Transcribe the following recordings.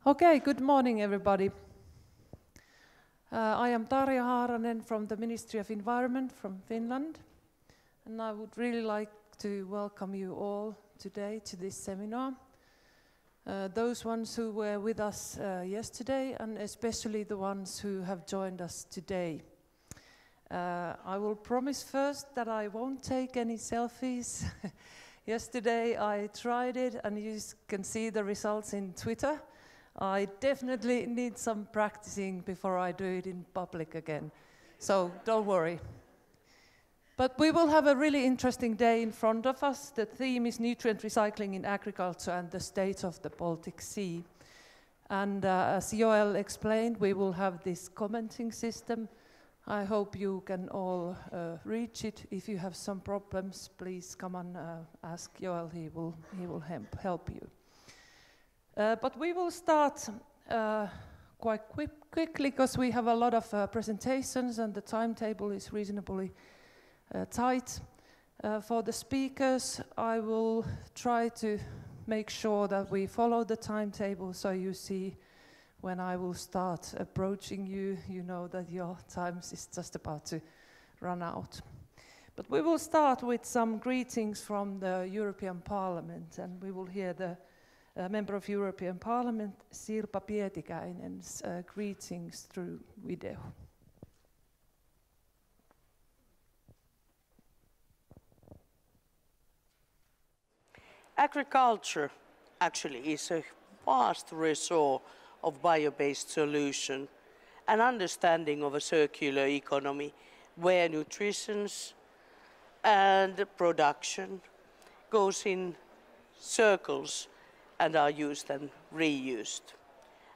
Okay, good morning everybody. I am Tarja Haaranen from the Ministry of Environment from Finland, and I would really like to welcome you all today to this seminar. Those ones who were with us yesterday, and especially the ones who have joined us today. I will promise first that I won't take any selfies. Yesterday I tried it, and you can see the results in Twitter. I definitely need some practicing before I do it in public again, so don't worry. But we will have a really interesting day in front of us. The theme is nutrient recycling in agriculture and the state of the Baltic Sea. And as Joel explained, we will have this commenting system. I hope you can all reach it. If you have some problems, please come and ask Joel. He will help you. But we will start quite quickly because we have a lot of presentations and the timetable is reasonably tight. For the speakers, I will try to make sure that we follow the timetable, so you see when I will start approaching you, you know that your time is just about to run out. But we will start with some greetings from the European Parliament, and we will hear the Member of European Parliament, Sirpa Pietikäinen's greetings through video. Agriculture actually is a vast resource of bio-based solution and understanding of a circular economy where nutrition and production goes in circles and are used and reused.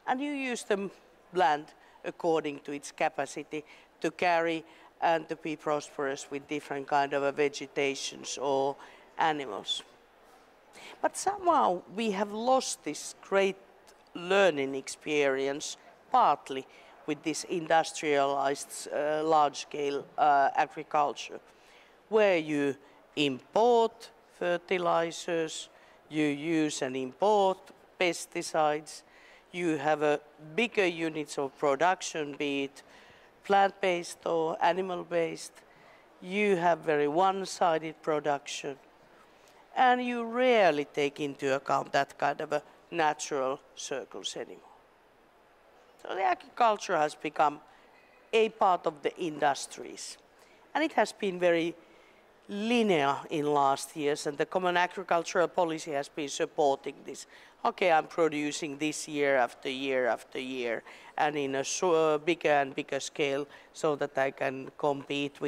And you use the land according to its capacity to carry and to be prosperous with different kind of vegetations or animals. But somehow we have lost this great learning experience, partly with this industrialized large-scale agriculture, where you import fertilizers, you use and import pesticides, you have a bigger units of production, be it plant-based or animal-based, you have very one-sided production, and you rarely take into account that kind of a natural circles anymore. So the agriculture has become a part of the industries, and it has been very linear in last years, and the common agricultural policy has been supporting this. Okay, I'm producing this year after year after year, and in a bigger and bigger scale, so that I can compete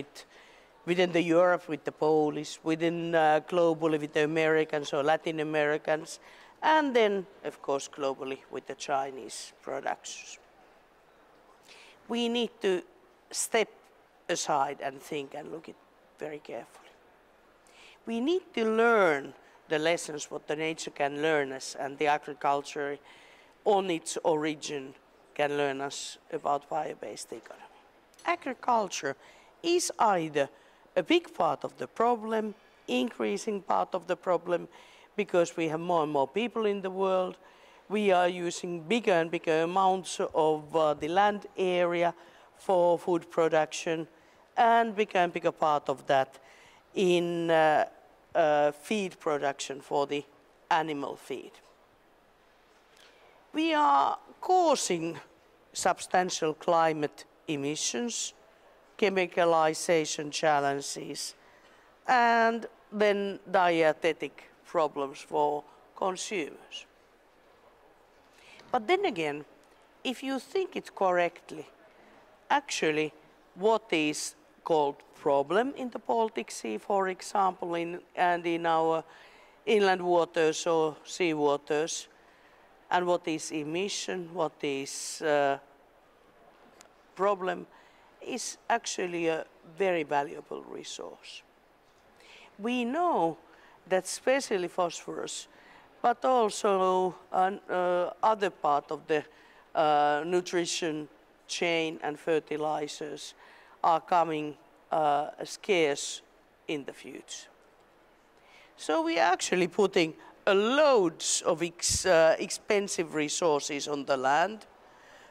within the Europe with the Polish, within globally with the Americans or Latin Americans, and then of course globally with the Chinese productions. We need to step aside and think and look at it very carefully. We need to learn the lessons what the nature can learn us, and the agriculture on its origin can learn us about bio-based economy. Agriculture is either a big part of the problem, increasing part of the problem, because we have more and more people in the world. We are using bigger and bigger amounts of the land area for food production, and bigger and bigger part of that in feed production for the animal feed. We are causing substantial climate emissions, chemicalization challenges, and then dietetic problems for consumers. But then again, if you think it correctly, actually what is called problem in the Baltic Sea, for example, and in our inland waters or sea waters, and what is emission, what is problem, is actually a very valuable resource. We know that especially phosphorus, but also other part of the nutrition chain and fertilizers are coming scarce in the future. So we are actually putting loads of expensive resources on the land,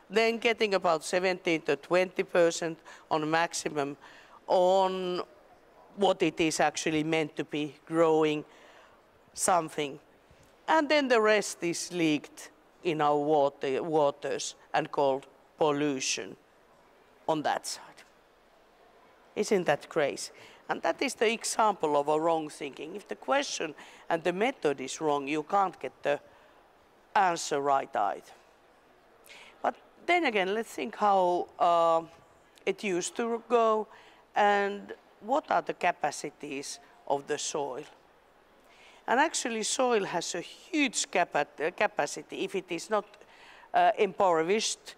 then getting about 17 to 20% on maximum on what it is actually meant to be growing something. And then the rest is leaked in our waters and called pollution on that side. Isn't that crazy? And that is the example of a wrong thinking. If the question and the method is wrong, you can't get the answer right either. But then again, let's think how it used to go and what are the capacities of the soil. And actually soil has a huge capacity if it is not impoverished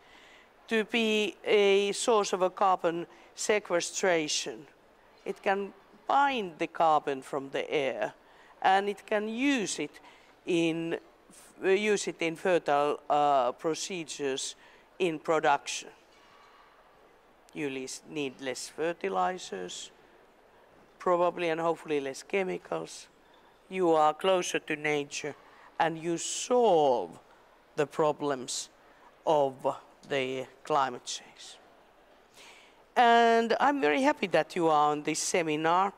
to be a source of a carbon sequestration. It can bind the carbon from the air and it can use it in fertile procedures in production. You need less fertilizers, probably and hopefully less chemicals. You are closer to nature and you solve the problems of the climate change. And I'm very happy that you are on this seminar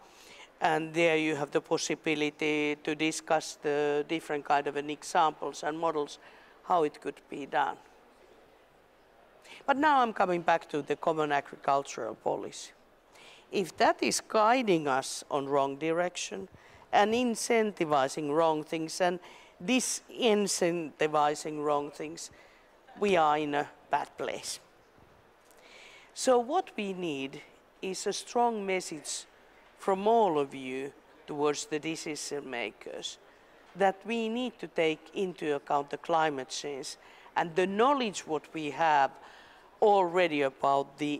and there you have the possibility to discuss the different kind of examples and models, how it could be done. But now I'm coming back to the common agricultural policy. If that is guiding us on wrong direction and incentivizing wrong things and disincentivizing wrong things, we are in a bad place. So what we need is a strong message from all of you towards the decision makers that we need to take into account the climate change and the knowledge what we have already about the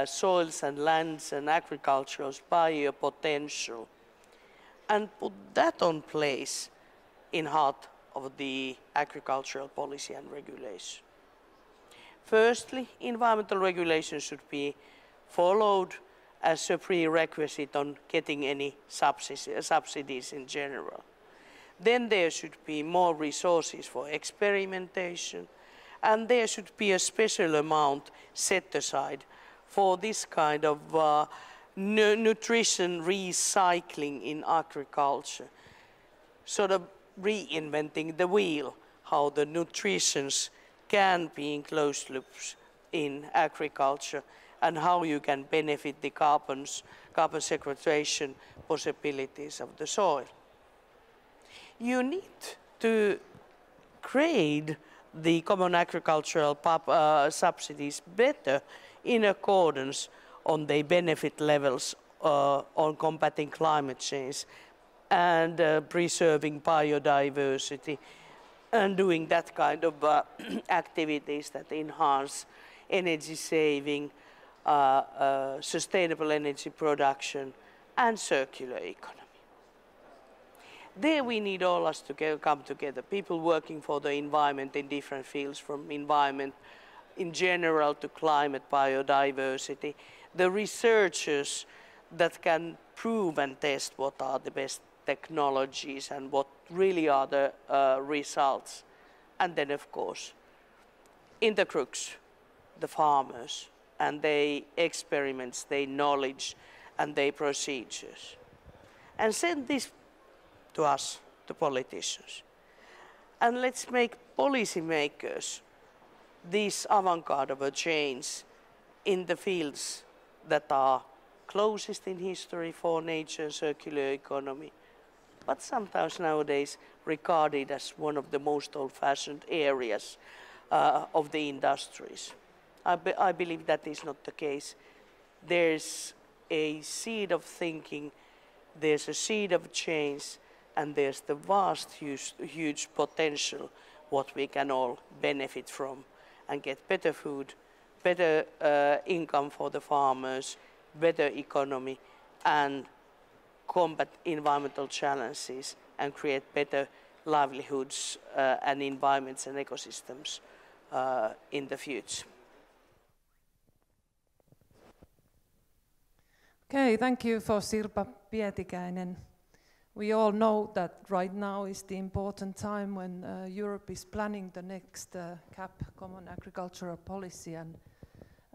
soils and lands and agriculture's biopotential and put that on place in heart of the agricultural policy and regulation. Firstly, environmental regulation should be followed as a prerequisite on getting any subsidies in general. Then there should be more resources for experimentation, and there should be a special amount set aside for this kind of nutrition recycling in agriculture, sort of reinventing the wheel, how the nutritions can be in closed loops in agriculture and how you can benefit the carbon sequestration possibilities of the soil. You need to grade the common agricultural subsidies better in accordance on the benefit levels on combating climate change and preserving biodiversity and doing that kind of activities that enhance energy saving, sustainable energy production and circular economy. There we need all us to come together, people working for the environment in different fields, from environment in general to climate, biodiversity, the researchers that can prove and test what are the best technologies and what really are the results. And then of course, in the crux, the farmers and their experiments, their knowledge and their procedures. And send this to us, the politicians. And let's make policymakers this avant-garde of a change in the fields that are closest in history for nature and circular economy, but sometimes nowadays regarded as one of the most old-fashioned areas of the industries. I believe that is not the case. There's a seed of thinking, there's a seed of change, and there's the vast, huge potential what we can all benefit from and get better food, better income for the farmers, better economy, and combat environmental challenges and create better livelihoods and environments and ecosystems in the future. Okay, thank you for Sirpa Pietikäinen. We all know that right now is the important time when Europe is planning the next CAP, Common Agricultural Policy, and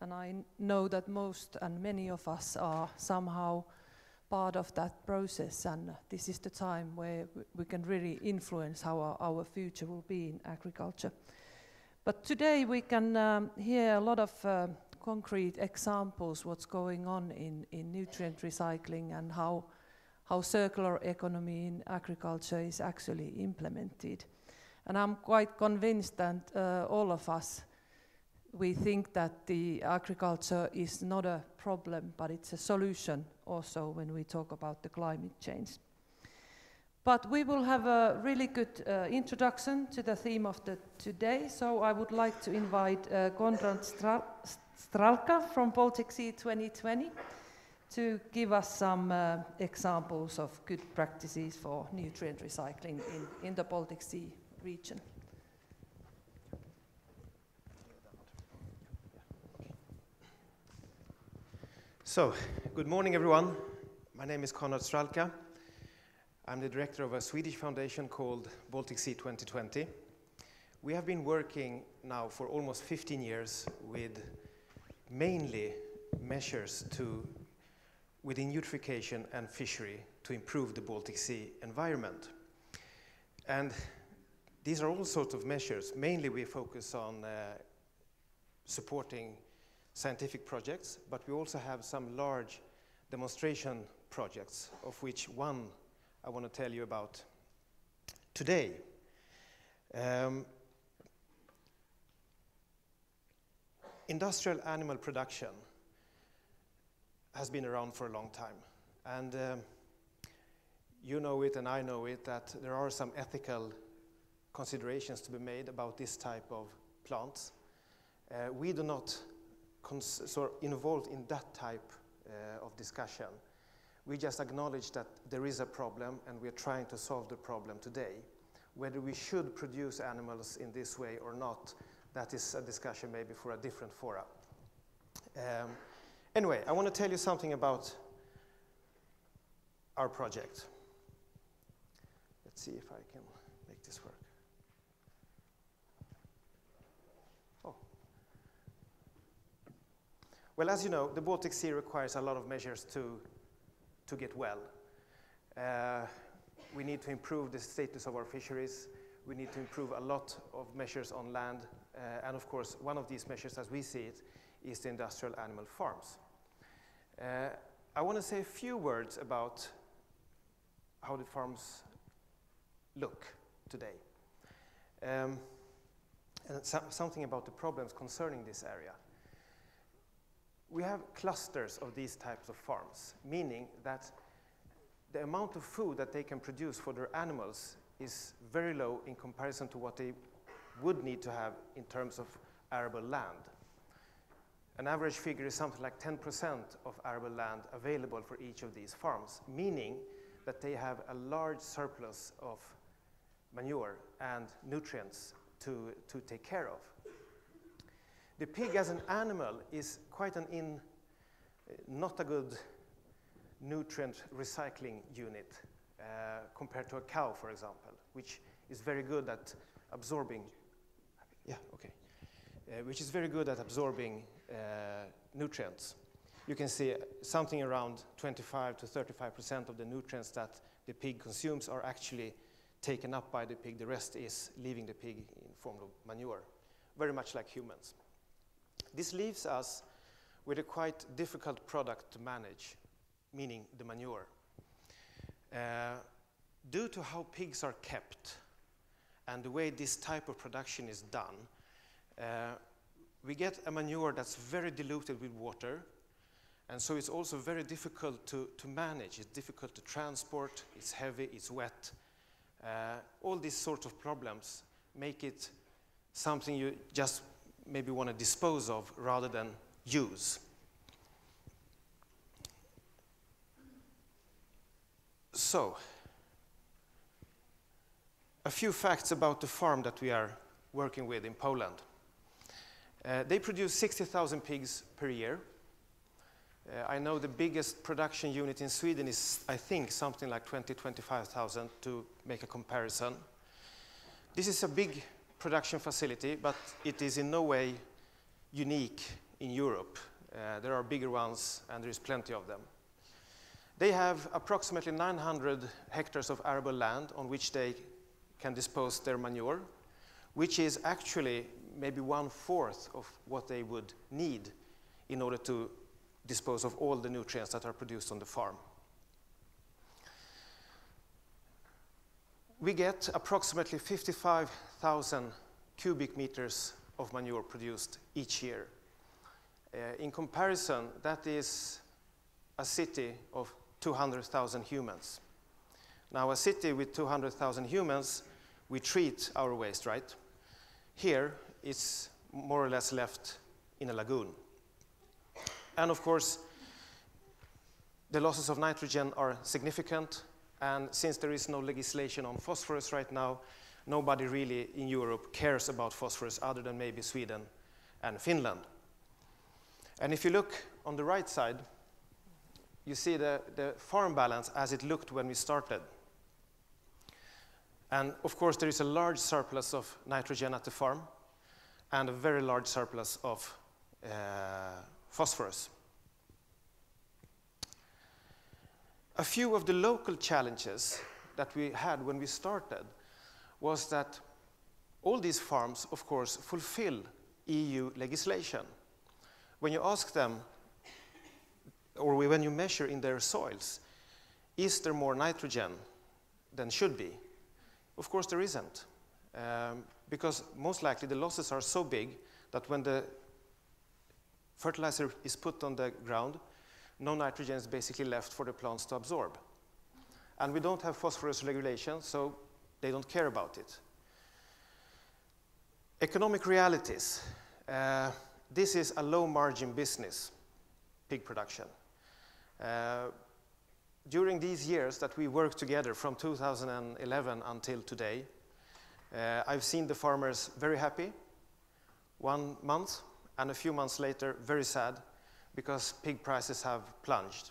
I know that most and many of us are somehow part of that process, and this is the time where we can really influence how our future will be in agriculture. But today we can hear a lot of concrete examples what's going on in nutrient recycling and how circular economy in agriculture is actually implemented. And I'm quite convinced that all of us, we think that the agriculture is not a problem, but it's a solution also when we talk about the climate change. But we will have a really good introduction to the theme of today, so I would like to invite Conrad Stralka from Baltic Sea 2020 to give us some examples of good practices for nutrient recycling in the Baltic Sea region. So, good morning everyone. My name is Conrad Stralka. I'm the director of a Swedish foundation called Baltic Sea 2020. We have been working now for almost 15 years with mainly measures within eutrophication and fishery to improve the Baltic Sea environment. And these are all sorts of measures. Mainly we focus on supporting scientific projects, but we also have some large demonstration projects, of which one I want to tell you about today. Industrial animal production has been around for a long time, and you know it and I know it that there are some ethical considerations to be made about this type of plants. We do not involved in that type of discussion. We just acknowledge that there is a problem and we are trying to solve the problem today. Whether we should produce animals in this way or not, that is a discussion maybe for a different fora. Anyway, I want to tell you something about our project. Let's see if I can make this work. Oh. Well, as you know, the Baltic Sea requires a lot of measures to get well. We need to improve the status of our fisheries. We need to improve a lot of measures on land. And of course, one of these measures, as we see it, is the industrial animal farms. I want to say a few words about how the farms look today. And something about the problems concerning this area. We have clusters of these types of farms, meaning that the amount of food that they can produce for their animals is very low in comparison to what they would need to have in terms of arable land. An average figure is something like 10% of arable land available for each of these farms, meaning that they have a large surplus of manure and nutrients to take care of. The pig as an animal is quite not a good nutrient recycling unit compared to a cow, for example, which is very good at absorbing. Which is very good at absorbing nutrients. You can see something around 25 to 35% of the nutrients that the pig consumes are actually taken up by the pig. The rest is leaving the pig in form of manure, very much like humans. This leaves us with a quite difficult product to manage, meaning the manure. Due to how pigs are kept and the way this type of production is done, we get a manure that's very diluted with water, and so it's also very difficult to manage. It's difficult to transport, it's heavy, it's wet. All these sorts of problems make it something you just maybe want to dispose of rather than use. So, a few facts about the farm that we are working with in Poland. They produce 60,000 pigs per year. I know the biggest production unit in Sweden is, I think, something like 20,000–25,000 to make a comparison. This is a big production facility, but it is in no way unique in Europe. There are bigger ones, and there is plenty of them. They have approximately 900 hectares of arable land on which they can dispose their manure, which is actually maybe 1/4 of what they would need in order to dispose of all the nutrients that are produced on the farm. We get approximately 55,000 cubic meters of manure produced each year. In comparison, that is a city of 200,000 humans. Now, a city with 200,000 humans, we treat our waste, right? Here, it's more or less left in a lagoon. And of course, the losses of nitrogen are significant, and since there is no legislation on phosphorus right now, nobody really in Europe cares about phosphorus other than maybe Sweden and Finland. And if you look on the right side, you see the farm balance as it looked when we started. And of course, there is a large surplus of nitrogen at the farm and a very large surplus of phosphorus. A few of the local challenges that we had when we started was that all these farms, of course, fulfill EU legislation. When you ask them, or when you measure in their soils, is there more nitrogen than should be? Of course there isn't, because most likely the losses are so big that when the fertilizer is put on the ground, no nitrogen is basically left for the plants to absorb. And we don't have phosphorus regulation, so they don't care about it. Economic realities. This is a low-margin business, pig production. During these years that we worked together from 2011 until today, I've seen the farmers very happy 1 month, and a few months later very sad because pig prices have plunged.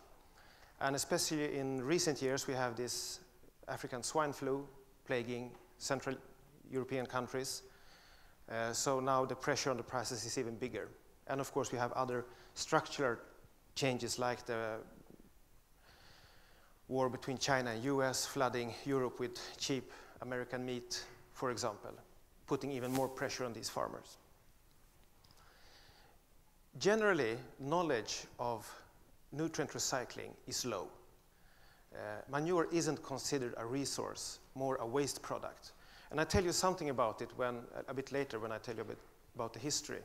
And especially in recent years we have this African swine flu plaguing Central European countries. So now the pressure on the prices is even bigger. And of course we have other structural changes like the war between China and US, flooding Europe with cheap American meat, for example, putting even more pressure on these farmers. Generally, knowledge of nutrient recycling is low. Manure isn't considered a resource, more a waste product. And I tell you something about it a bit later when I tell you a bit about the history.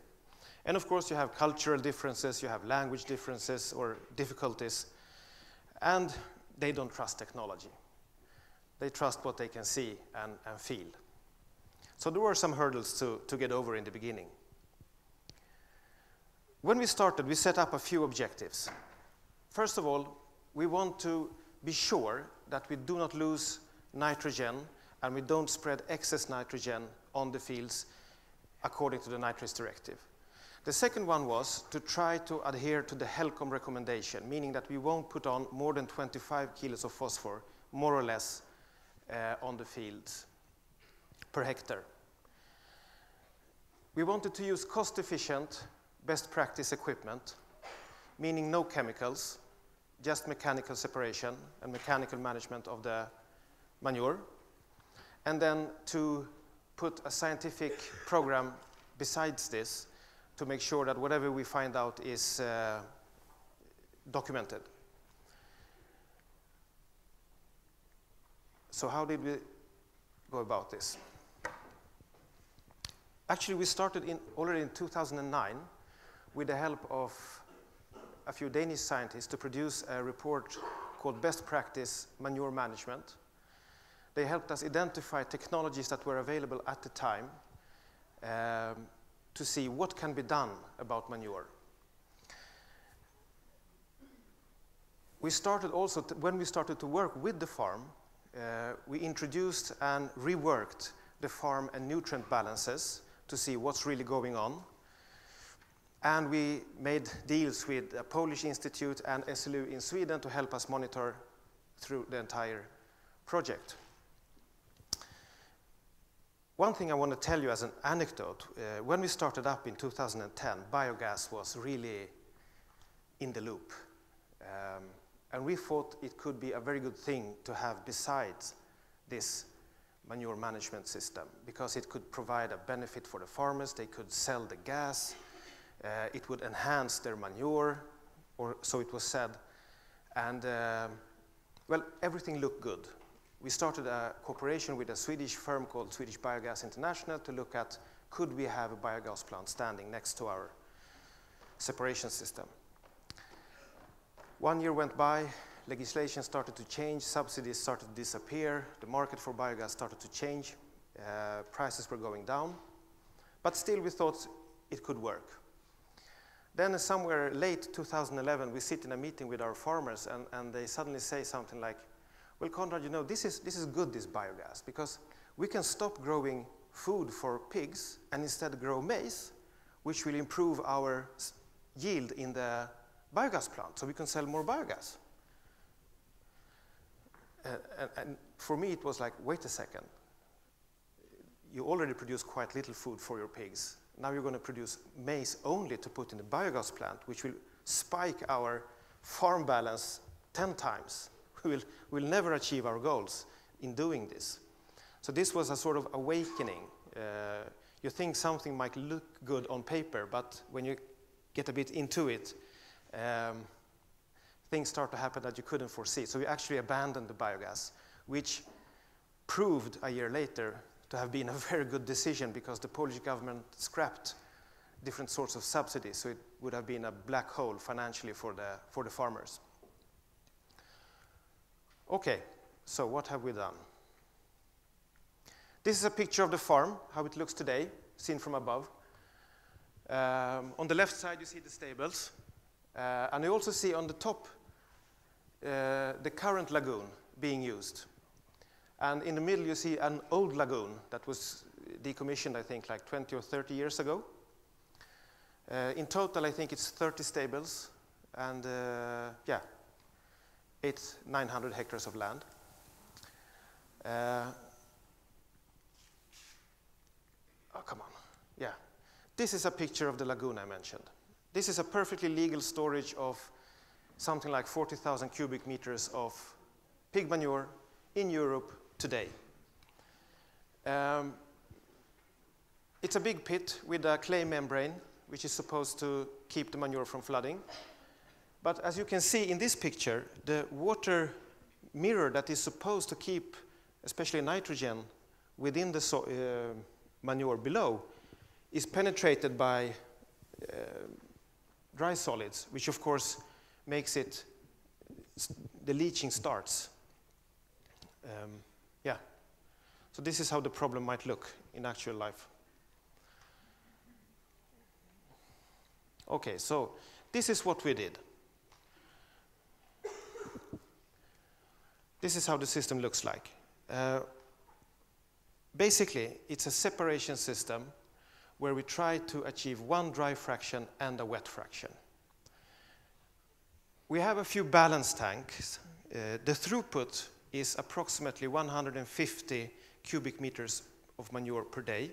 And of course you have cultural differences, you have language differences or difficulties, and they don't trust technology. They trust what they can see and feel. So there were some hurdles to get over in the beginning. When we started, we set up a few objectives. First of all, we want to be sure that we do not lose nitrogen and we don't spread excess nitrogen on the fields according to the nitrates directive. The second one was to try to adhere to the HELCOM recommendation, meaning that we won't put on more than 25 kilos of phosphor, more or less, on the fields per hectare. We wanted to use cost-efficient, best practice equipment, meaning no chemicals, just mechanical separation and mechanical management of the manure. And then to put a scientific program besides this to make sure that whatever we find out is documented. So how did we go about this? Actually, we started already in 2009 with the help of a few Danish scientists to produce a report called Best Practice Manure Management. They helped us identify technologies that were available at the time to see what can be done about manure. We started also, when we started to work with the farm, we introduced and reworked the farm and nutrient balances to see what's really going on. And we made deals with a Polish institute and SLU in Sweden to help us monitor through the entire project. One thing I want to tell you as an anecdote, when we started up in 2010, biogas was really in the loop. And we thought it could be a very good thing to have besides this manure management system, because it could provide a benefit for the farmers. They could sell the gas. It would enhance their manure, or so it was said. And well, everything looked good. We started a cooperation with a Swedish firm called Swedish Biogas International to look at, could we have a biogas plant standing next to our separation system? 1 year went by, legislation started to change, subsidies started to disappear, the market for biogas started to change, prices were going down, but still we thought it could work. Then somewhere late 2011, we sit in a meeting with our farmers and they suddenly say something like, well, Conrad, you know, this is good, this biogas, because we can stop growing food for pigs and instead grow maize, which will improve our yield in the biogas plant, so we can sell more biogas. And for me, it was like, wait a second. You already produce quite little food for your pigs. Now you're going to produce maize only to put in the biogas plant, which will spike our farm balance 10 times. We'll never achieve our goals in doing this. So this was a sort of awakening. You think something might look good on paper, but when you get a bit into it, things start to happen that you couldn't foresee. So we actually abandoned the biogas, which proved a year later to have been a very good decision, because the Polish government scrapped different sorts of subsidies, so it would have been a black hole financially for the farmers. Okay, so what have we done? This is a picture of the farm, how it looks today, seen from above. On the left side, you see the stables. And you also see on the top the current lagoon being used. And in the middle, you see an old lagoon that was decommissioned, I think, like 20 or 30 years ago. In total, I think it's 30 stables and, yeah, 900 hectares of land. Oh, come on. Yeah. This is a picture of the lagoon I mentioned. This is a perfectly legal storage of something like 40,000 cubic meters of pig manure in Europe today. It's a big pit with a clay membrane, which is supposed to keep the manure from flooding. But as you can see in this picture, the water mirror that is supposed to keep, especially nitrogen, within the manure below, is penetrated by dry solids, which of course makes it, the leaching starts. Yeah. So this is how the problem might look in actual life. Okay, so this is what we did. This is how the system looks like. Basically, it's a separation system where we try to achieve one dry fraction and a wet fraction. We have a few balance tanks. The throughput is approximately 150 cubic meters of manure per day.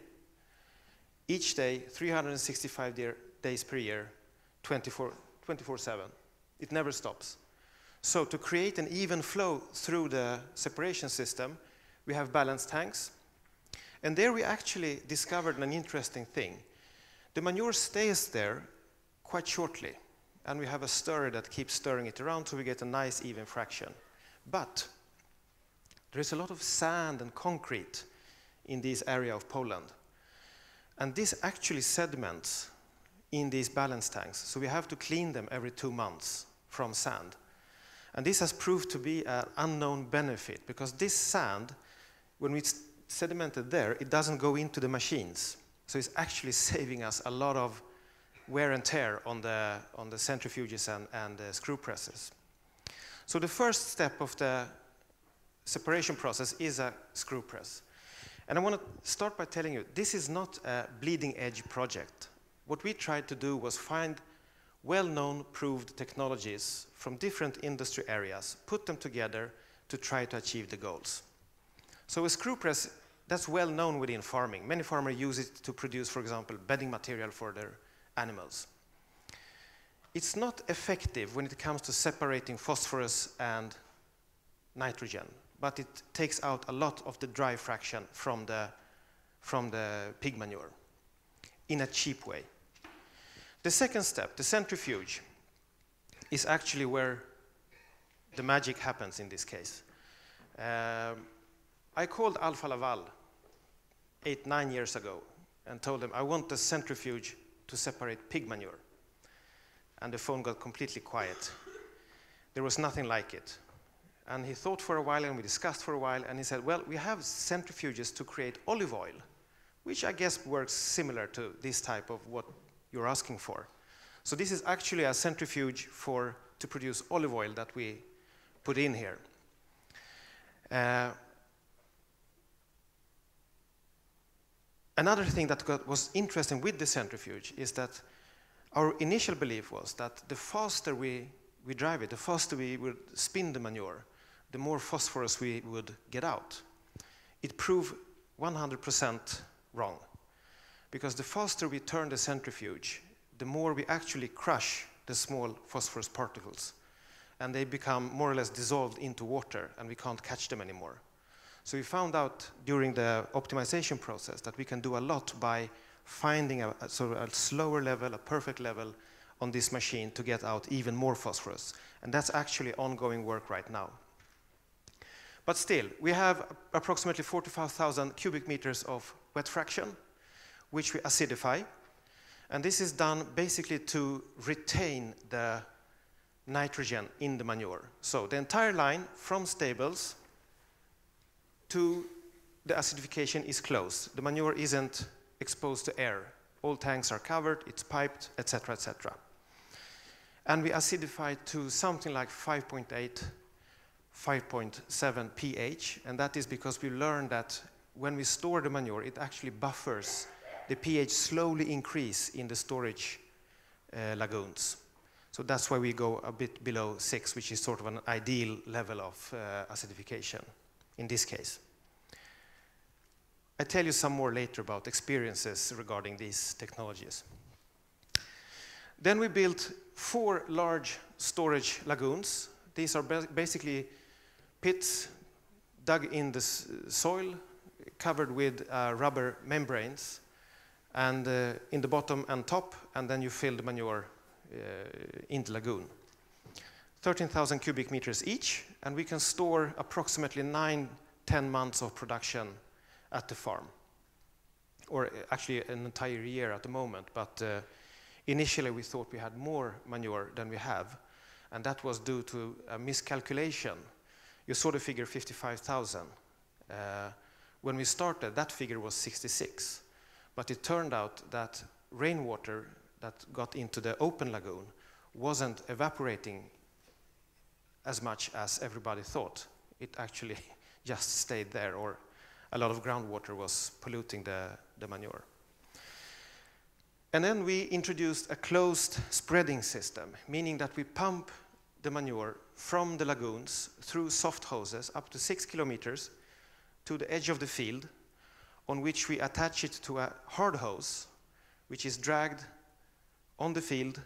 Each day, 365 days per year, 24/7. It never stops. So to create an even flow through the separation system, we have balance tanks. And there we actually discovered an interesting thing. The manure stays there quite shortly, and we have a stirrer that keeps stirring it around so we get a nice even fraction. But there is a lot of sand and concrete in this area of Poland. And this actually sediments in these balance tanks, so we have to clean them every 2 months from sand. And this has proved to be an unknown benefit, because this sand, when it's sedimented there, it doesn't go into the machines. So it's actually saving us a lot of wear and tear on the centrifuges and the screw presses. So the first step of the separation process is a screw press. And I want to start by telling you, this is not a bleeding edge project. what we tried to do was find well-known, proved technologies from different industry areas, put them together to try to achieve the goals. So a screw press, that's well known within farming. Many farmers use it to produce, for example, bedding material for their animals. It's not effective when it comes to separating phosphorus and nitrogen, but it takes out a lot of the dry fraction from the pig manure in a cheap way. The second step, the centrifuge, is actually where the magic happens in this case. I called Alfa Laval 8-9 years ago and told them I want a centrifuge to separate pig manure. And the phone got completely quiet. There was nothing like it. And he thought for a while, and we discussed for a while, and he said, well, we have centrifuges to create olive oil, which I guess works similar to this type of what you're asking for. So this is actually a centrifuge to produce olive oil that we put in here. Another thing that was interesting with the centrifuge is that our initial belief was that the faster we drive it, the faster we would spin the manure, the more phosphorus we would get out. It proved 100% wrong, because the faster we turn the centrifuge, the more we actually crush the small phosphorus particles, and they become more or less dissolved into water, and we can't catch them anymore. So we found out during the optimization process that we can do a lot by finding a sort of a slower level, a perfect level on this machine to get out even more phosphorus. And that's actually ongoing work right now. But still, we have approximately 45,000 cubic meters of wet fraction, which we acidify. And this is done basically to retain the nitrogen in the manure. So the entire line from stables to the acidification is closed. The manure isn't exposed to air. All tanks are covered, it's piped, etc., etc. And we acidify to something like 5.8, 5.7 pH, and that is because we learned that when we store the manure, it actually buffers the pH slowly increase in the storage lagoons. So that's why we go a bit below 6, which is sort of an ideal level of acidification in this case. I'll tell you some more later about experiences regarding these technologies. Then we built 4 large storage lagoons. These are basically pits dug in the soil, covered with rubber membranes, and in the bottom and top, and then you fill the manure in the lagoon. 13,000 cubic meters each, and we can store approximately 9-10 months of production at the farm, or actually an entire year at the moment, but initially we thought we had more manure than we have, and that was due to a miscalculation. You saw the figure 55,000. When we started, that figure was 66, but it turned out that rainwater that got into the open lagoon wasn't evaporating as much as everybody thought. It actually just stayed there, or a lot of groundwater was polluting the manure. And then we introduced a closed spreading system, meaning that we pump the manure from the lagoons through soft hoses up to 6 kilometers to the edge of the field, on which we attach it to a hard hose, which is dragged on the field,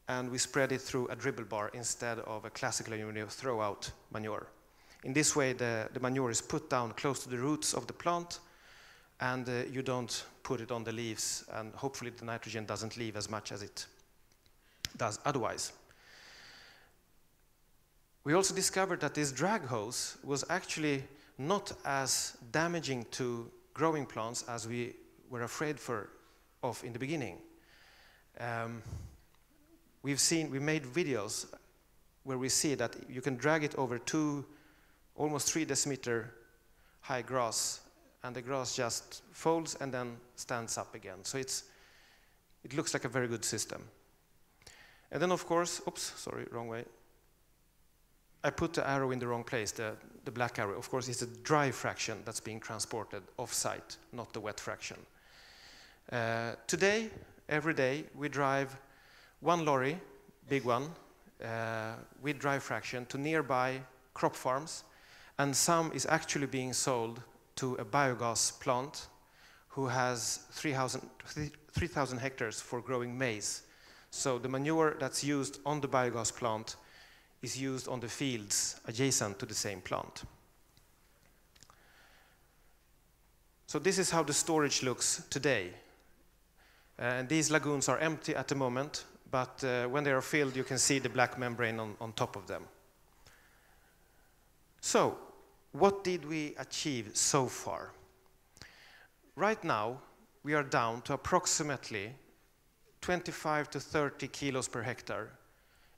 and we spread it through a dribble bar instead of a classical throw-out manure. In this way, the manure is put down close to the roots of the plant, and you don't put it on the leaves, and hopefully the nitrogen doesn't leave as much as it does otherwise. We also discovered that this drag hose was actually not as damaging to growing plants as we were afraid of in the beginning. We made videos where we see that you can drag it over almost 3 decimeter high grass, and the grass just folds and then stands up again. So it looks like a very good system. And then of course, oops, sorry, wrong way. I put the arrow in the wrong place, the black arrow. Of course, it's the dry fraction that's being transported off-site, not the wet fraction. Today, every day we drive one lorry, big one, with dry fraction to nearby crop farms, and some is actually being sold to a biogas plant who has 3,000 hectares for growing maize. So the manure that's used on the biogas plant is used on the fields adjacent to the same plant. So this is how the storage looks today. And these lagoons are empty at the moment, but when they are filled, you can see the black membrane on top of them. So, what did we achieve so far? Right now, we are down to approximately 25 to 30 kilos per hectare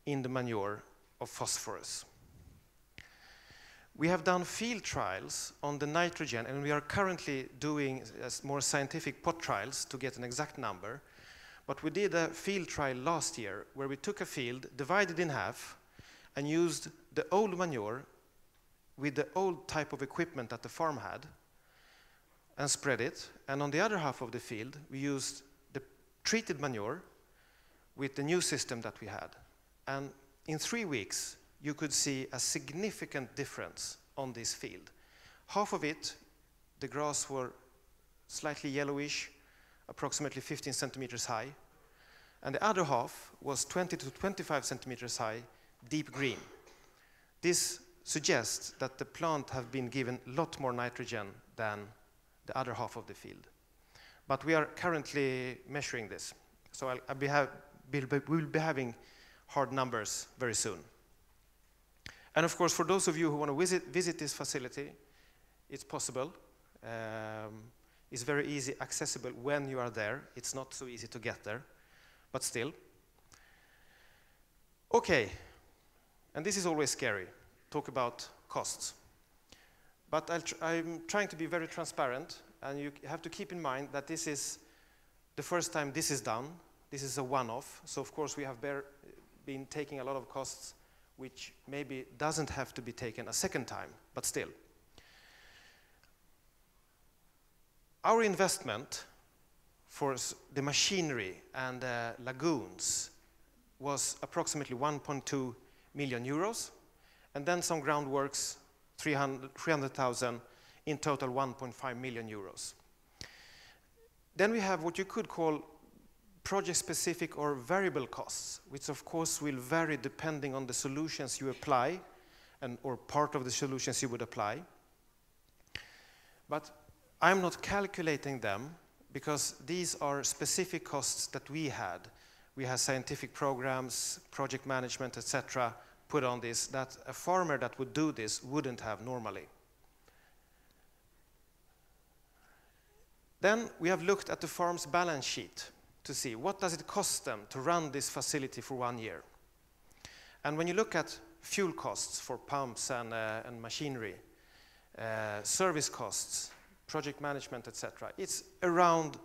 in the manure of phosphorus. We have done field trials on the nitrogen, and we are currently doing more scientific pot trials to get an exact number. But we did a field trial last year where we took a field, divided in half, and used the old manure with the old type of equipment that the farm had, and spread it. And on the other half of the field, we used the treated manure with the new system that we had. And in 3 weeks, you could see a significant difference on this field. Half of it, the grass were slightly yellowish, approximately 15 centimeters high, and the other half was 20 to 25 centimeters high, deep green. This suggests that the plant have been given a lot more nitrogen than the other half of the field. But we are currently measuring this, so we'll be having hard numbers very soon. And of course, for those of you who want to visit this facility, it's possible. It's very easy, accessible when you are there. It's not so easy to get there, but still. Okay, and this is always scary, talk about costs. But I'm trying to be very transparent, and you have to keep in mind that this is the first time this is done. This is a one-off, so of course we have been taking a lot of costs which maybe doesn't have to be taken a second time, but still. Our investment for the machinery and lagoons was approximately 1.2 million euros, and then some groundworks, 300,000, in total 1.5 million euros. Then we have what you could call project-specific or variable costs, which of course will vary depending on the solutions you apply, or part of the solutions you would apply. But I'm not calculating them because these are specific costs that we had. We had scientific programs, project management, etc., put on this that a farmer that would do this wouldn't have normally. Then we have looked at the farm's balance sheet to see what does it cost them to run this facility for 1 year. And when you look at fuel costs for pumps and machinery, service costs, project management, etc., it's around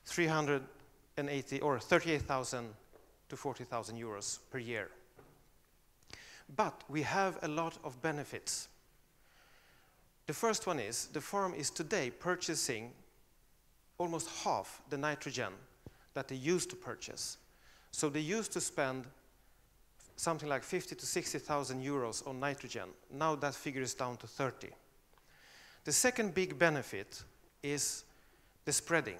380 or 38,000 to 40,000 euros per year. But we have a lot of benefits. The first one is the farm is today purchasing almost half the nitrogen that they used to purchase. So they used to spend something like 50 to 60,000 euros on nitrogen. Now that figure is down to 30. The second big benefit is the spreading.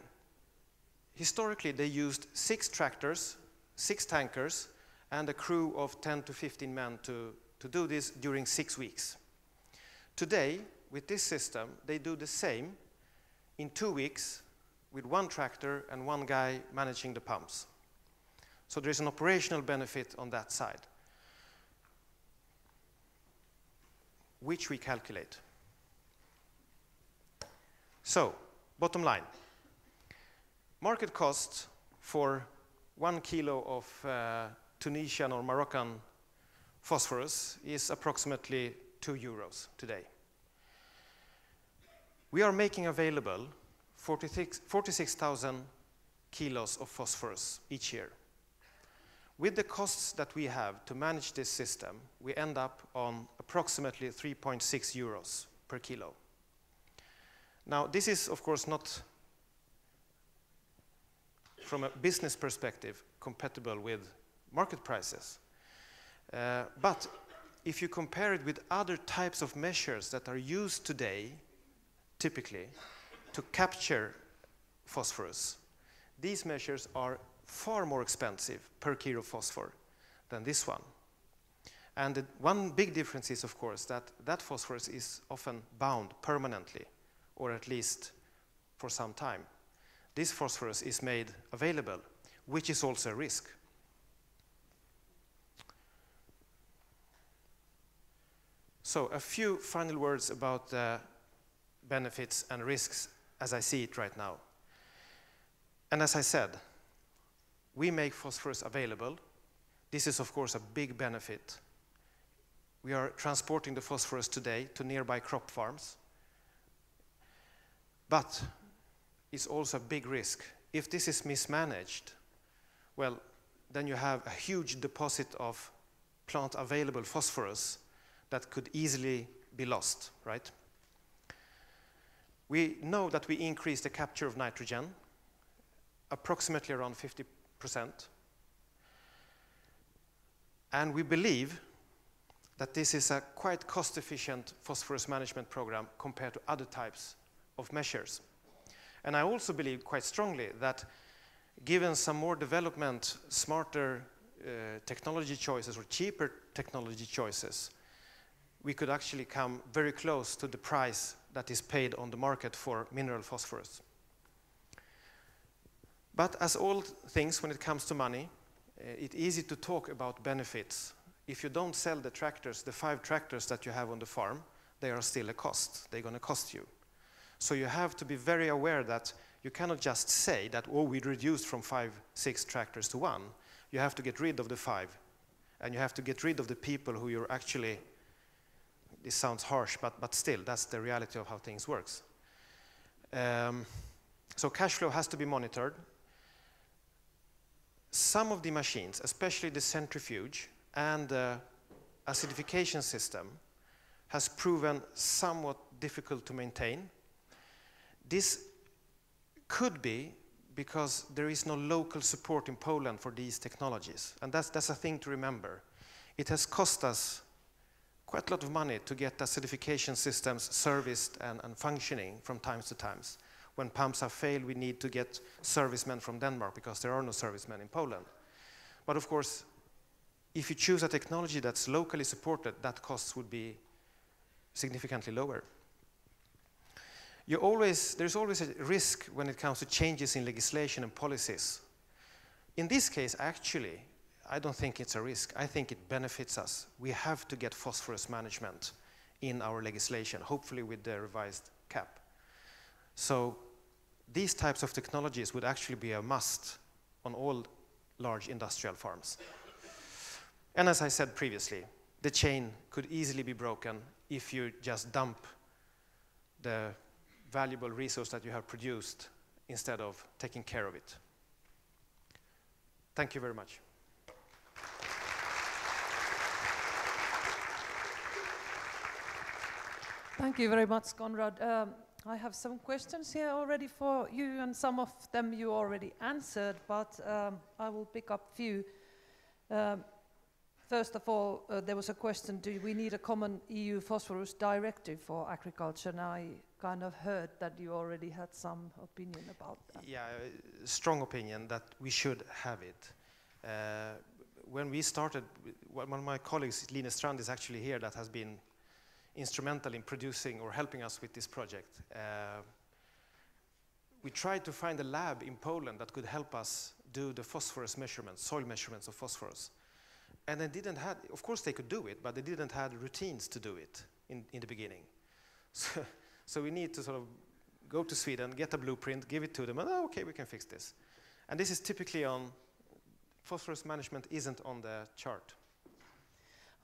Historically, they used 6 tractors, 6 tankers, and a crew of 10 to 15 men to do this during 6 weeks. Today, with this system, they do the same in 2 weeks with 1 tractor and 1 guy managing the pumps. So there is an operational benefit on that side, which we calculate. So, bottom line. Market cost for 1 kilo of Tunisian or Moroccan phosphorus is approximately 2 euros today. We are making available 46,000 kilos of phosphorus each year. With the costs that we have to manage this system, we end up on approximately 3.6 euros per kilo. Now, this is, of course, not from a business perspective, compatible with market prices. But if you compare it with other types of measures that are used today, typically, to capture phosphorus, these measures are far more expensive per kilo of phosphor than this one. And the one big difference is, of course, that that phosphorus is often bound permanently, or at least for some time. This phosphorus is made available, which is also a risk. So a few final words about the benefits and risks as I see it right now. And as I said, we make phosphorus available. This is, of course, a big benefit. We are transporting the phosphorus today to nearby crop farms. But it's also a big risk. If this is mismanaged, well, then you have a huge deposit of plant-available phosphorus that could easily be lost, right? We know that we increase the capture of nitrogen, approximately around 50%. And we believe that this is a quite cost-efficient phosphorus management program compared to other types of measures. And I also believe quite strongly that given some more development, smarter technology choices or cheaper technology choices, we could actually come very close to the price that is paid on the market for mineral phosphorus. But as all things, when it comes to money, it's easy to talk about benefits. If you don't sell the tractors, the 5 tractors that you have on the farm, they are still a cost. They're going to cost you. So you have to be very aware that you cannot just say that, oh, we reduced from 5, 6 tractors to 1. You have to get rid of the 5. And you have to get rid of the people who you're actually, this sounds harsh, but still, that's the reality of how things works. So cash flow has to be monitored. Some of the machines, especially the centrifuge and the acidification system, has proven somewhat difficult to maintain. This could be because there is no local support in Poland for these technologies. And that's a thing to remember. It has cost us quite a lot of money to get acidification systems serviced and functioning from time to time. When pumps have failed, we need to get servicemen from Denmark because there are no servicemen in Poland. But of course, if you choose a technology that's locally supported, that cost would be significantly lower. There's always a risk when it comes to changes in legislation and policies. In this case, actually, I don't think it's a risk. I think it benefits us. We have to get phosphorus management in our legislation, hopefully with the revised CAP. So these types of technologies would actually be a must on all large industrial farms. And as I said previously, the chain could easily be broken if you just dump the valuable resource that you have produced instead of taking care of it. Thank you very much. Thank you very much, Conrad. I have some questions here already for you, and some of them you already answered, but I will pick up a few. First of all, there was a question, do we need a common EU phosphorus directive for agriculture? And I kind of heard that you already had some opinion about that. Yeah, strong opinion that we should have it. When we started, one of my colleagues, Line Strand, is actually here, that has been instrumental in producing or helping us with this project. We tried to find a lab in Poland that could help us do the phosphorus measurements, soil measurements of phosphorus. And they didn't have, of course they could do it, but they didn't have routines to do it in the beginning. So we need to sort of go to Sweden, get a blueprint, give it to them, and oh, okay, we can fix this. And this is typically on, phosphorus management isn't on the chart.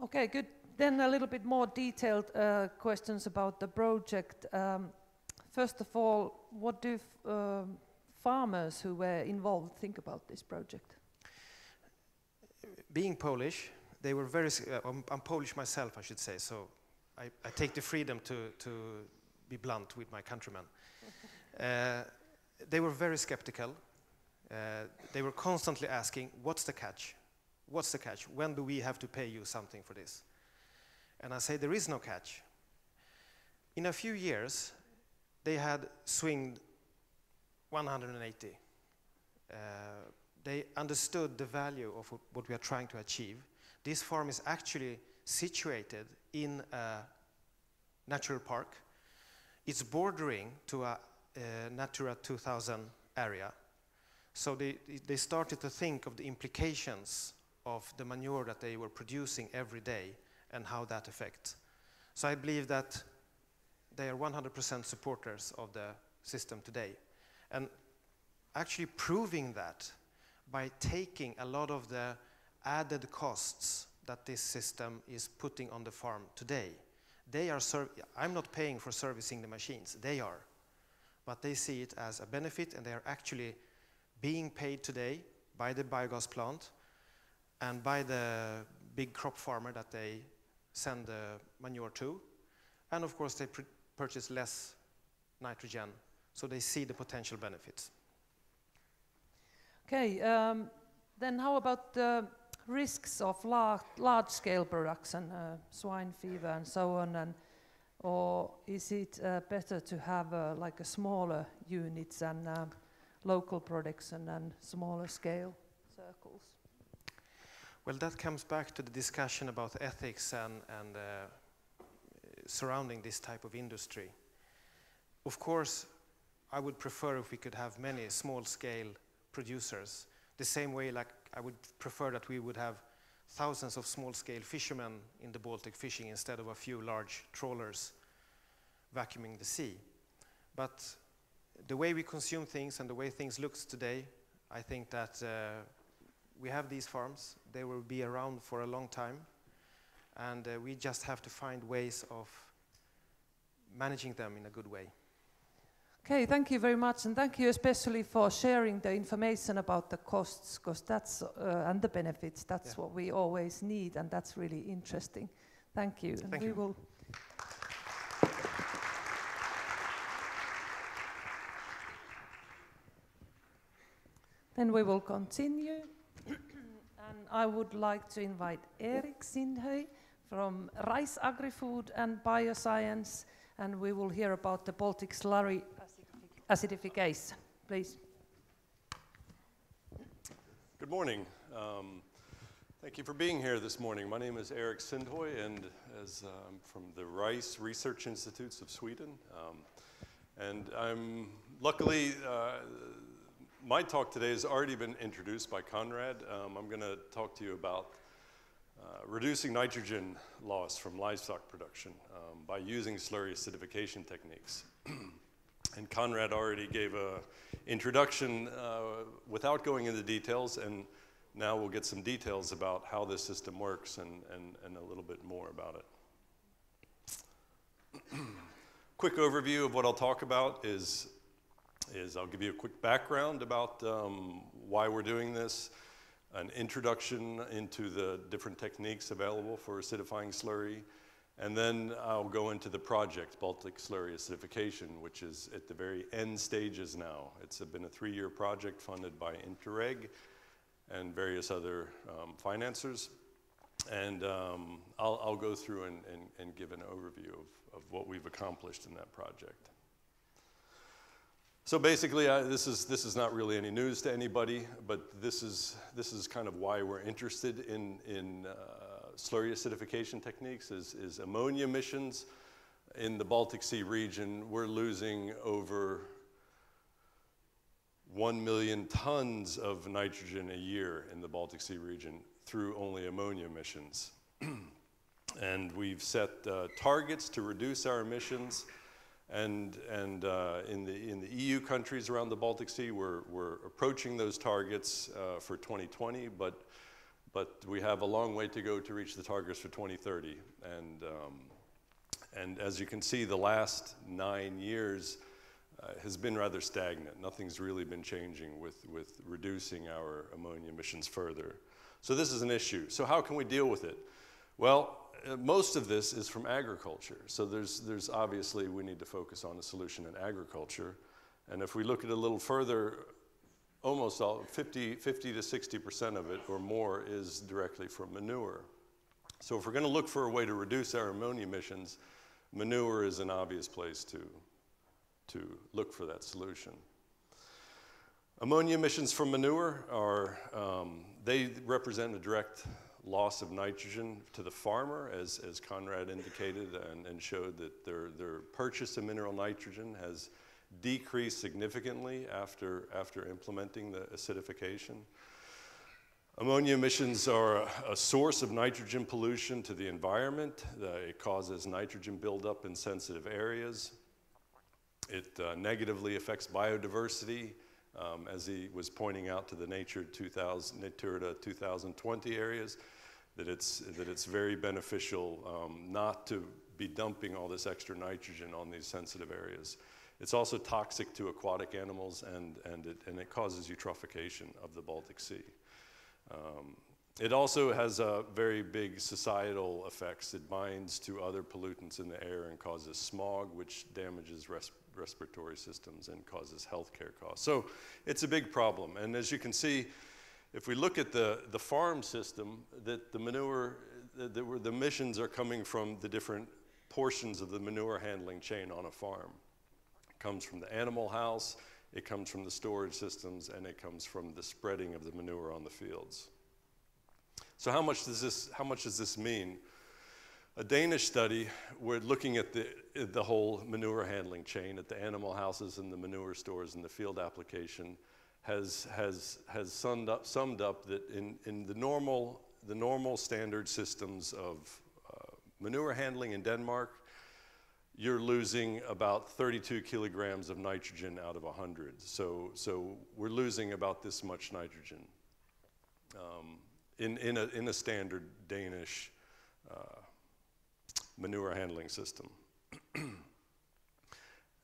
Okay, good. Then a little bit more detailed questions about the project. First of all, what do farmers who were involved think about this project? Being Polish, they were very, I'm Polish myself, I should say, so I take the freedom to be blunt with my countrymen. They were very skeptical. they were constantly asking, what's the catch? What's the catch? When do we have to pay you something for this? And I say, there is no catch. In a few years, they had swinged 180. They understood the value of what we are trying to achieve. This farm is actually situated in a natural park. It's bordering to a Natura 2000 area. So they started to think of the implications of the manure that they were producing every day and how that affects. So I believe that they are 100% supporters of the system today. And actually proving that by taking a lot of the added costs that this system is putting on the farm today. They are I'm not paying for servicing the machines, they are. But they see it as a benefit, and they are actually being paid today by the biogas plant and by the big crop farmer that they send the manure to. And of course they purchase less nitrogen, so they see the potential benefits. Okay, then how about the risks of large-scale production, swine fever and so on, or is it better to have like a smaller units and local production and smaller scale circles? Well, that comes back to the discussion about ethics and surrounding this type of industry. Of course, I would prefer if we could have many small-scale producers, the same way like I would prefer that we would have thousands of small-scale fishermen in the Baltic fishing instead of a few large trawlers vacuuming the sea. But the way we consume things and the way things look today, I think that we have these farms. They will be around for a long time, and we just have to find ways of managing them in a good way. Okay, thank you very much, and thank you especially for sharing the information about the costs, because that's and the benefits. That's what we always need, and that's really interesting. Thank you. Thank you. Will then we will continue, and I would like to invite Erik Sindhöj from Rice Agrifood and Bioscience, and we will hear about the Baltic Slurry Acidification. Please. Good morning. Thank you for being here this morning. My name is Erik Sindhöj, and I'm from the Rice Research Institutes of Sweden. And I'm luckily, my talk today has already been introduced by Conrad. I'm going to talk to you about reducing nitrogen loss from livestock production by using slurry acidification techniques. And Conrad already gave an introduction without going into details, and now we'll get some details about how this system works and a little bit more about it. Quick overview of what I'll talk about is I'll give you a quick background about why we're doing this, an introduction into the different techniques available for acidifying slurry, and then I'll go into the project, Baltic Slurry Acidification, which is at the very end stages now. It's been a 3-year project funded by Interreg and various other financiers. And I'll go through and give an overview of what we've accomplished in that project. So basically, this is not really any news to anybody, but this is kind of why we're interested in slurry acidification techniques is ammonia emissions. In the Baltic Sea region, we're losing over 1 million tons of nitrogen a year in the Baltic Sea region through only ammonia emissions. And we've set targets to reduce our emissions. And in the EU countries around the Baltic Sea, we're approaching those targets for 2020, but we have a long way to go to reach the targets for 2030. And as you can see, the last 9 years has been rather stagnant. Nothing's really been changing with reducing our ammonia emissions further. So this is an issue. So how can we deal with it? Well, most of this is from agriculture. So there's obviously, we need to focus on a solution in agriculture. And if we look at it a little further, almost all, 50 to 60% of it or more is directly from manure. So if we're going to look for a way to reduce our ammonia emissions, manure is an obvious place to look for that solution. Ammonia emissions from manure are, they represent a direct loss of nitrogen to the farmer, as Conrad indicated and showed that their purchase of mineral nitrogen has decreased significantly after implementing the acidification. Ammonia emissions are a source of nitrogen pollution to the environment. It causes nitrogen buildup in sensitive areas. It negatively affects biodiversity, as he was pointing out to the Natura 2020 areas, that it's very beneficial not to be dumping all this extra nitrogen on these sensitive areas. It's also toxic to aquatic animals, and it causes eutrophication of the Baltic Sea. It also has very big societal effects. It binds to other pollutants in the air and causes smog, which damages respiratory systems and causes healthcare costs. So it's a big problem. And as you can see, if we look at the farm system, that the manure, the emissions are coming from the different portions of the manure handling chain on a farm. It comes from the animal house, it comes from the storage systems, and it comes from the spreading of the manure on the fields. So how much does this mean? A Danish study, we're looking at the whole manure handling chain at the animal houses and the manure stores and the field application, has summed up that in the normal standard systems of manure handling in Denmark, you're losing about 32 kilograms of nitrogen out of 100. So we're losing about this much nitrogen in a standard Danish manure handling system.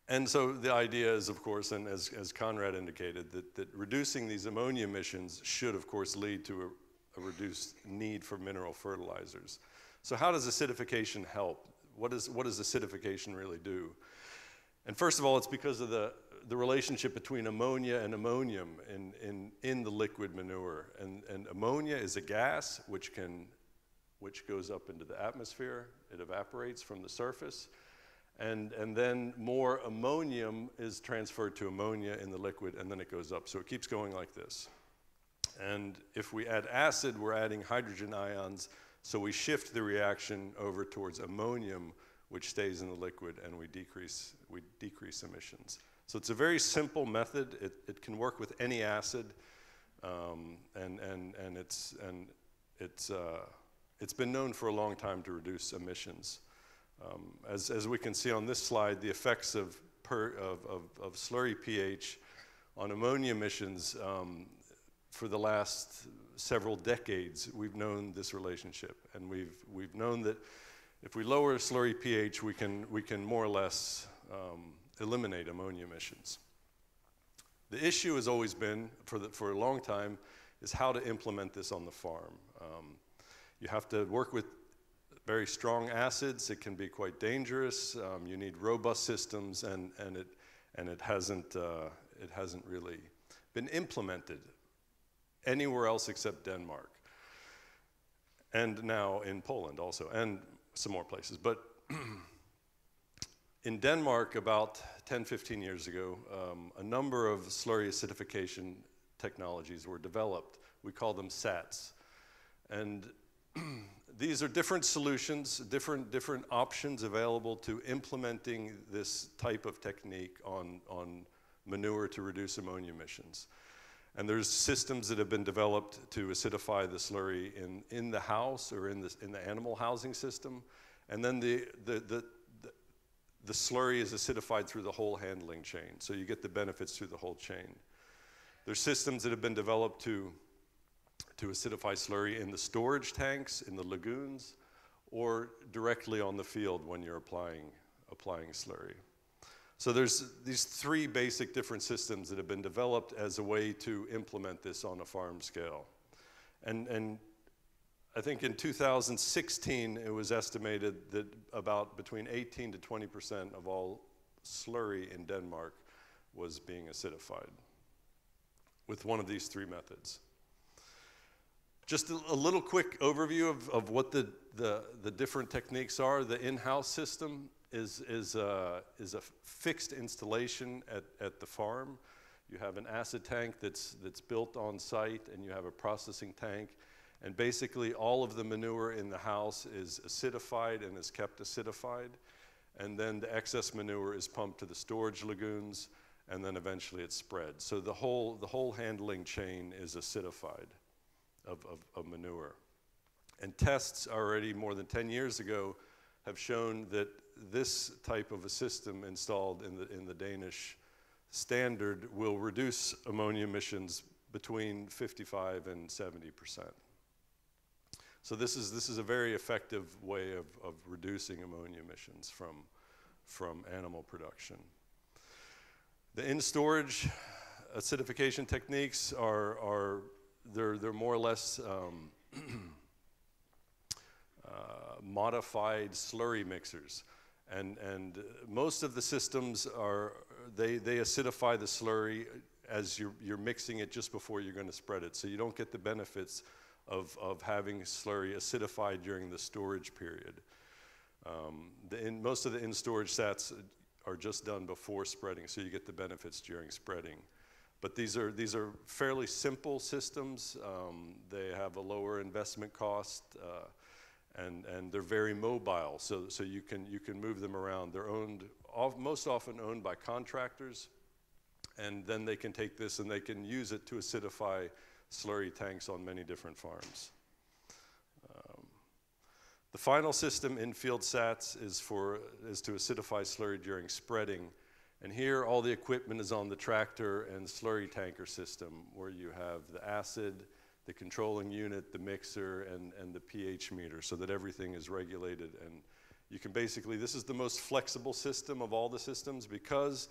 And so the idea is, of course, and as Conrad indicated, that reducing these ammonia emissions should, of course, lead to a reduced need for mineral fertilizers. So how does acidification help? What does acidification really do? And first of all, it's because of the relationship between ammonia and ammonium in the liquid manure. And ammonia is a gas which goes up into the atmosphere. It evaporates from the surface. And then more ammonium is transferred to ammonia in the liquid, and then it goes up. So it keeps going like this. And if we add acid, we're adding hydrogen ions. So we shift the reaction over towards ammonium, which stays in the liquid, and we decrease emissions. So it's a very simple method. It can work with any acid, and it's been known for a long time to reduce emissions. As we can see on this slide, the effects of slurry pH on ammonia emissions, for the last several decades, we've known this relationship, and we've known that if we lower slurry pH, we can more or less eliminate ammonia emissions. The issue has always been, for a long time, is how to implement this on the farm. You have to work with very strong acids. It can be quite dangerous. You need robust systems, and it hasn't really been implemented anywhere else except Denmark, and now in Poland also, and some more places. But in Denmark, about 10-15 years ago, a number of slurry acidification technologies were developed. We call them SATs, and these are different solutions, different options available to implementing this type of technique on manure to reduce ammonia emissions. And there's systems that have been developed to acidify the slurry in the house or in the animal housing system, and then the slurry is acidified through the whole handling chain, so you get the benefits through the whole chain. There's systems that have been developed to acidify slurry in the storage tanks, in the lagoons, or directly on the field when you're applying slurry. So there's these three basic different systems that have been developed as a way to implement this on a farm scale. And I think in 2016, it was estimated that about between 18 to 20% of all slurry in Denmark was being acidified. with one of these three methods. Just a little quick overview of what the different techniques are. The in-house system is a fixed installation at the farm. You have an acid tank that's built on site, and you have a processing tank. And basically all of the manure in the house is acidified and is kept acidified. And then the excess manure is pumped to the storage lagoons, and then eventually it's spread. So the whole handling chain is acidified of manure. And tests already more than 10 years ago have shown that this type of a system installed in the Danish standard will reduce ammonia emissions between 55 and 70%. So this is a very effective way of reducing ammonia emissions from animal production. The in-storage acidification techniques they're more or less modified slurry mixers, and most of the systems they acidify the slurry as you're mixing it just before you're going to spread it, so you don't get the benefits of having slurry acidified during the storage period. Most of the in-storage sats are just done before spreading, so you get the benefits during spreading. But these are fairly simple systems. They have a lower investment cost, and they're very mobile, so you can move them around. They're most often owned by contractors, and then they can take this and they can use it to acidify slurry tanks on many different farms. The final system, in-field SATs, is to acidify slurry during spreading. And here all the equipment is on the tractor and slurry tanker system, where you have the acid, the controlling unit, the mixer, and the pH meter, so that everything is regulated. And you can basically, this is the most flexible system of all the systems, because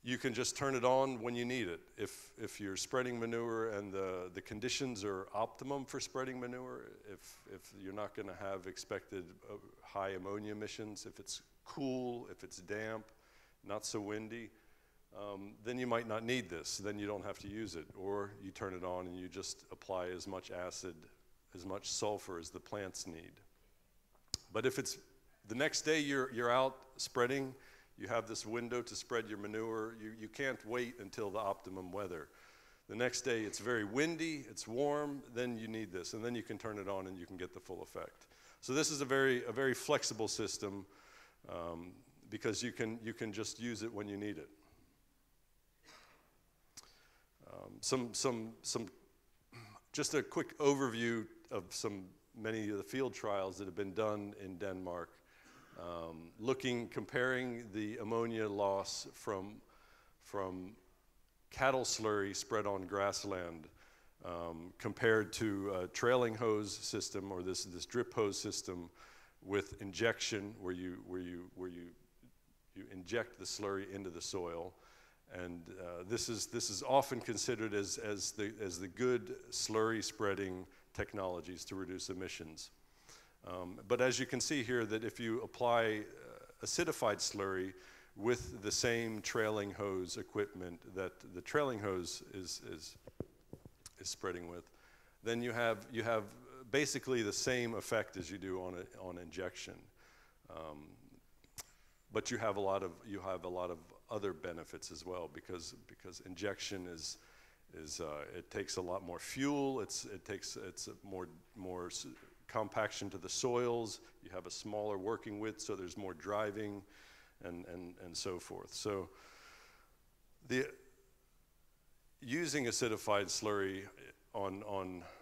you can just turn it on when you need it. If you're spreading manure and the conditions are optimum for spreading manure, if you're not going to have expected high ammonia emissions, if it's cool, if it's damp, not so windy, then you might not need this. Then you don't have to use it. Or you turn it on and you just apply as much acid, as much sulfur as the plants need. But if it's the next day you're out spreading, you have this window to spread your manure. You can't wait until the optimum weather. The next day it's very windy, it's warm, then you need this, and then you can turn it on and you can get the full effect. So this is a very flexible system, because you can just use it when you need it. Just a quick overview of many of the field trials that have been done in Denmark. Comparing the ammonia loss from cattle slurry spread on grassland compared to a trailing hose system, or this drip hose system with injection, where you inject the slurry into the soil, and this is often considered as the good slurry spreading technologies to reduce emissions. But as you can see here, that if you apply acidified slurry with the same trailing hose equipment that the trailing hose is spreading with, then you have basically the same effect as you do on injection. But you have a lot of other benefits as well, because injection it takes a lot more fuel. It's more compaction to the soils. You have a smaller working width, so there's more driving, and so forth. So using acidified slurry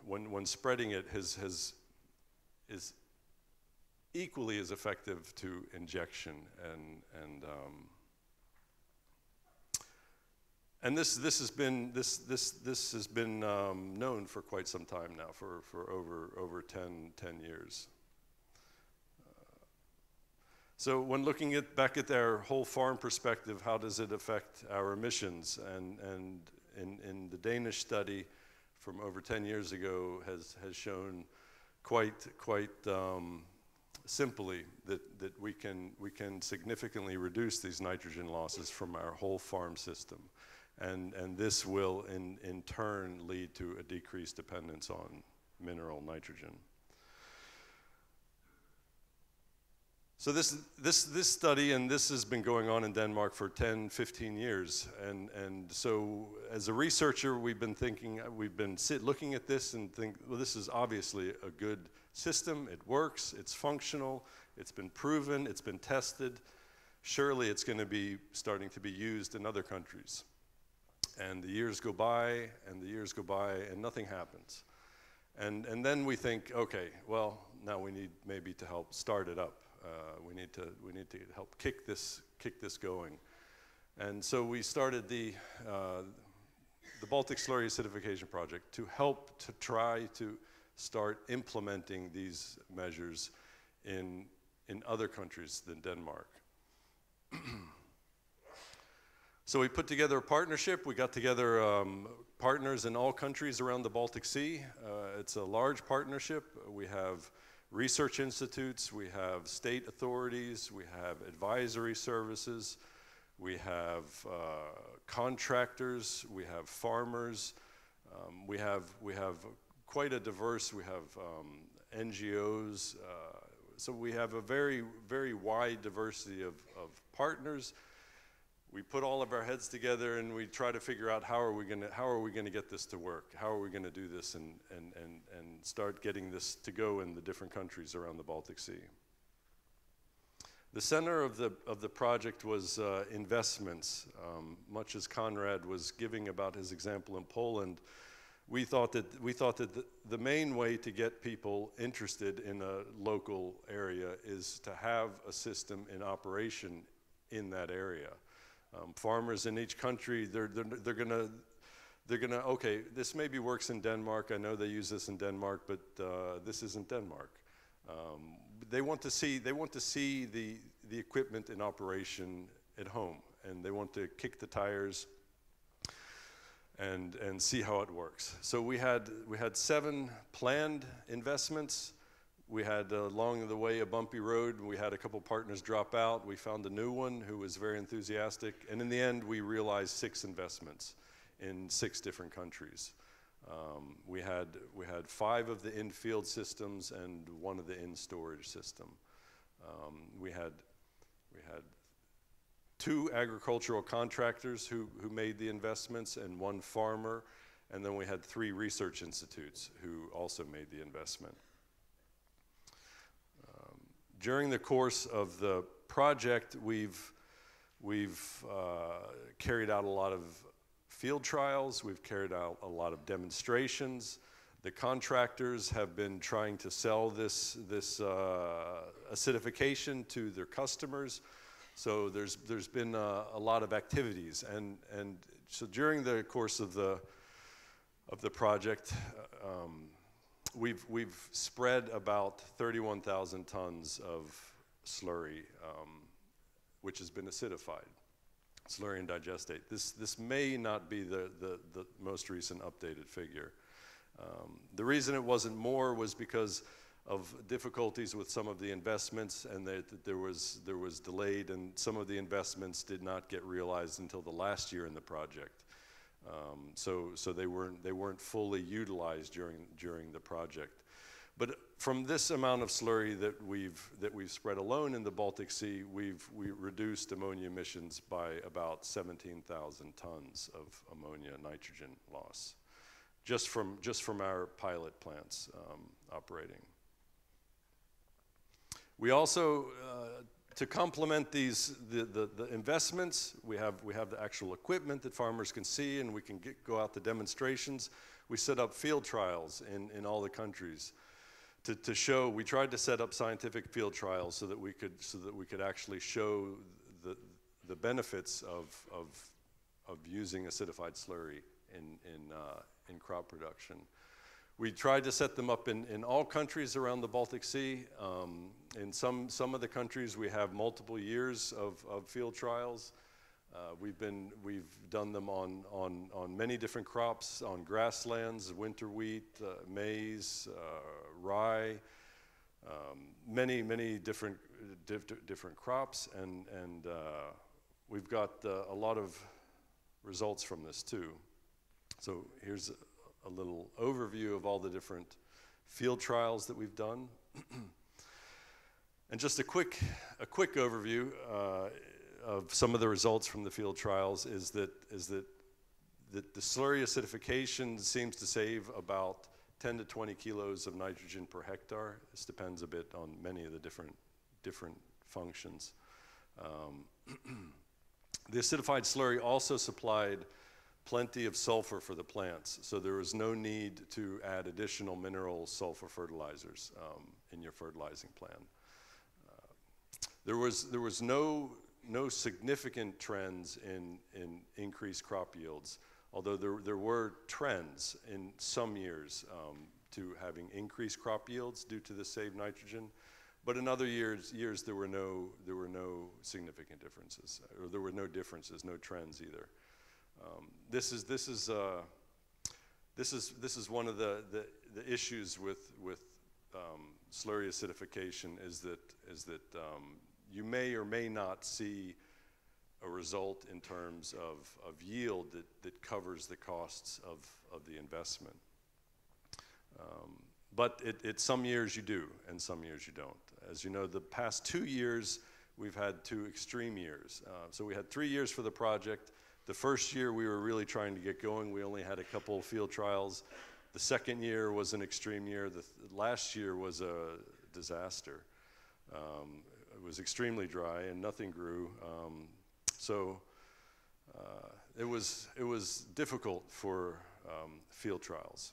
when spreading it is equally as effective to injection, and this has been known for quite some time now, for over 10 years. So when looking back at our whole farm perspective, how does it affect our emissions? And in the Danish study from over 10 years ago has shown quite simply that we can significantly reduce these nitrogen losses from our whole farm system. And this will in turn lead to a decreased dependence on mineral nitrogen. So this study, and this has been going on in Denmark for 10, 15 years. And so as a researcher, we've been looking at this and think, well, this is obviously a good system. It works, it's functional, it's been proven, it's been tested. Surely it's going to be starting to be used in other countries. And the years go by, and the years go by, and nothing happens. And then we think, okay, well, now we need maybe to help start it up. We need to help kick this going, and so we started the Baltic Slurry Acidification project to help to try to start implementing these measures in other countries than Denmark. So we put together a partnership. We got together partners in all countries around the Baltic Sea. It's a large partnership. We have research institutes, we have state authorities, we have advisory services, we have contractors, we have farmers, we have quite a diverse, we have NGOs, so we have a very, very wide diversity of partners. We put all of our heads together and we try to figure out how are we going to get this to work? How are we going to do this and start getting this to go in the different countries around the Baltic Sea? The center of the project was investments. Much as Conrad was giving about his example in Poland, we thought that the main way to get people interested in a local area is to have a system in operation in that area. Farmers in each country, they're gonna, okay, this maybe works in Denmark. I know they use this in Denmark, but this isn't Denmark. They want to see the equipment in operation at home, and they want to kick the tires and see how it works. So we had 7 planned investments. We had along the way a bumpy road. We had a couple partners drop out. We found a new one who was very enthusiastic. And in the end, we realized 6 investments in 6 different countries. We had 5 of the in-field systems and 1 of the in-storage system. We had 2 agricultural contractors who made the investments and 1 farmer. And then we had 3 research institutes who also made the investment. During the course of the project, we've carried out a lot of field trials. We've carried out a lot of demonstrations. The contractors have been trying to sell this acidification to their customers. So there's been a lot of activities, and so during the course of the project. We've spread about 31,000 tons of slurry, which has been acidified, slurry and digestate. This may not be the most recent updated figure. The reason it wasn't more was because of difficulties with some of the investments, and that there was delayed, and some of the investments did not get realized until the last year in the project. So they weren't fully utilized during the project. But from this amount of slurry that we've spread alone in the Baltic Sea, we reduced ammonia emissions by about 17,000 tons of ammonia nitrogen loss, just from our pilot plants operating. We also to complement the investments, we have the actual equipment that farmers can see, and we can go out to demonstrations. We set up field trials in all the countries to show. We tried to set up scientific field trials so that we could actually show the benefits of using acidified slurry in crop production. We tried to set them up in all countries around the Baltic Sea. In some of the countries, we have multiple years of field trials. We've done them on many different crops, on grasslands, winter wheat, maize, rye, many different crops, and we've got a lot of results from this too. So here's a little overview of all the different field trials that we've done. And just a quick overview of some of the results from the field trials is that the slurry acidification seems to save about 10 to 20 kilos of nitrogen per hectare. This depends a bit on many of the different functions. The acidified slurry also supplied plenty of sulfur for the plants, so there was no need to add additional mineral sulfur fertilizers in your fertilizing plan. There was no significant trends in increased crop yields, although there were trends in some years to having increased crop yields due to the saved nitrogen, but in other years there were no significant differences, or there were no differences, no trends either. This is one of the issues with slurry acidification is that you may or may not see a result in terms of yield that covers the costs of the investment. But some years you do, and some years you don't. As you know, the past 2 years, we've had 2 extreme years. So we had 3 years for the project. The first year we were really trying to get going. We only had a couple of field trials. The second year was an extreme year. The last year was a disaster. It was extremely dry and nothing grew. So it was difficult for field trials.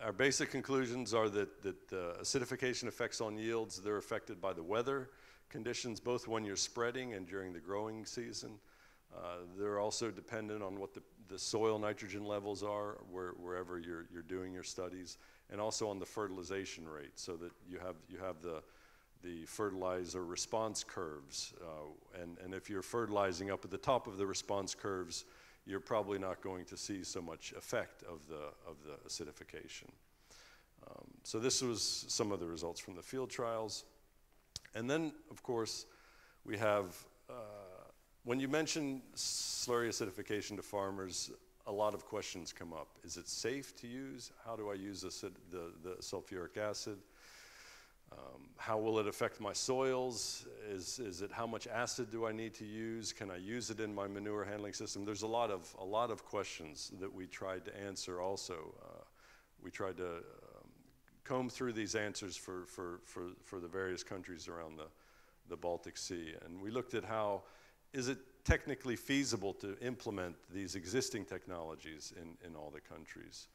Our basic conclusions are that acidification effects on yields, they're affected by the weather conditions, both when you're spreading and during the growing season. They're also dependent on what the soil nitrogen levels are wherever you're doing your studies, and also on the fertilization rate, so that you have the fertilizer response curves. And if you're fertilizing up at the top of the response curves, you're probably not going to see so much effect of the acidification. So this was some of the results from the field trials. And then, of course, we have, when you mention slurry acidification to farmers, a lot of questions come up. Is it safe to use? How do I use the sulfuric acid? How will it affect my soils? Is it how much acid do I need to use? Can I use it in my manure handling system? There's a lot of questions that we tried to answer also. We tried to comb through these answers for the various countries around the Baltic Sea. And we looked at how, is it technically feasible to implement these existing technologies in all the countries?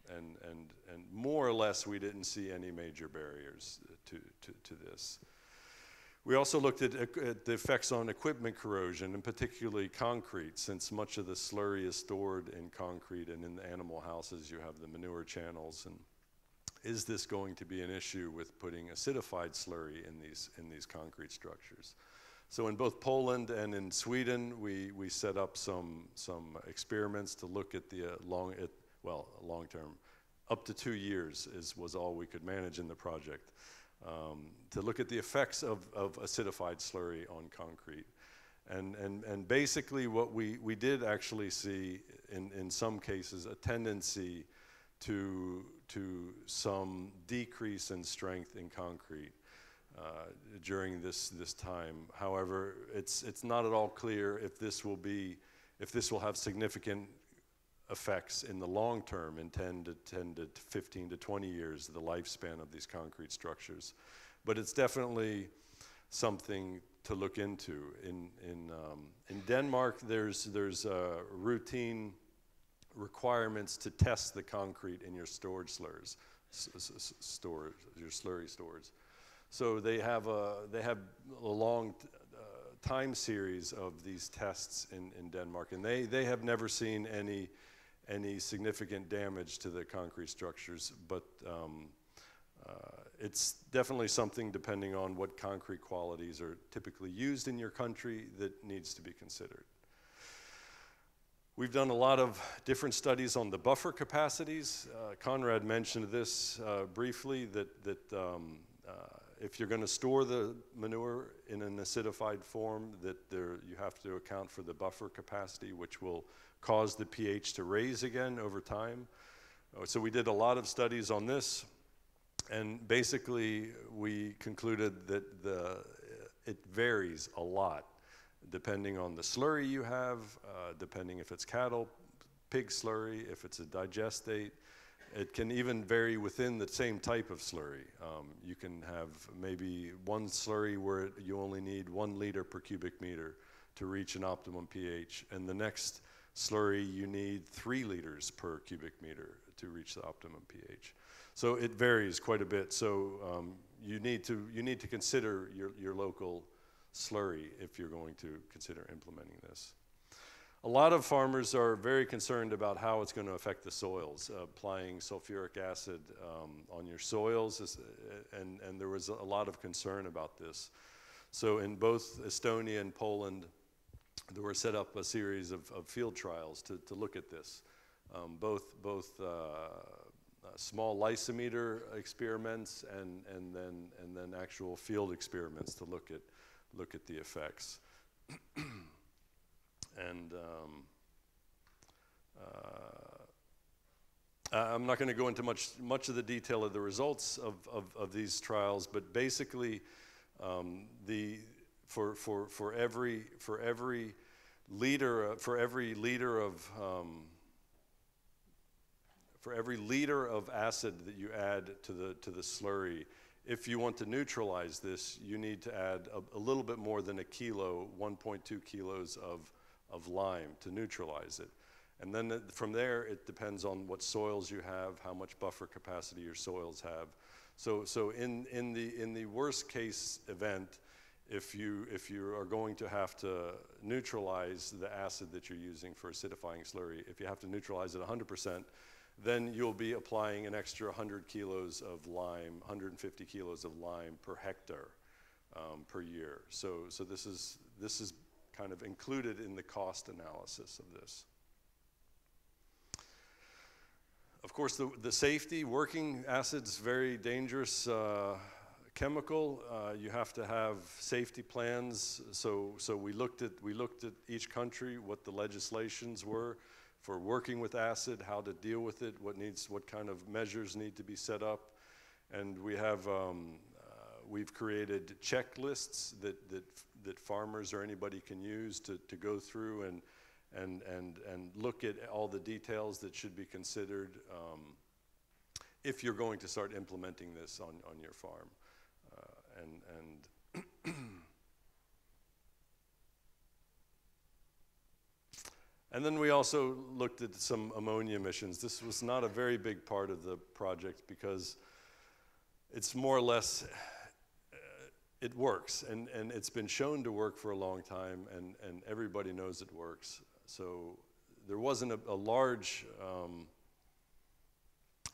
And more or less, we didn't see any major barriers to this. We also looked at the effects on equipment corrosion, and particularly concrete, since much of the slurry is stored in concrete, and in the animal houses you have the manure channels. And is this going to be an issue with putting acidified slurry in these concrete structures? So in both Poland and in Sweden, we set up some experiments to look at the long term, up to 2 years was all we could manage in the project, to look at the effects of acidified slurry on concrete. And basically what we did actually see in some cases a tendency to some decrease in strength in concrete during this time. However, it's not at all clear if this will have significant effects in the long term, in 10 to 15 to 20 years, the lifespan of these concrete structures. But it's definitely something to look into. In Denmark, there's routine requirements to test the concrete in your storage slurs, your slurry stores. So they have a long time series of these tests in Denmark, and they have never seen any significant damage to the concrete structures, but it's definitely something, depending on what concrete qualities are typically used in your country, that needs to be considered. We've done a lot of different studies on the buffer capacities. Conrad mentioned this briefly, that if you're going to store the manure in an acidified form, you have to account for the buffer capacity, which will cause the pH to raise again over time. So we did a lot of studies on this, and basically we concluded that it varies a lot depending on the slurry you have, depending if it's cattle, pig slurry, if it's a digestate. It can even vary within the same type of slurry. You can have maybe one slurry where you only need 1 liter per cubic meter to reach an optimum pH, and the next slurry you need 3 liters per cubic meter to reach the optimum pH. So it varies quite a bit. So you need to consider your local slurry if you're going to consider implementing this. A lot of farmers are very concerned about how it's going to affect the soils. Applying sulfuric acid on your soils, and there was a lot of concern about this. So in both Estonia and Poland, there were set up a series of field trials to look at this. Both small lysometer experiments and then actual field experiments to look at the effects. And I'm not going to go into much of the detail of the results of these trials, but basically, for every liter of acid that you add to the slurry, if you want to neutralize this, you need to add a little bit more than a kilo, 1.2 kilos of lime to neutralize it. And then from there, it depends on what soils you have, how much buffer capacity your soils have. So in the worst case event, if you are going to have to neutralize the acid that you're using for acidifying slurry, if you have to neutralize it 100%, then you'll be applying an extra 100 kilos of lime, 150 kilos of lime per hectare per year. So this is kind of included in the cost analysis of this. Of course, the safety, working acid's very dangerous chemical. You have to have safety plans. So we looked at each country, what the legislations were for working with acid, how to deal with it, what kind of measures need to be set up, and we've created checklists that farmers or anybody can use to go through and look at all the details that should be considered if you're going to start implementing this on your farm. And then we also looked at some ammonia emissions. This was not a very big part of the project because it's more or less, it works, and it's been shown to work for a long time, and everybody knows it works. So there wasn't a large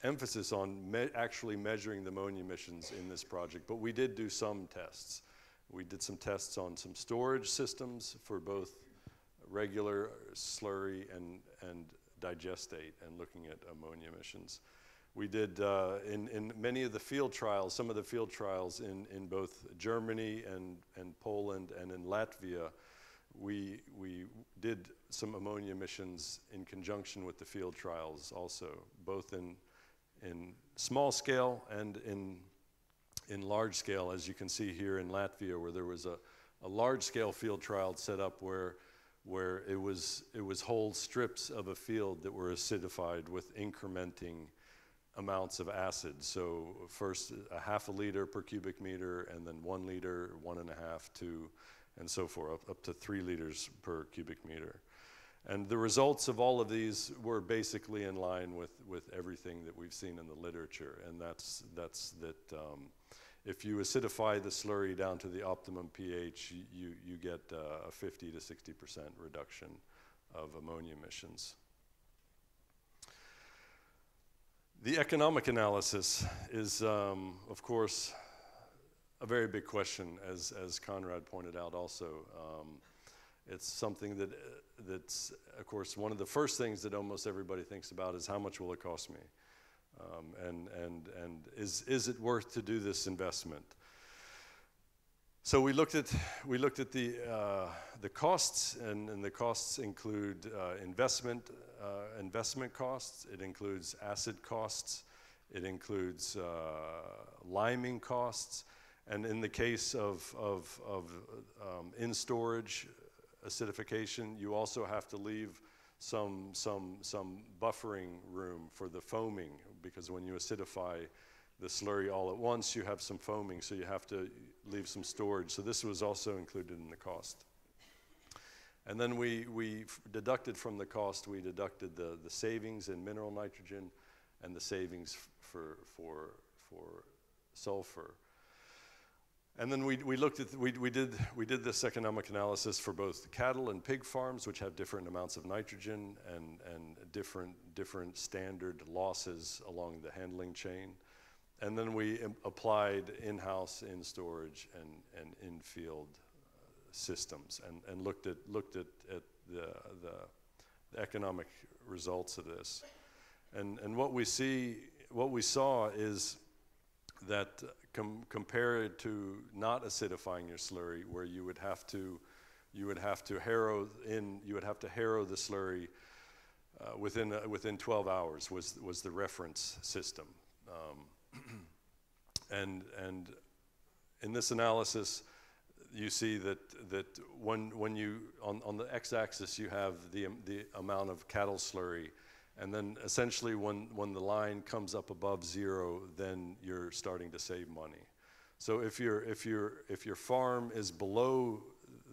emphasis on actually measuring the ammonia emissions in this project, but we did do some tests. We did some tests on some storage systems for both regular slurry and digestate, and looking at ammonia emissions. We did in many of the field trials, some of the field trials in both Germany and Poland and in Latvia, we did some ammonia emissions in conjunction with the field trials also, both in small scale and in large scale, as you can see here in Latvia, where there was a large scale field trial set up where it was whole strips of a field that were acidified with incrementing amounts of acid. So first a half a liter per cubic meter, and then 1 liter, 1.5, 2, and so forth, up to 3 liters per cubic meter. And the results of all of these were basically in line with everything that we've seen in the literature, and that's that if you acidify the slurry down to the optimum pH, you get a 50 to 60% reduction of ammonia emissions. The economic analysis is, of course, a very big question, as Conrad pointed out also. It's something that's, of course, one of the first things that almost everybody thinks about is how much will it cost me? And is it worth to do this investment? So we looked at the costs, and the costs include investment costs. It includes acid costs. It includes liming costs, and in the case of in storage acidification, you also have to leave some buffering room for the foaming, because when you acidify the slurry all at once, you have some foaming, so you have to leave some storage. So this was also included in the cost. And then we deducted from the cost, we deducted the savings in mineral nitrogen and the savings for sulfur. And then we looked at, we did this economic analysis for both cattle and pig farms, which have different amounts of nitrogen and different standard losses along the handling chain. And then we applied in-house, in-storage, and in-field systems, and looked at the economic results of this. And what we saw is that compared to not acidifying your slurry, where you would have to harrow the slurry within 12 hours was the reference system. And in this analysis, you see that when you on the x-axis you have the amount of cattle slurry, and then essentially when the line comes up above 0, then you're starting to save money. So if your farm is below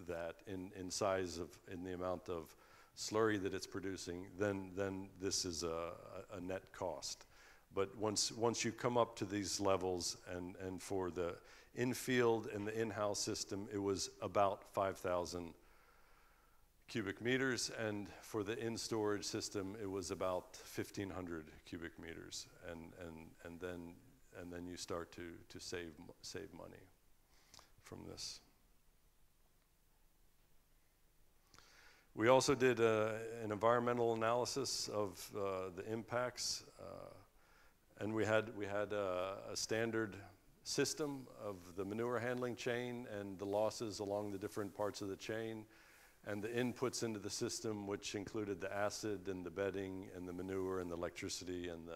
that in size in the amount of slurry that it's producing, then this is a net cost. But once you come up to these levels, and for the in-field and the in-house system, it was about 5,000 cubic meters, and for the in-storage system, it was about 1,500 cubic meters, and then you start to save money from this. We also did an environmental analysis of the impacts. And we had a standard system of the manure handling chain and the losses along the different parts of the chain, and the inputs into the system, which included the acid and the bedding and the manure and the electricity and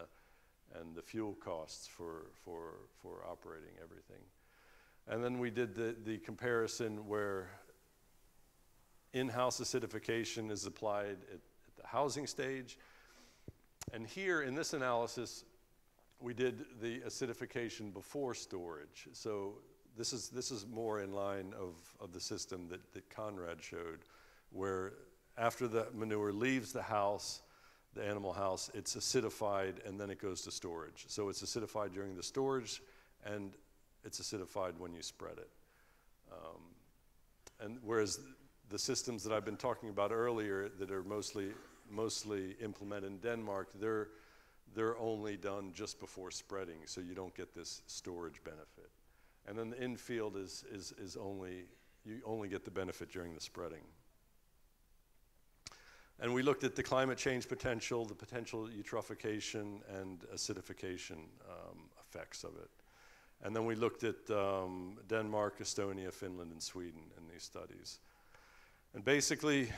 the fuel costs for operating everything. And then we did the comparison where in-house acidification is applied at the housing stage. And here in this analysis, we did the acidification before storage. So this is more in line of the system that Conrad showed, where after the manure leaves the house, the animal house, it's acidified and then it goes to storage. So it's acidified during the storage, and it's acidified when you spread it. And whereas the systems that I've been talking about earlier that are mostly implemented in Denmark, they're only done just before spreading, so you don't get this storage benefit. And then the in-field is you only get the benefit during the spreading. And we looked at the climate change potential, the potential eutrophication and acidification effects of it. And then we looked at Denmark, Estonia, Finland, and Sweden in these studies. And basically,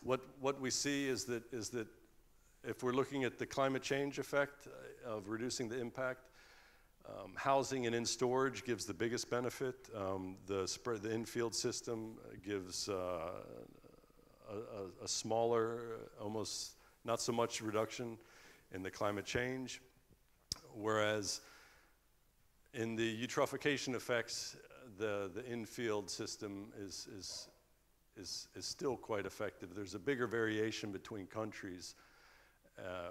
what we see is that if we're looking at the climate change effect of reducing the impact, housing and in-storage gives the biggest benefit. The in-field system gives a smaller, almost not so much reduction in the climate change, whereas in the eutrophication effects, the in-field system is still quite effective. There's a bigger variation between countries,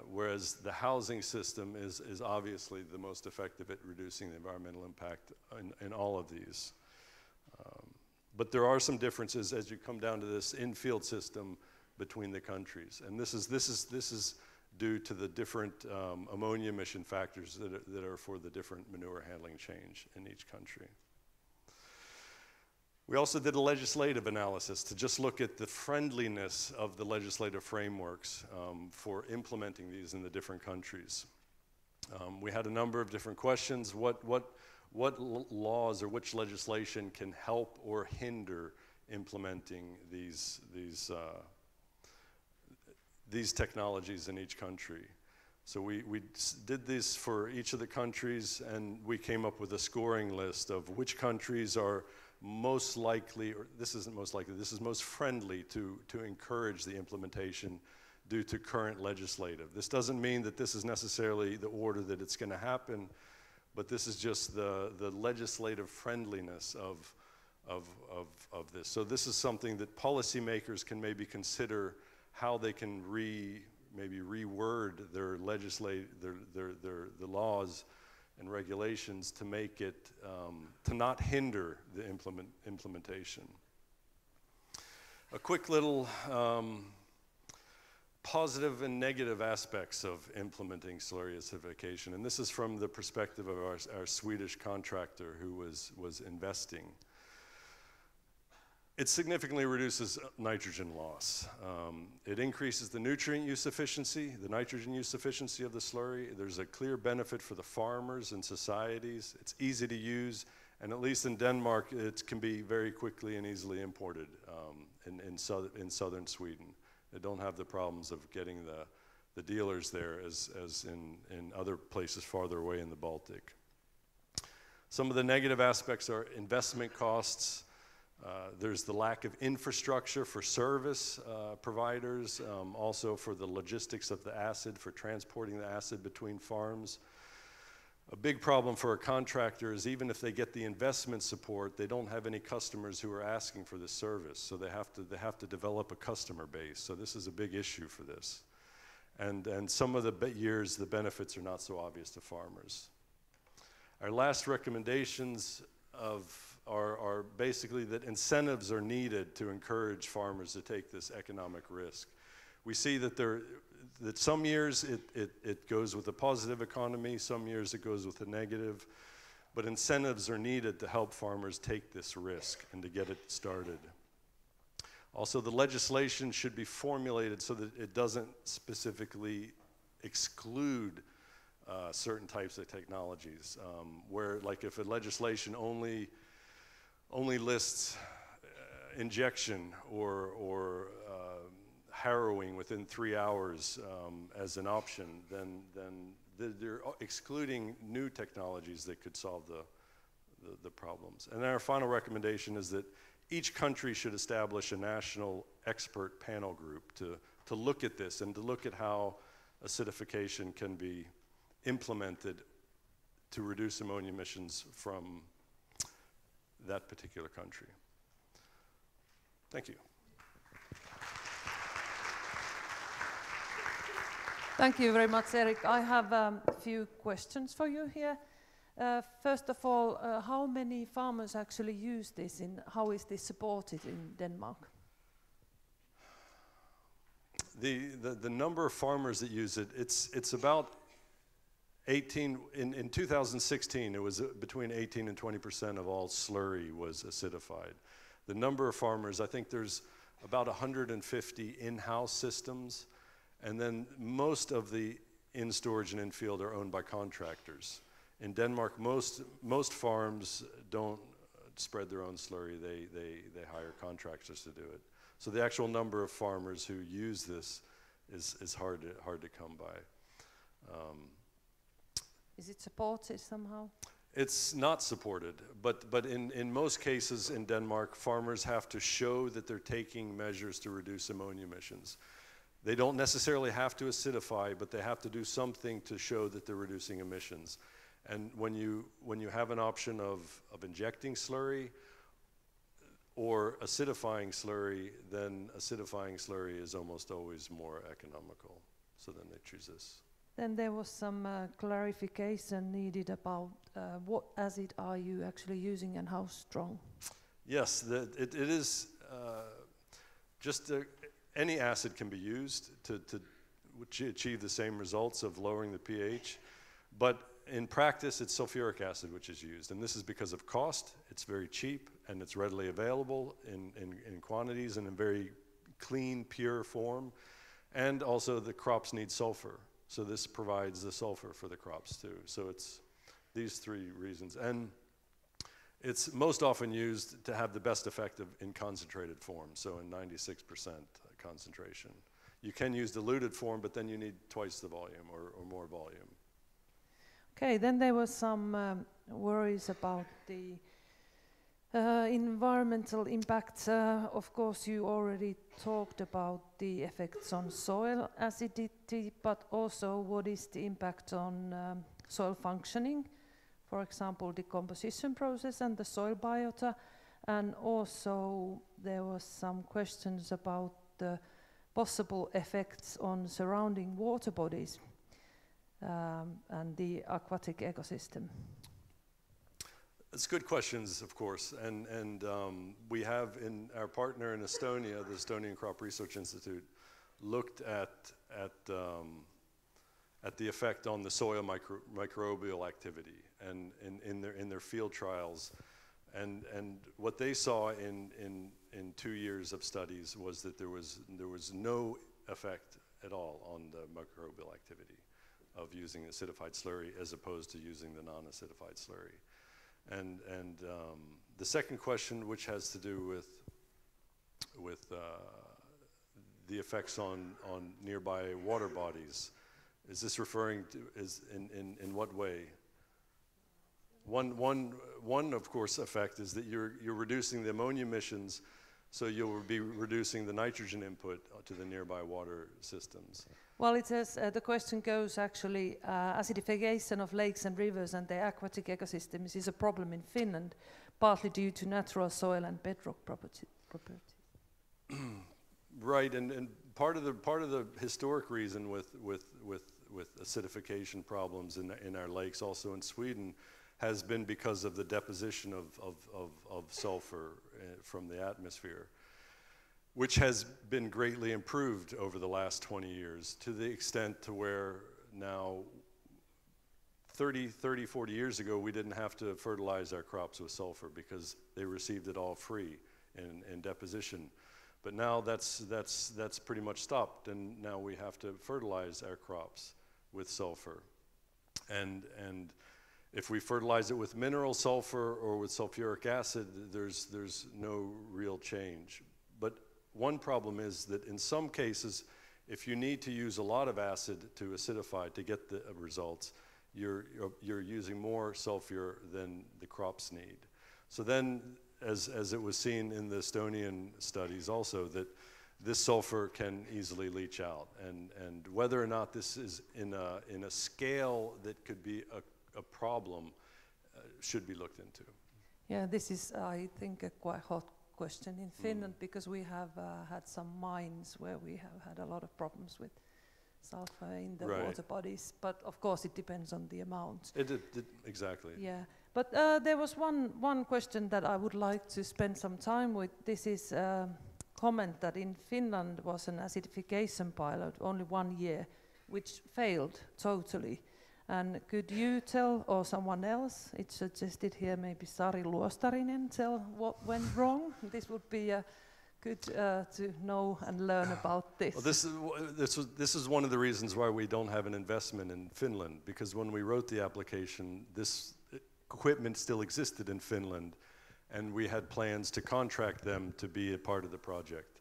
whereas the housing system is obviously the most effective at reducing the environmental impact in all of these. But there are some differences as you come down to this in-field system between the countries, and this is due to the different ammonia emission factors that are for the different manure handling change in each country. We also did a legislative analysis to just look at the friendliness of the legislative frameworks for implementing these in the different countries. We had a number of different questions. What what laws or which legislation can help or hinder implementing these technologies in each country. So we did this for each of the countries, and we came up with a scoring list of which countries are most likely, or this isn't most likely, this is most friendly to encourage the implementation due to current legislative. This doesn't mean that this is necessarily the order that it's going to happen, but this is just the legislative friendliness of this. So this is something that policymakers can maybe consider how they can maybe reword their the laws and regulations to make it to not hinder the implementation. A quick little positive and negative aspects of implementing slurry acidification, and this is from the perspective of our Swedish contractor who was investing. It significantly reduces nitrogen loss. It increases the nutrient use efficiency, the nitrogen use efficiency of the slurry. There's a clear benefit for the farmers and societies. It's easy to use, and at least in Denmark, it can be very quickly and easily imported in southern Sweden. They don't have the problems of getting the dealers there as in other places farther away in the Baltic. Some of the negative aspects are investment costs. There's the lack of infrastructure for service providers, also for the logistics of the acid, for transporting the acid between farms. A big problem for a contractor is even if they get the investment support, they don't have any customers who are asking for this service, so they have to develop a customer base. So this is a big issue for this. And some of the years, the benefits are not so obvious to farmers. Our last recommendations are basically that incentives are needed to encourage farmers to take this economic risk. We see that some years it goes with a positive economy, some years it goes with a negative, but incentives are needed to help farmers take this risk and to get it started. Also, the legislation should be formulated so that it doesn't specifically exclude certain types of technologies, where like if a legislation only lists injection or harrowing within 3 hours as an option, then they're excluding new technologies that could solve the problems. And then our final recommendation is that each country should establish a national expert panel group to look at this and to look at how acidification can be implemented to reduce ammonia emissions from that particular country. Thank you. Thank you very much, Erik. I have a few questions for you here. First of all, how many farmers actually use this, and how is this supported in Denmark? The number of farmers that use it, it's about 18, in 2016, it was between 18 and 20% of all slurry was acidified. The number of farmers, I think there's about 150 in-house systems, and then most of the in-storage and in-field are owned by contractors. In Denmark, most farms don't spread their own slurry, they hire contractors to do it. So the actual number of farmers who use this is hard to come by. Is it supported somehow? It's not supported, but in most cases in Denmark, farmers have to show that they're taking measures to reduce ammonia emissions. They don't necessarily have to acidify, but they have to do something to show that they're reducing emissions. And when you have an option of injecting slurry or acidifying slurry, then acidifying slurry is almost always more economical. So then they choose this. Then there was some clarification needed about what acid are you actually using and how strong? Yes, it is just any acid can be used to achieve the same results of lowering the pH, but in practice it's sulfuric acid which is used, and this is because of cost. It's very cheap and it's readily available in quantities and in very clean, pure form, and also the crops need sulfur. So this provides the sulfur for the crops too. So these three reasons. And it's most often used to have the best effect in concentrated form, so in 96% concentration. You can use diluted form, but then you need twice the volume or more volume. Okay, then there was some worries about the environmental impacts. Of course, you already talked about the effects on soil acidity, but also what is the impact on soil functioning, for example, decomposition process and the soil biota. And also there was some questions about the possible effects on surrounding water bodies and the aquatic ecosystem. It's good questions, of course, and we have in our partner in Estonia, the Estonian Crop Research Institute, looked at the effect on the soil microbial activity, and in their field trials, and what they saw in 2 years of studies was that there was no effect at all on the microbial activity of using acidified slurry as opposed to using the non-acidified slurry. And the second question, which has to do with the effects on nearby water bodies, is this referring to in what way? One of course effect is that you're reducing the ammonia emissions, so you'll be reducing the nitrogen input to the nearby water systems. Well, it says the question goes actually acidification of lakes and rivers and the aquatic ecosystems is a problem in Finland, partly due to natural soil and bedrock properties. Right, and part of the historic reason with acidification problems in our lakes, also in Sweden, has been because of the deposition of sulfur from the atmosphere, which has been greatly improved over the last 20 years to the extent to where now 30, 40 years ago we didn't have to fertilize our crops with sulfur because they received it all free in deposition. But now that's pretty much stopped, and now we have to fertilize our crops with sulfur. And if we fertilize it with mineral sulfur or with sulfuric acid, there's no real change. But one problem is that in some cases, if you need to use a lot of acid to acidify to get the results, you're using more sulfur than the crops need. So then, as it was seen in the Estonian studies also, that this sulfur can easily leach out, and whether or not this is in a scale that could be a problem should be looked into. Yeah, this is, I think, a quite hot question in Finland because we have had some mines where we have had a lot of problems with sulfur in the water bodies, but of course it depends on the amount. Exactly. Yeah, but there was one question that I would like to spend some time with. This is a comment that in Finland was an acidification pilot only 1 year, which failed totally. And could you tell, or someone else, it's suggested here, maybe Sari Luostarinen, tell what went wrong? This would be good to know and learn about this. Well, this is one of the reasons why we don't have an investment in Finland, because when we wrote the application, this equipment still existed in Finland, and we had plans to contract them to be a part of the project.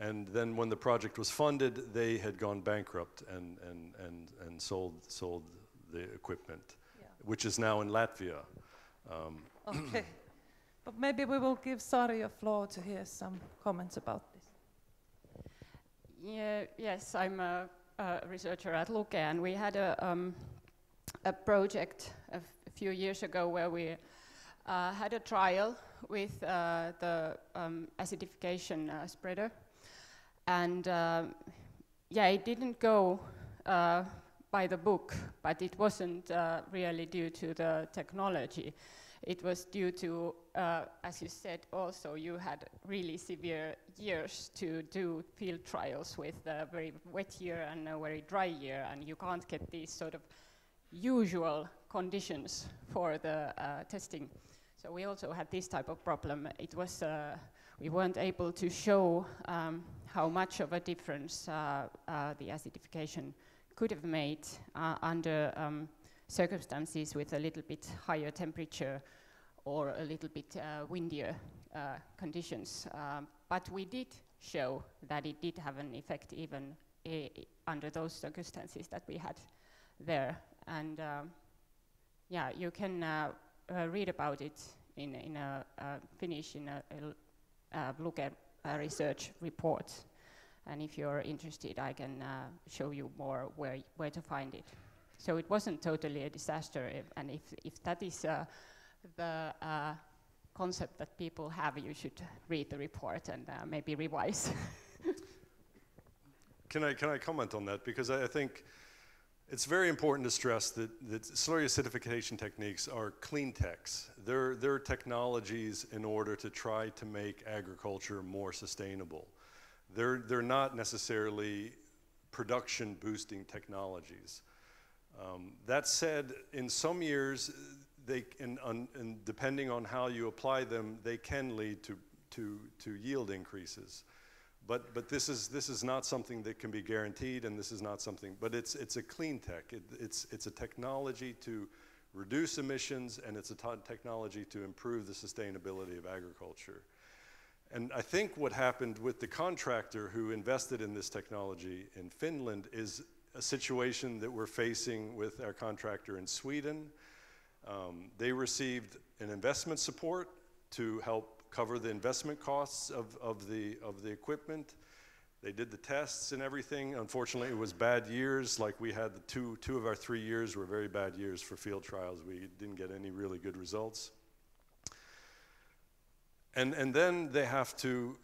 And then when the project was funded, they had gone bankrupt and sold the equipment, which is now in Latvia. Okay, but maybe we will give Sari a floor to hear some comments about this. Yeah, yes, I'm a researcher at Luke, and we had a project a few years ago where we had a trial with the acidification spreader, and it didn't go by the book, but it wasn't really due to the technology. It was due to, as you said, also you had really severe years to do field trials with a very wet year and a very dry year, and you can't get these sort of usual conditions for the testing. So we also had this type of problem. It was, we weren't able to show how much of a difference the acidification could have made under circumstances with a little bit higher temperature or a little bit windier conditions. But we did show that it did have an effect even under those circumstances that we had there. And yeah, you can read about it in a Finnish in a look at a research report. And if you're interested, I can show you more where to find it. So it wasn't totally a disaster, and if that is the concept that people have, you should read the report and maybe revise. Can I comment on that? Because I think it's very important to stress that slurry acidification techniques are clean techs. They're technologies in order to try to make agriculture more sustainable. They're not necessarily production boosting technologies. That said, in some years, and depending on how you apply them, they can lead to yield increases. But this is not something that can be guaranteed, and this is not something. But it's a clean tech. It's a technology to reduce emissions, and it's a technology to improve the sustainability of agriculture. And I think what happened with the contractor who invested in this technology in Finland is a situation that we're facing with our contractor in Sweden. They received an investment support to help cover the investment costs of the equipment. They did the tests and everything. Unfortunately, it was bad years. Like we had two of our 3 years were very bad years for field trials. We didn't get any really good results. And then they have to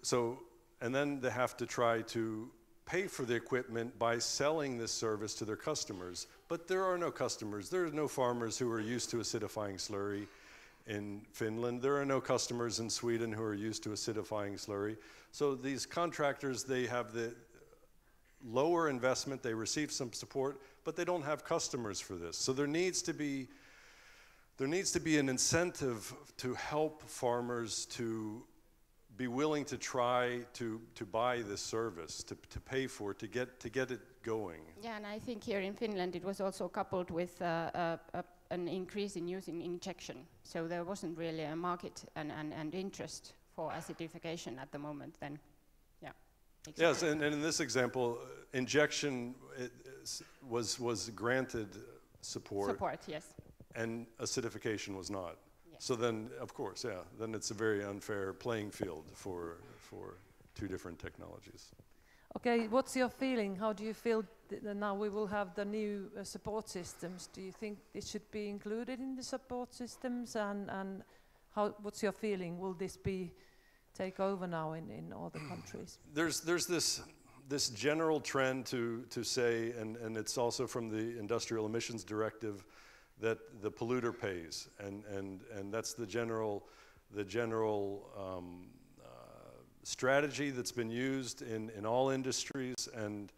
try to pay for the equipment by selling this service to their customers. But there are no customers. There are no farmers who are used to acidifying slurry in Finland. There are no customers in Sweden who are used to acidifying slurry. So these contractors, they have the lower investment, they receive some support, but they don't have customers for this. So there needs to be an incentive to help farmers to be willing to try to buy this service, to pay for it, to get it going. Yeah, and I think here in Finland it was also coupled with an increase in using injection. So there wasn't really a market and interest for acidification at the moment then. Yeah. Exactly. Yes, and in this example, injection was granted support. Support, yes. And acidification was not. Yes. So then, of course, yeah, then it's a very unfair playing field for two different technologies. Okay, what's your feeling? How do you feel now we will have the new support systems? Do you think it should be included in the support systems? And what's your feeling? Will this take over now in all the countries? There's this general trend to say, and it's also from the Industrial Emissions Directive, that the polluter pays, and that's the general strategy that's been used in all industries. And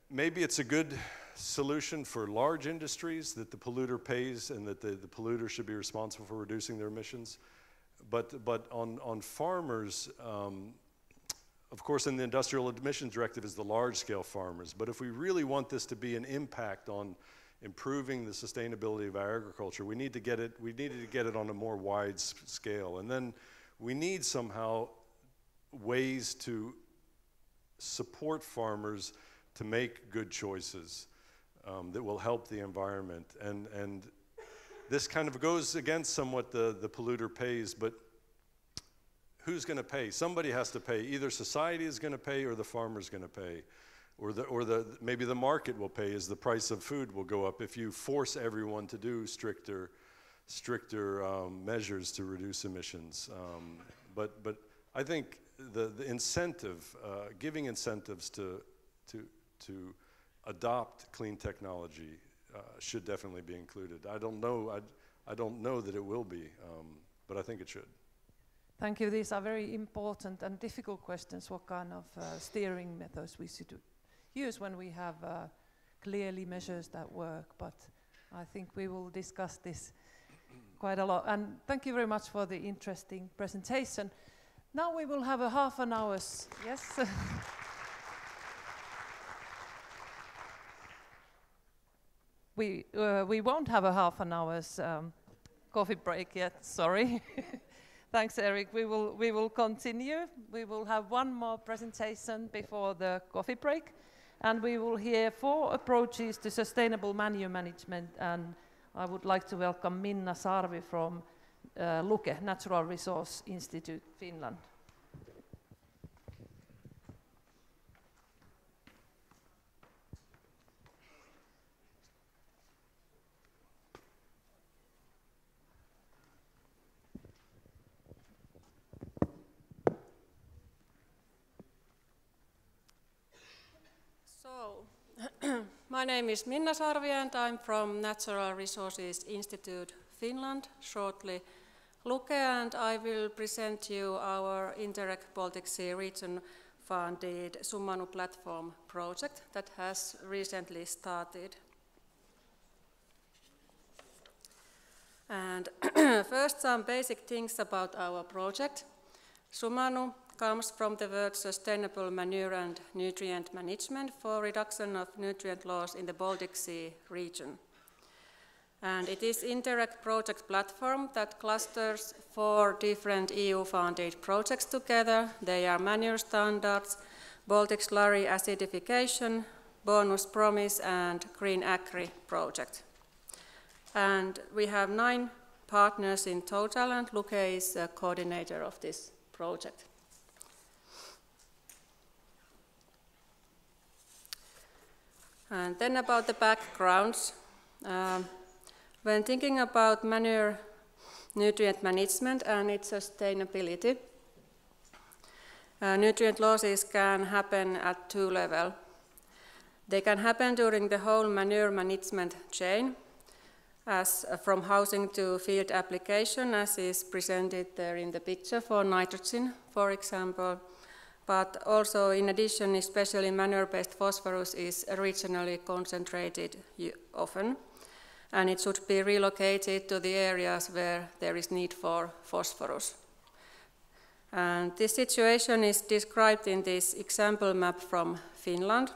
maybe it's a good solution for large industries that the polluter pays and that the polluter should be responsible for reducing their emissions. But on farmers, of course, in the Industrial Emissions Directive is the large-scale farmers. But if we really want this to be an impact on improving the sustainability of our agriculture, we needed to get it on a more wide scale. And then we need somehow ways to support farmers to make good choices that will help the environment. And this kind of goes against somewhat the polluter pays, but who's going to pay? Somebody has to pay. Either society is going to pay or the farmer's going to pay. Or maybe the market will pay as the price of food will go up if you force everyone to do stricter measures to reduce emissions. But I think the incentive, giving incentives to adopt clean technology should definitely be included. I don't know that it will be, but I think it should. Thank you. These are very important and difficult questions. What kind of steering methods we should use when we have clearly measures that work? But I think we will discuss this quite a lot. And thank you very much for the interesting presentation. Now we will have a half an hour's, yes? we won't have a half an hour's coffee break yet, sorry. Thanks, Erik. We will continue. We will have one more presentation before the coffee break, and we will hear 4 approaches to sustainable manure management. And I would like to welcome Minna Sarvi from Luke, Natural Resource Institute, Finland. My name is Minna Sarvi and I'm from Natural Resources Institute, Finland, shortly Luke, and I will present you our Interreg Baltic Sea Region funded SuMaNu platform project that has recently started. And first, some basic things about our project. SuMaNu comes from the word sustainable manure and nutrient management for reduction of nutrient loss in the Baltic Sea region. And it is Interreg project platform that clusters 4 different EU-funded projects together. They are manure standards, Baltic Slurry Acidification, Bonus Promise, and Green Agri project. And we have 9 partners in total, and Luke is the coordinator of this project. And then about the backgrounds. When thinking about manure nutrient management and its sustainability, nutrient losses can happen at 2 levels. They can happen during the whole manure management chain, as from housing to field application, as is presented there in the picture for nitrogen, for example. But also, in addition, especially manure-based phosphorus is regionally concentrated often, and it should be relocated to the areas where there is need for phosphorus. And this situation is described in this example map from Finland,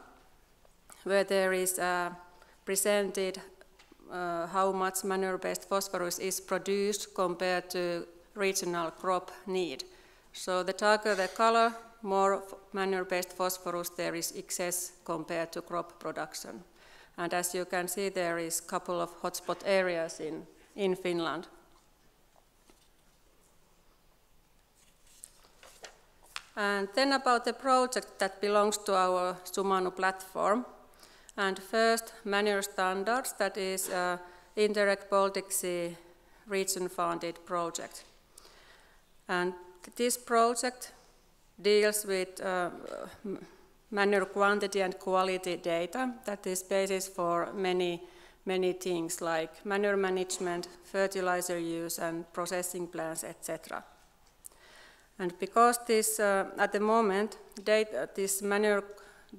where there is presented how much manure-based phosphorus is produced compared to regional crop need. So the darker the color, more manure-based phosphorus there is excess compared to crop production. And as you can see, there is a couple of hotspot areas in Finland. And then about the project that belongs to our SuMaNu platform. And first, manure standards, that is Interreg Baltic Sea Region funded project. And this project deals with manure quantity and quality data that is basis for many things like manure management, fertilizer use and processing plants, etc. And because this at the moment this manure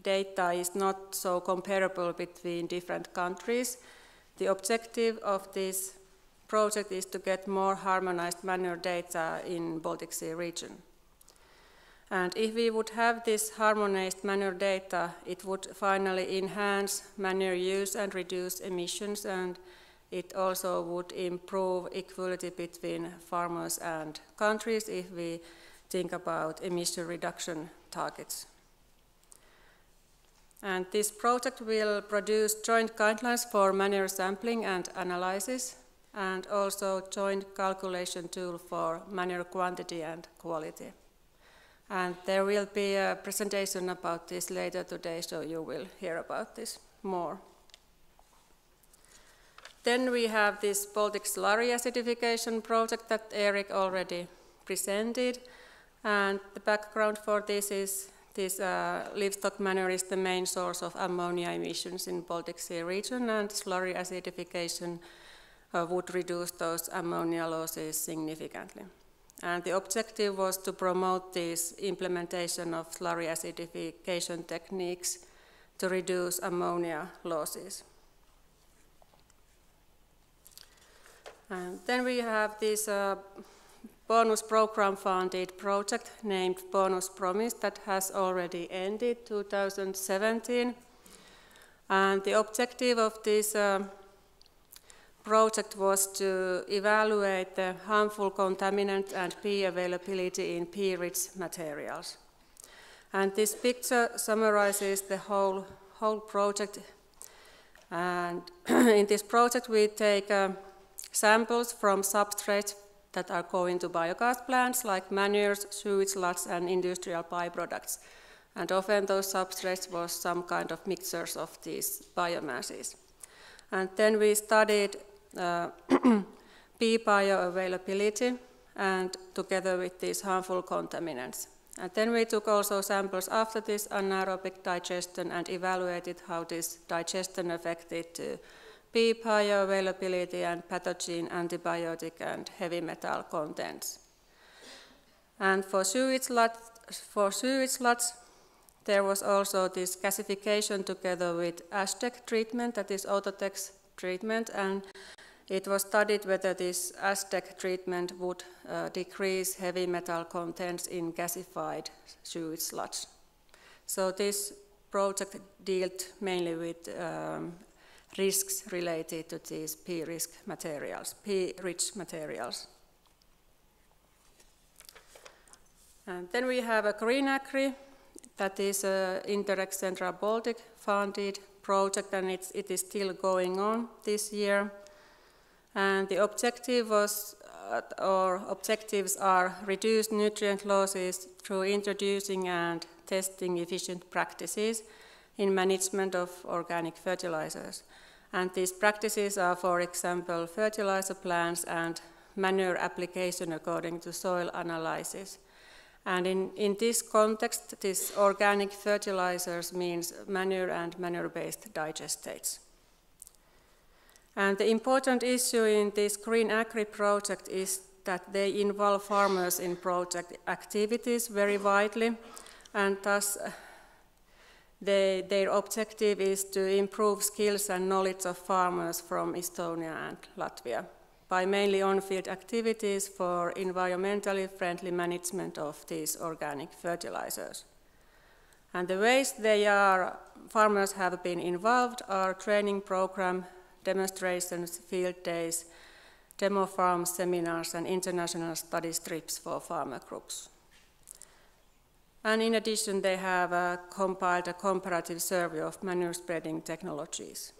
data is not so comparable between different countries, the objective of this project is to get more harmonized manure data in Baltic Sea region. And if we would have this harmonized manure data, it would finally enhance manure use and reduce emissions, and it also would improve equality between farmers and countries if we think about emission reduction targets. And this project will produce joint guidelines for manure sampling and analysis, and also joint calculation tool for manure quantity and quality. And there will be a presentation about this later today, so you will hear about this more. Then we have this Baltic Slurry Acidification project that Erik already presented. And the background for this is this livestock manure is the main source of ammonia emissions in Baltic Sea region, and slurry acidification would reduce those ammonia losses significantly. And the objective was to promote this implementation of slurry acidification techniques to reduce ammonia losses. And then we have this bonus program funded project named Bonus Promise that has already ended 2017. And the objective of this project was to evaluate the harmful contaminant and P availability in P-rich materials. And this picture summarizes the whole project. And in this project we take samples from substrates that are going to biogas plants like manures, sewage sludge and industrial byproducts. And often those substrates was some kind of mixtures of these biomasses. And then we studied P bioavailability and together with these harmful contaminants. And then we took also samples after this anaerobic digestion and evaluated how this digestion affected P bioavailability and pathogen, antibiotic and heavy metal contents. And for sewage sludge, there was also this gasification together with Aztec treatment, that is Autotex treatment, and it was studied whether this Aztec treatment would decrease heavy metal contents in gasified sewage sludge. So this project dealt mainly with risks related to these P-rich materials. And then we have a Green Agri, that is an Interreg Central Baltic funded project, and it is still going on this year. And the objective was, or objectives are reduced nutrient losses through introducing and testing efficient practices in management of organic fertilizers. And these practices are, for example, fertilizer plants and manure application according to soil analysis. And in this context, this organic fertilizers means manure and manure-based digestates. And the important issue in this Green Agri project is that they involve farmers in project activities very widely, and thus their objective is to improve skills and knowledge of farmers from Estonia and Latvia by mainly on-field activities for environmentally friendly management of these organic fertilizers. And the ways farmers have been involved are training program, demonstrations, field days, demo farm seminars, and international study trips for farmer groups. And in addition, they have compiled a comparative survey of manure spreading technologies.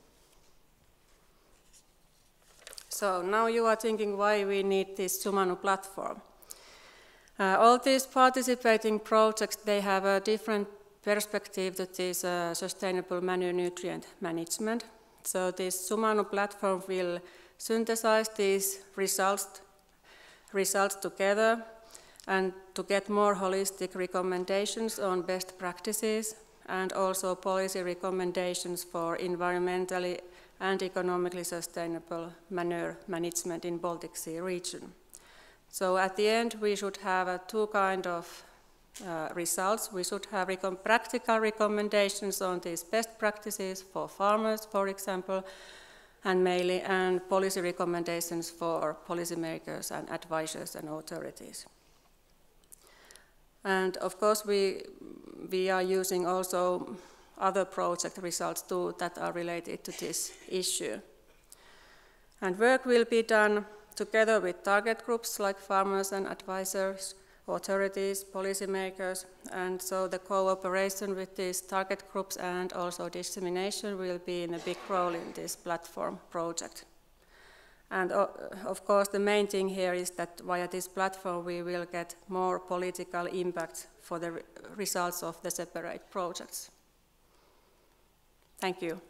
So now you are thinking why we need this SuMaNu platform. All these participating projects, they have a different perspective to this sustainable manure nutrient management. So this SuMaNu platform will synthesize these results together and to get more holistic recommendations on best practices and also policy recommendations for environmentally and economically sustainable manure management in Baltic Sea region. So at the end we should have two kinds of results. We should have practical recommendations on these best practices for farmers, for example, and policy recommendations for policymakers and advisors and authorities. And of course we are using also other project results too that are related to this issue. And work will be done together with target groups like farmers and advisors, authorities, policymakers, and so the cooperation with these target groups and also dissemination will be in a big role in this platform project. And of course the main thing here is that via this platform we will get more political impact for the results of the separate projects. Thank you.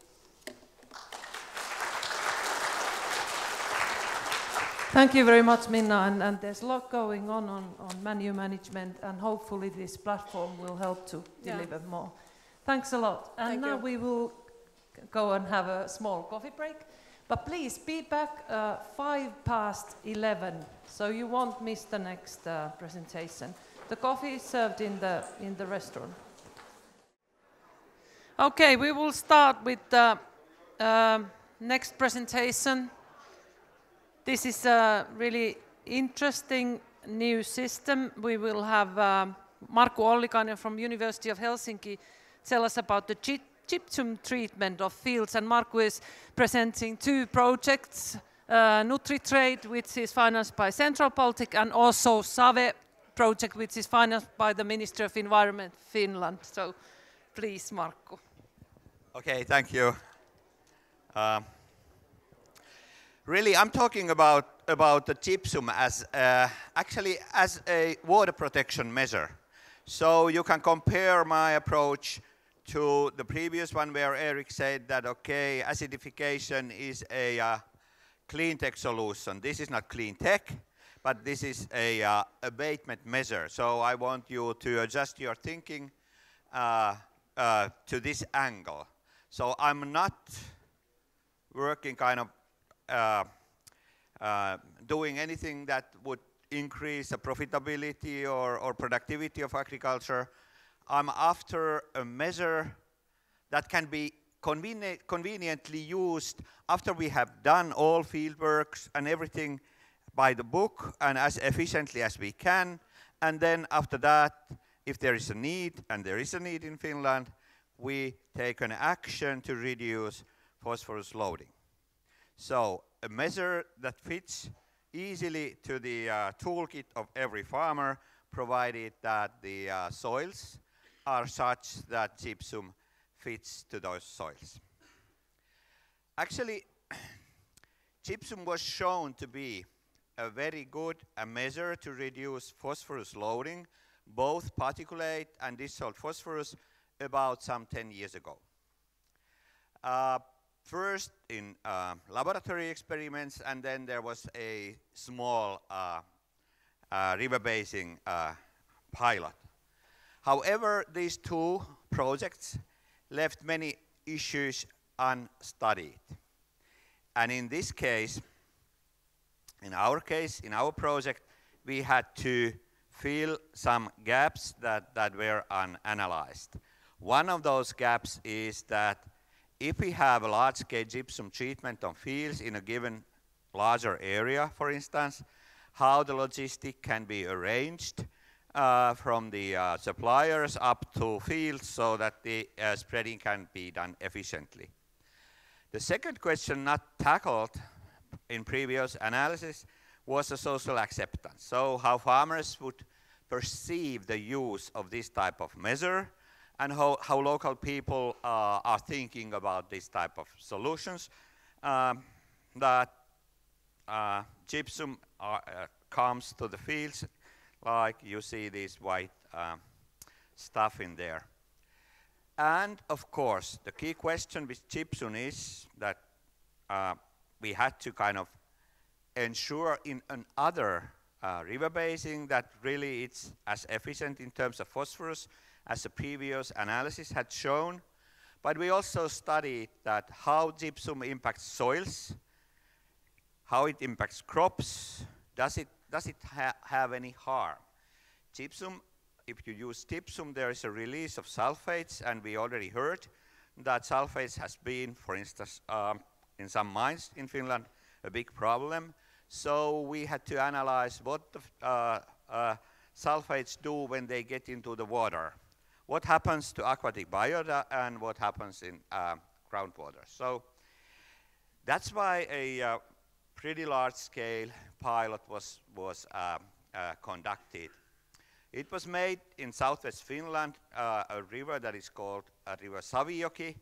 Thank you very much, Minna, and there's a lot going on manure management, and hopefully this platform will help to deliver more. Thanks a lot. And now we will go and have a small coffee break, but please be back 11:05, so you won't miss the next presentation. The coffee is served in the restaurant. Okay, we will start with the next presentation. This is a really interesting new system. We will have Markku Ollikainen from University of Helsinki tell us about the gypsum treatment of fields, and Markku is presenting two projects NutriTrade, which is financed by Central Baltic, and also SAVE project, which is financed by the Ministry of Environment, Finland. So please, Markku. Okay, thank you. Really, I'm talking about the gypsum as actually as a water protection measure. So you can compare my approach to the previous one where Erik said that, okay, acidification is a clean tech solution. This is not clean tech, but this is a abatement measure. So I want you to adjust your thinking to this angle. So I'm not working kind of doing anything that would increase the profitability or productivity of agriculture. I'm after a measure that can be conveniently used after we have done all field works and everything by the book and as efficiently as we can. And then after that, if there is a need, and there is a need in Finland, we take an action to reduce phosphorus loading. So a measure that fits easily to the toolkit of every farmer, provided that the soils are such that gypsum fits to those soils. Actually, gypsum was shown to be a very good measure to reduce phosphorus loading, both particulate and dissolved phosphorus, about some 10 years ago. First in laboratory experiments, and then there was a small river basing pilot. However, these two projects left many issues unstudied. And in this case, in our project, we had to fill some gaps that were unanalyzed. One of those gaps is that if we have a large-scale gypsum treatment on fields in a given larger area, for instance, how the logistic can be arranged from the suppliers up to fields so that the spreading can be done efficiently. The second question not tackled in previous analysis was the social acceptance. So how farmers would perceive the use of this type of measure, and how local people are thinking about this type of solutions, that gypsum comes to the fields, like you see this white stuff in there. And of course, the key question with gypsum is that we had to kind of ensure in another river basing that really it's as efficient in terms of phosphorus as the previous analysis had shown. But we also studied that how gypsum impacts soils, how it impacts crops, does it have any harm? Gypsum, if you use gypsum, there is a release of sulfates, and we already heard that sulfates has been, for instance, in some mines in Finland, a big problem. So we had to analyze what the sulfates do when they get into the water. What happens to aquatic biota and what happens in groundwater. So that's why a pretty large-scale pilot was conducted. It was made in southwest Finland, a river that is called River Savijoki,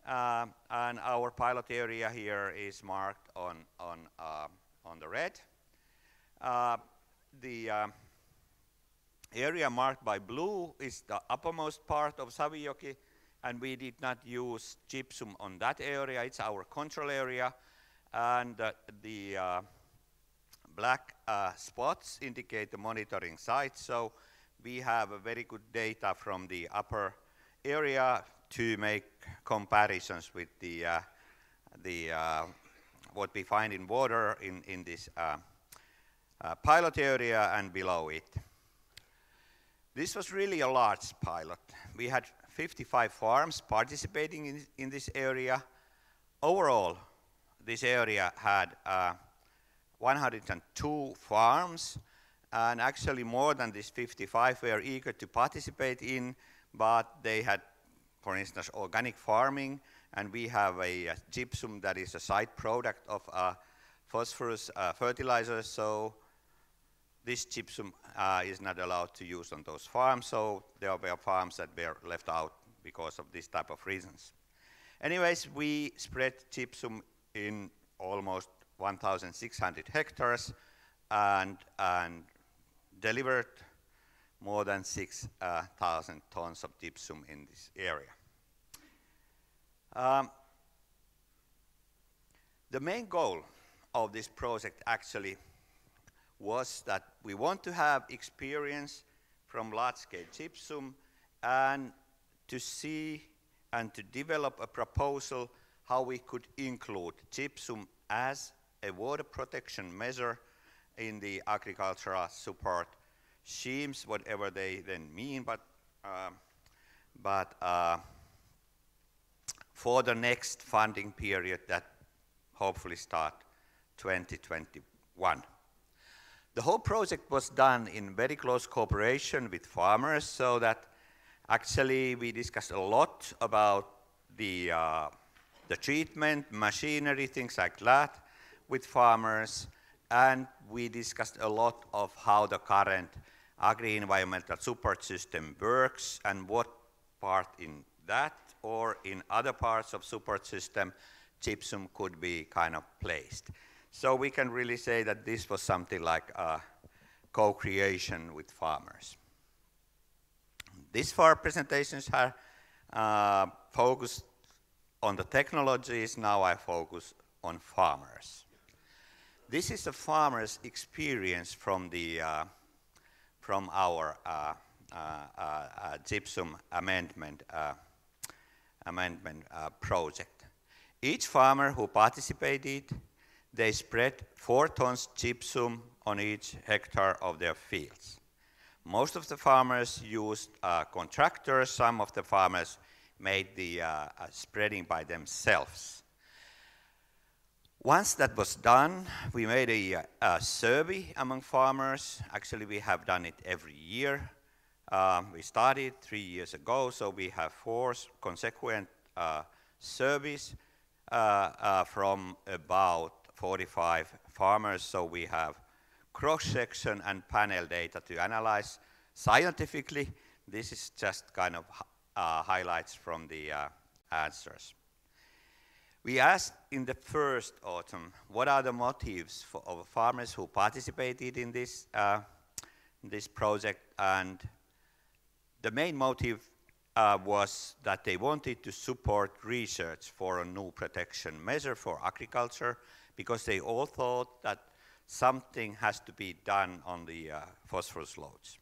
and our pilot area here is marked on the red. The area marked by blue is the uppermost part of Savijoki, and we did not use gypsum on that area. It's our control area, and the black spots indicate the monitoring site. So we have a very good data from the upper area to make comparisons with the what we find in water in this pilot area and below it. This was really a large pilot. We had 55 farms participating in this area. Overall, this area had 102 farms, and actually more than these 55 were eager to participate in, but they had, for instance, organic farming, and we have a gypsum that is a side product of phosphorus fertilizers, so this gypsum is not allowed to use on those farms, so there were farms that were left out because of this type of reasons. Anyways, we spread gypsum in almost 1,600 hectares and delivered more than 6,000 tons of gypsum in this area. The main goal of this project actually was that we want to have experience from large-scale gypsum and to see and to develop a proposal how we could include gypsum as a water protection measure in the agricultural support schemes, whatever they then mean, but for the next funding period that hopefully start 2021. The whole project was done in very close cooperation with farmers, so that actually we discussed a lot about the treatment, machinery, things like that with farmers, and we discussed a lot of how the current agri-environmental support system works and what part in that or in other parts of support system gypsum could be kind of placed. So we can really say that this was something like a co-creation with farmers. These four presentations are focused on the technologies. Now I focus on farmers. This is a farmer's experience from the from our gypsum amendment project. Each farmer who participated, they spread 4 tons gypsum on each hectare of their fields. Most of the farmers used contractors. Some of the farmers made the spreading by themselves. Once that was done, we made a survey among farmers. Actually, we have done it every year. We started 3 years ago, so we have 4 consequent surveys from about 45 farmers. So we have cross-section and panel data to analyze scientifically. This is just kind of highlights from the answers. We asked in the first autumn, what are the motives of farmers who participated in this project, and the main motive was that they wanted to support research for a new protection measure for agriculture, because they all thought that something has to be done on the phosphorus loads.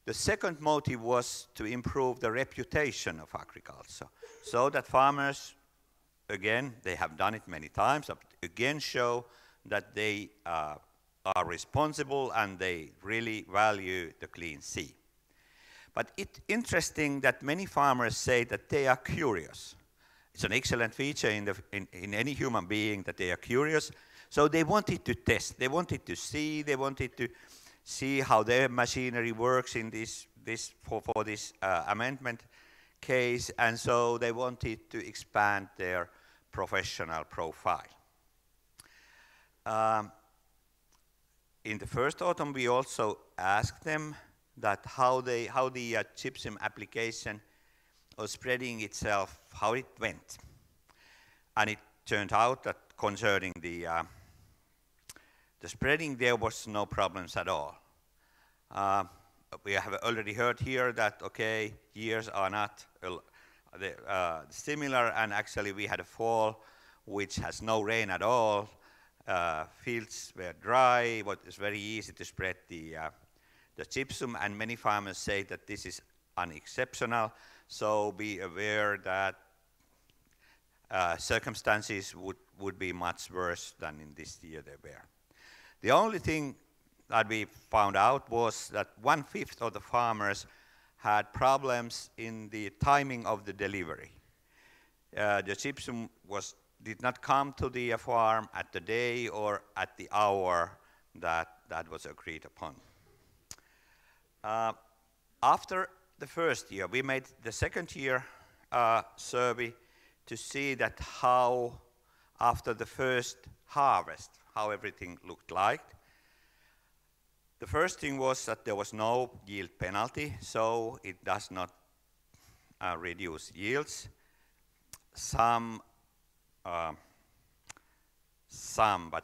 The second motive was to improve the reputation of agriculture, so that farmers, again, they have done it many times, but again show that they are responsible and they really value the clean sea. But it's interesting that many farmers say that they are curious. It's an excellent feature in any human being that they are curious. So they wanted to test, they wanted to see how their machinery works in for this amendment case, and so they wanted to expand their professional profile. In the first autumn, we also asked them that how the gypsum application or spreading itself, how it went. And it turned out that concerning the spreading, there was no problems at all. We have already heard here that, okay, years are not similar, and actually we had a fall which has no rain at all. Fields were dry, but it's very easy to spread the gypsum, and many farmers say that this is unexceptional, so be aware that circumstances would be much worse than in this year they were. The only thing that we found out was that 1/5 of the farmers had problems in the timing of the delivery. The gypsum did not come to the farm at the day or at the hour that was agreed upon. After the first year, we made the second year survey to see that how after the first harvest, how everything looked like. The first thing was that there was no yield penalty, so it does not reduce yields. Some, but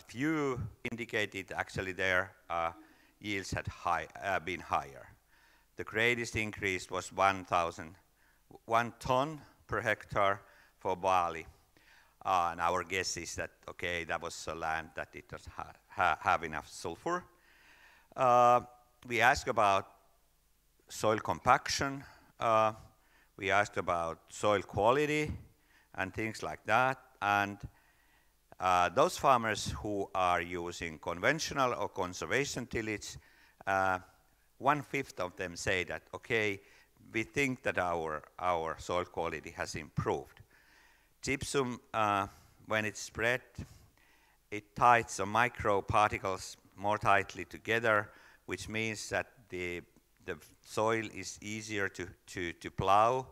few indicated actually their yields had been higher. The greatest increase was 1 ton per hectare for barley. And our guess is that, okay, that was a land that it does have enough sulfur. We asked about soil compaction. We asked about soil quality and things like that. And those farmers who are using conventional or conservation tillage, 1/5 of them say that, okay, we think that our soil quality has improved. Gypsum, when it's spread, it ties the microparticles more tightly together, which means that the soil is easier to plow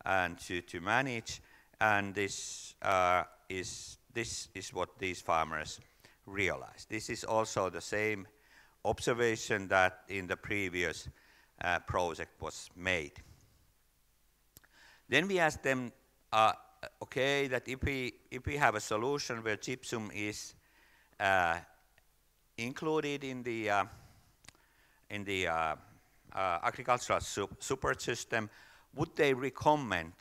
and to manage, and this is what these farmers realize. This is also the same observation that in the previous project was made. Then we asked them, okay, that if we have a solution where gypsum is included in the agricultural support system, would they recommend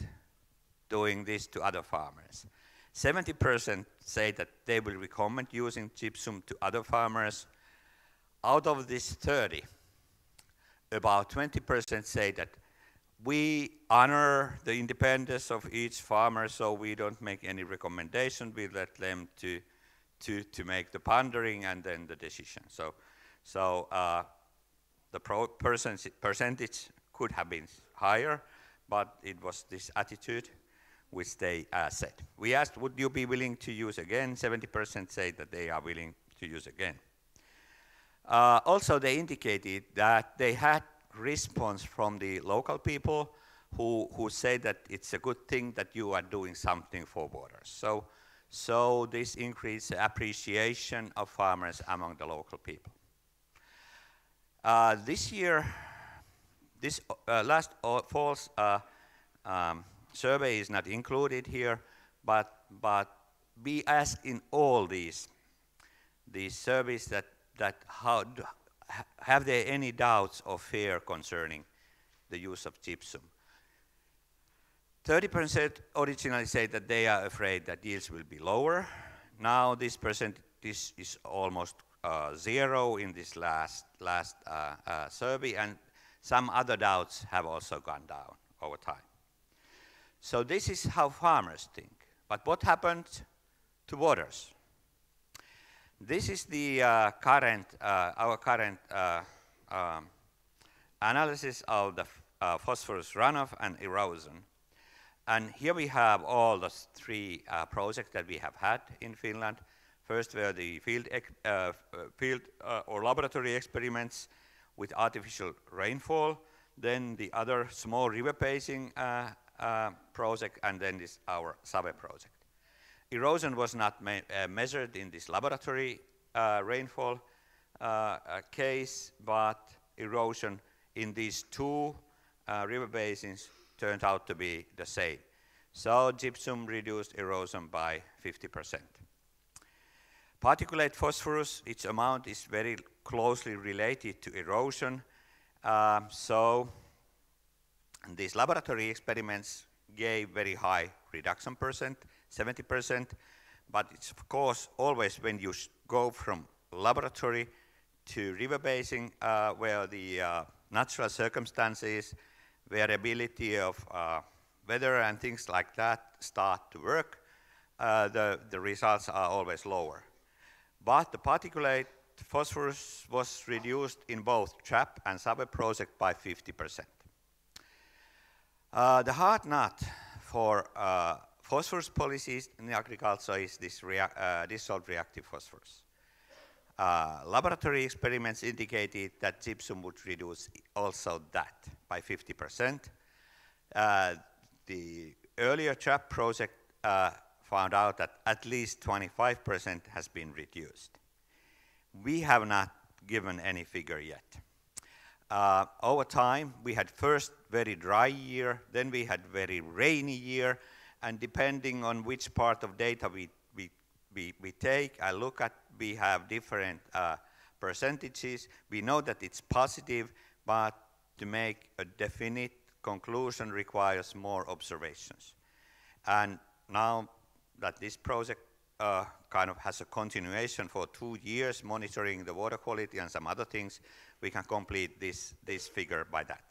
doing this to other farmers? 70% say that they will recommend using gypsum to other farmers. Out of this 30, about 20% say that we honor the independence of each farmer, so we don't make any recommendation. We let them to make the pondering and then the decision. So the percentage could have been higher, but it was this attitude which they said. We asked, would you be willing to use again? 70% say that they are willing to use again. Also, they indicated that they had response from the local people who say that it's a good thing that you are doing something for waters. So this increased appreciation of farmers among the local people. This year, this last fall's survey is not included here, but we asked in all these surveys that have there any doubts or fear concerning the use of gypsum? 30% originally said that they are afraid that yields will be lower. Now this percentage is almost 0 in this last survey, and some other doubts have also gone down over time. So this is how farmers think. But what happened to waters? This is the our current analysis of the phosphorus runoff and erosion. And here we have all the 3 projects that we have had in Finland. First were the field or laboratory experiments with artificial rainfall, then the other small river basing project, and then this our SuMaNu project. Erosion was not measured in this laboratory rainfall case, but erosion in these 2 river basins turned out to be the same. So gypsum reduced erosion by 50%. Particulate phosphorus, its amount is very closely related to erosion. So these laboratory experiments gave very high reduction percent, 70%, but it's of course always when you go from laboratory to river basing where the natural circumstances, variability of weather and things like that start to work, the results are always lower. But the particulate phosphorus was reduced in both TRAP and SuMaNu project by 50%. The hard nut for phosphorus policies in agriculture is this dissolved reactive phosphorus. Laboratory experiments indicated that gypsum would reduce also that by 50%. The earlier TRAP project found out that at least 25% has been reduced. We have not given any figure yet. Over time, we had first very dry year, then we had very rainy year, and depending on which part of data we take, I look at, we have different percentages. We know that it's positive, but to make a definite conclusion requires more observations. And now that this project kind of has a continuation for 2 years, monitoring the water quality and some other things, we can complete this figure by that.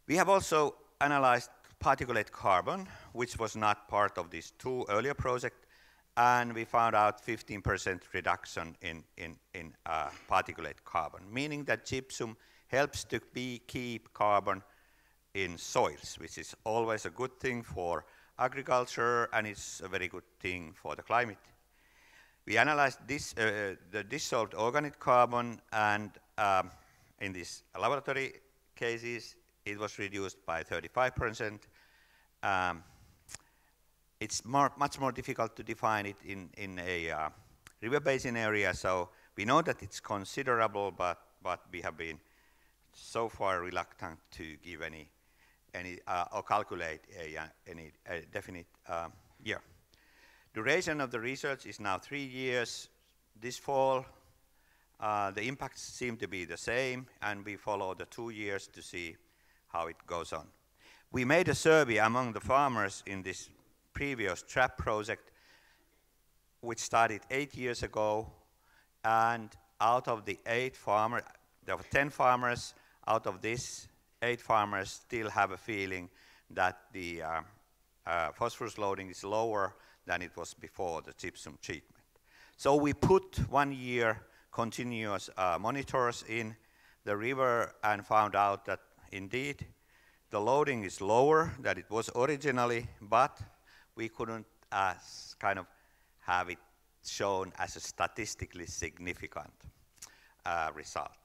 We have also analyzed particulate carbon, which was not part of these 2 earlier projects, and we found out 15% reduction in particulate carbon, meaning that gypsum helps to keep carbon in soils, which is always a good thing for agriculture, and it's a very good thing for the climate. We analyzed this, the dissolved organic carbon, and in these laboratory cases, it was reduced by 35%. It's much more difficult to define it in a river basin area, so we know that it's considerable, but we have been so far reluctant to give any or calculate any definite year. Duration of the research is now 3 years. This fall, the impacts seem to be the same, and we follow the 2 years to see how it goes on. We made a survey among the farmers in this previous trap project, which started 8 years ago, and out of the 8 farmers, there were 10 farmers. Out of this, 8 farmers still have a feeling that the phosphorus loading is lower than it was before the gypsum treatment. So we put 1 year continuous monitors in the river and found out that indeed the loading is lower than it was originally, but we couldn't kind of have it shown as a statistically significant result.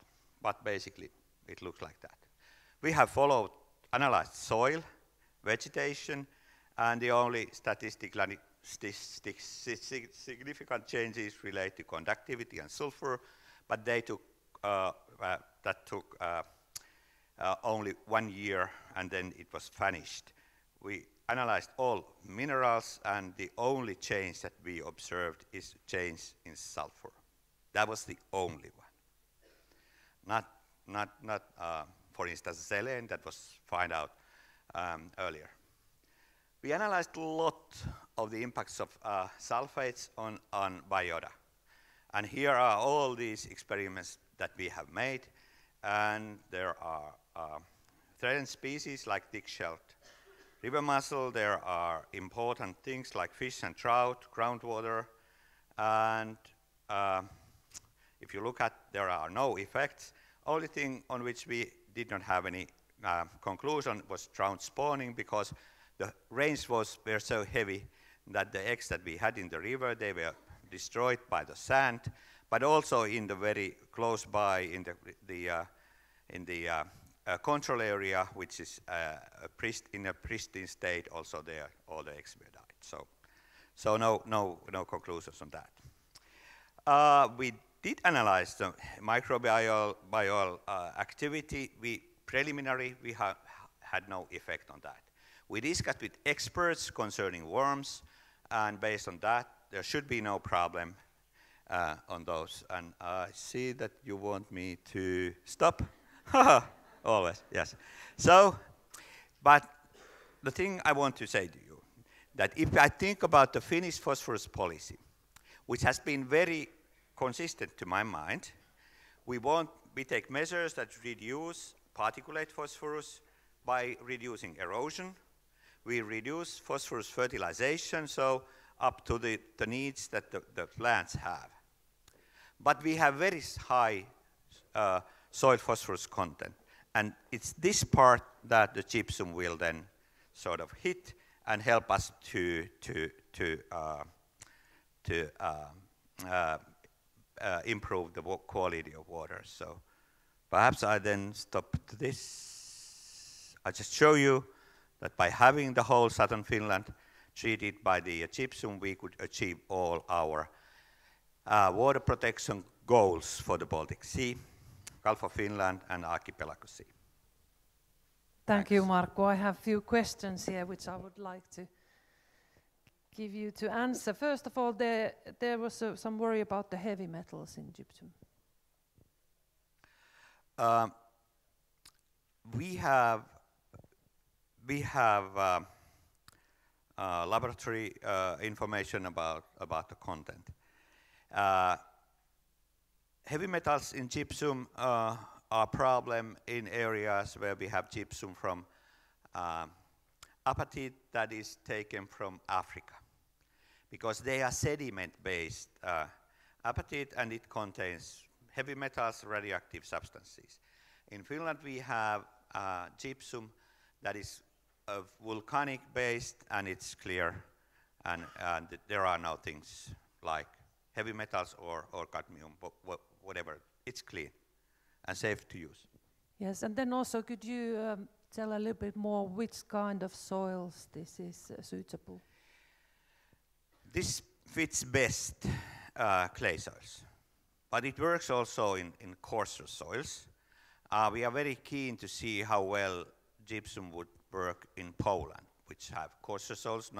But basically, it looks like that. We have analyzed soil, vegetation, and the only statistically significant changes relate to conductivity and sulfur, but they took, that took only 1 year, and then it was finished. We analyzed all minerals, and the only change that we observed is change in sulfur. That was the only one. Not for instance, selene that was found out earlier. We analyzed a lot of the impacts of sulfates on biota. And here are all these experiments that we have made. And there are threatened species like thick-shelled river mussel. There are important things like fish and trout, groundwater. And if you look at, there are no effects. Only thing on which we did not have any conclusion was trout spawning, because the rains were so heavy that the eggs that we had in the river, they were destroyed by the sand, but also in the very close by in the control area, which is in a pristine state, also there all the eggs were died. So no conclusions on that. We did analyze the microbial activity. Preliminary, we had no effect on that. We discussed with experts concerning worms, and based on that, there should be no problem on those. And I see that you want me to stop. Always, yes. So, but the thing I want to say to you, that if I think about the Finnish phosphorus policy, which has been very consistent to my mind, we take measures that reduce particulate phosphorus by reducing erosion. We reduce phosphorus fertilization, so up to the needs that the plants have. But we have very high soil phosphorus content, and it's this part that the gypsum will then sort of hit and help us to improve the quality of water. So perhaps I then stop this. I just show you that by having the whole southern Finland treated by the gypsum, we could achieve all our water protection goals for the Baltic Sea, Gulf of Finland, and Archipelago Sea. Thank you, Markku. I have a few questions here which I would like to give you to answer. First of all, there was some worry about the heavy metals in gypsum. We have laboratory information about the content. Heavy metals in gypsum are a problem in areas where we have gypsum from apatite that is taken from Africa, because they are sediment-based apatite, and it contains heavy metals, radioactive substances. In Finland, we have gypsum that is volcanic-based, and it's clear, and there are no things like heavy metals or cadmium, whatever. It's clean and safe to use. Yes, and then also could you tell a little bit more which kind of soils this is suitable? This fits best clay soils, but it works also in coarser soils. We are very keen to see how well gypsum would work in Poland, which have coarser soils,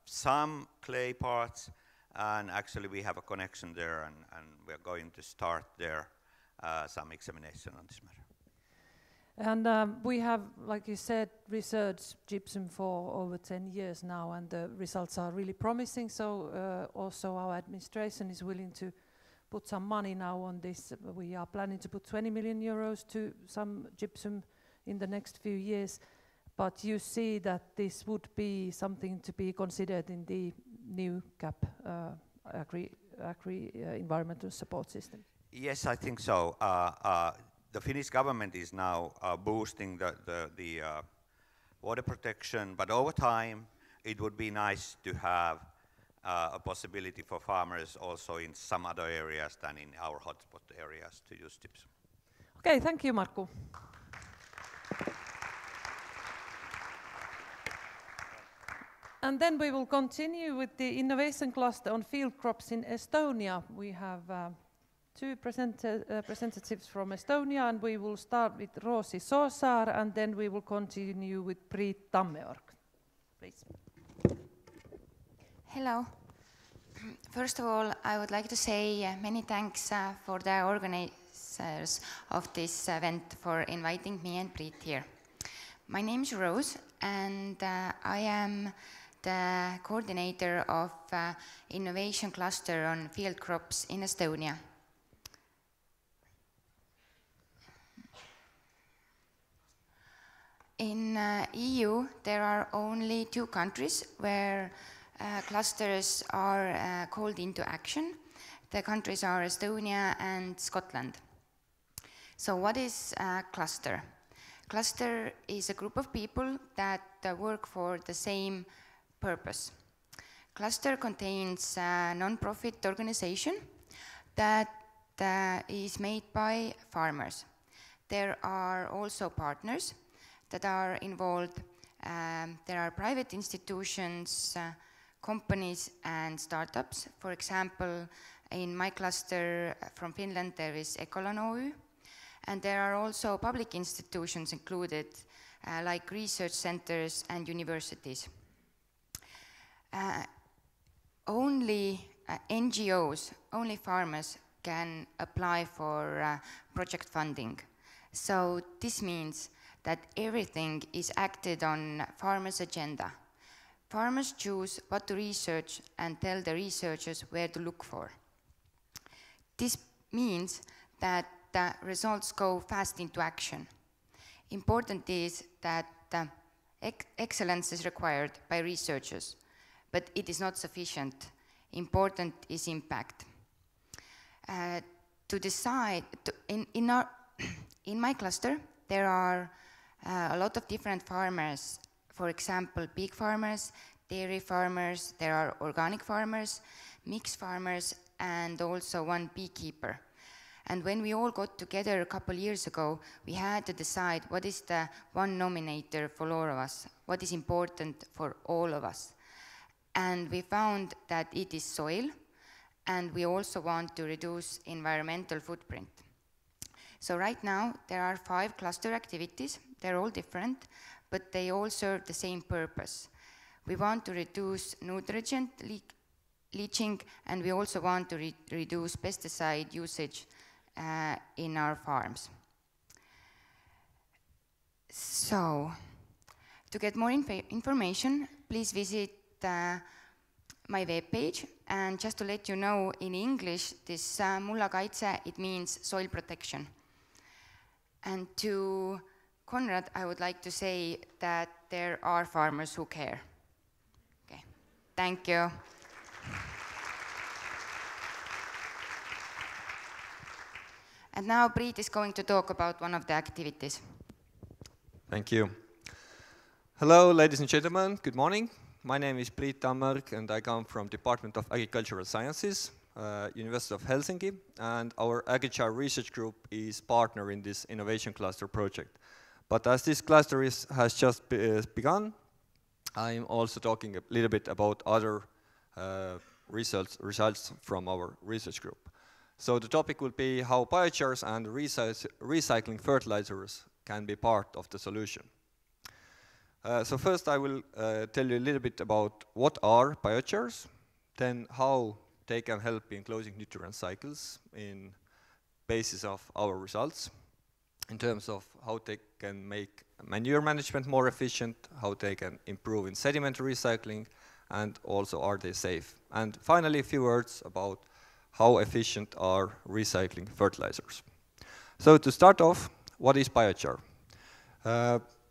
some clay parts, and actually we have a connection there, and we are going to start there some examination on this matter. And we have, like you said, researched gypsum for over 10 years now, and the results are really promising, so also our administration is willing to put some money now on this. We are planning to put 20 million euros to some gypsum in the next few years, but you see that this would be something to be considered in the new CAP Agri-Environmental support system. Yes, I think so. The Finnish government is now boosting the water protection, but over time it would be nice to have a possibility for farmers also in some other areas than in our hotspot areas to use gypsum. Okay, thank you, Markku. And then we will continue with the innovation cluster on field crops in Estonia. We have two representatives from Estonia, and we will start with Roosi Soosaar, and then we will continue with Priit Tammeorg. Please. Hello. First of all, I would like to say many thanks for the organizers of this event for inviting me and Priit here. My name is Rose, and I am the coordinator of Innovation Cluster on Field Crops in Estonia. In EU, there are only 2 countries where clusters are called into action. The countries are Estonia and Scotland. So what is a cluster? Cluster is a group of people that work for the same purpose. Cluster contains a non-profit organization that is made by farmers. There are also partners that are involved. There are private institutions, companies and startups. For example, in my cluster from Finland there is Ecolon Oy, and there are also public institutions included, like research centers and universities. Only NGOs, only farmers can apply for project funding. So this means that everything is acted on farmers' agenda. Farmers choose what to research and tell the researchers where to look for. This means that the results go fast into action. Important is that excellence is required by researchers, but it is not sufficient. Important is impact. To decide, in my cluster, there are a lot of different farmers. For example, pig farmers, dairy farmers, there are organic farmers, mixed farmers, and also one beekeeper. And when we all got together a couple years ago, we had to decide what is the one nominator for all of us, what is important for all of us. And we found that it is soil, and we also want to reduce environmental footprint. So right now, there are 5 cluster activities. They're all different, but they all serve the same purpose. We want to reduce nutrient leaching, and we also want to reduce pesticide usage in our farms. So, to get more information, please visit my webpage. And just to let you know, in English, this mulla kaitse, it means soil protection. And to Conrad, I would like to say that there are farmers who care. Okay, thank you. And now Priit is going to talk about one of the activities. Thank you. Hello, ladies and gentlemen, good morning. My name is Priit Tammerg, and I come from Department of Agricultural Sciences, University of Helsinki, and our Agrichar research group is partner in this innovation cluster project. But as this cluster has just begun, I'm also talking a little bit about other results from our research group. So the topic will be how biochars and recycling fertilizers can be part of the solution. So first I will tell you a little bit about what are biochars, then how they can help in closing nutrient cycles in basis of our results, in terms of how they can make manure management more efficient, how they can improve in sediment recycling, and also are they safe. And finally, a few words about how efficient are recycling fertilizers. So to start off, what is biochar?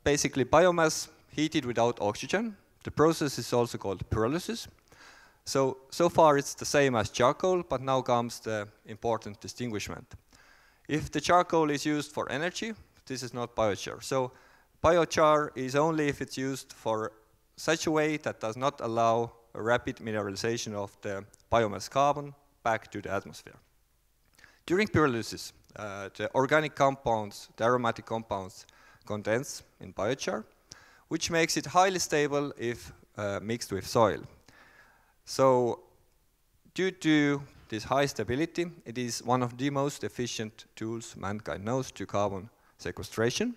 Basically biomass heated without oxygen. The process is also called pyrolysis. So far it's the same as charcoal, but now comes the important distinguishment. If the charcoal is used for energy, this is not biochar. So biochar is only if it's used for such a way that does not allow a rapid mineralization of the biomass carbon back to the atmosphere. During pyrolysis, the organic compounds, the aromatic compounds, condense in biochar, which makes it highly stable if mixed with soil. So due to this high stability, it is one of the most efficient tools mankind knows to carbon sequestration.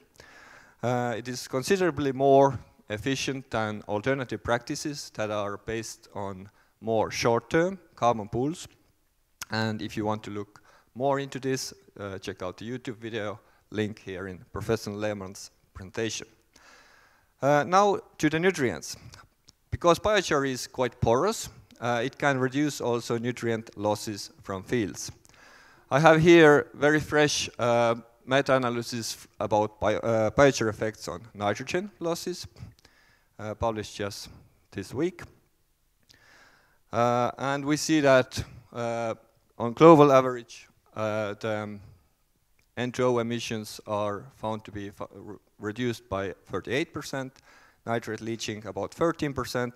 It is considerably more efficient than alternative practices that are based on more short-term carbon pools. And if you want to look more into this, check out the YouTube video link here in Professor Lehmann's presentation. Now to the nutrients. Because biochar is quite porous, it can reduce also nutrient losses from fields. I have here very fresh meta-analysis about biochar effects on nitrogen losses, published just this week. And we see that on global average, the N2O emissions are found to be reduced by 38%, nitrate leaching about 13%.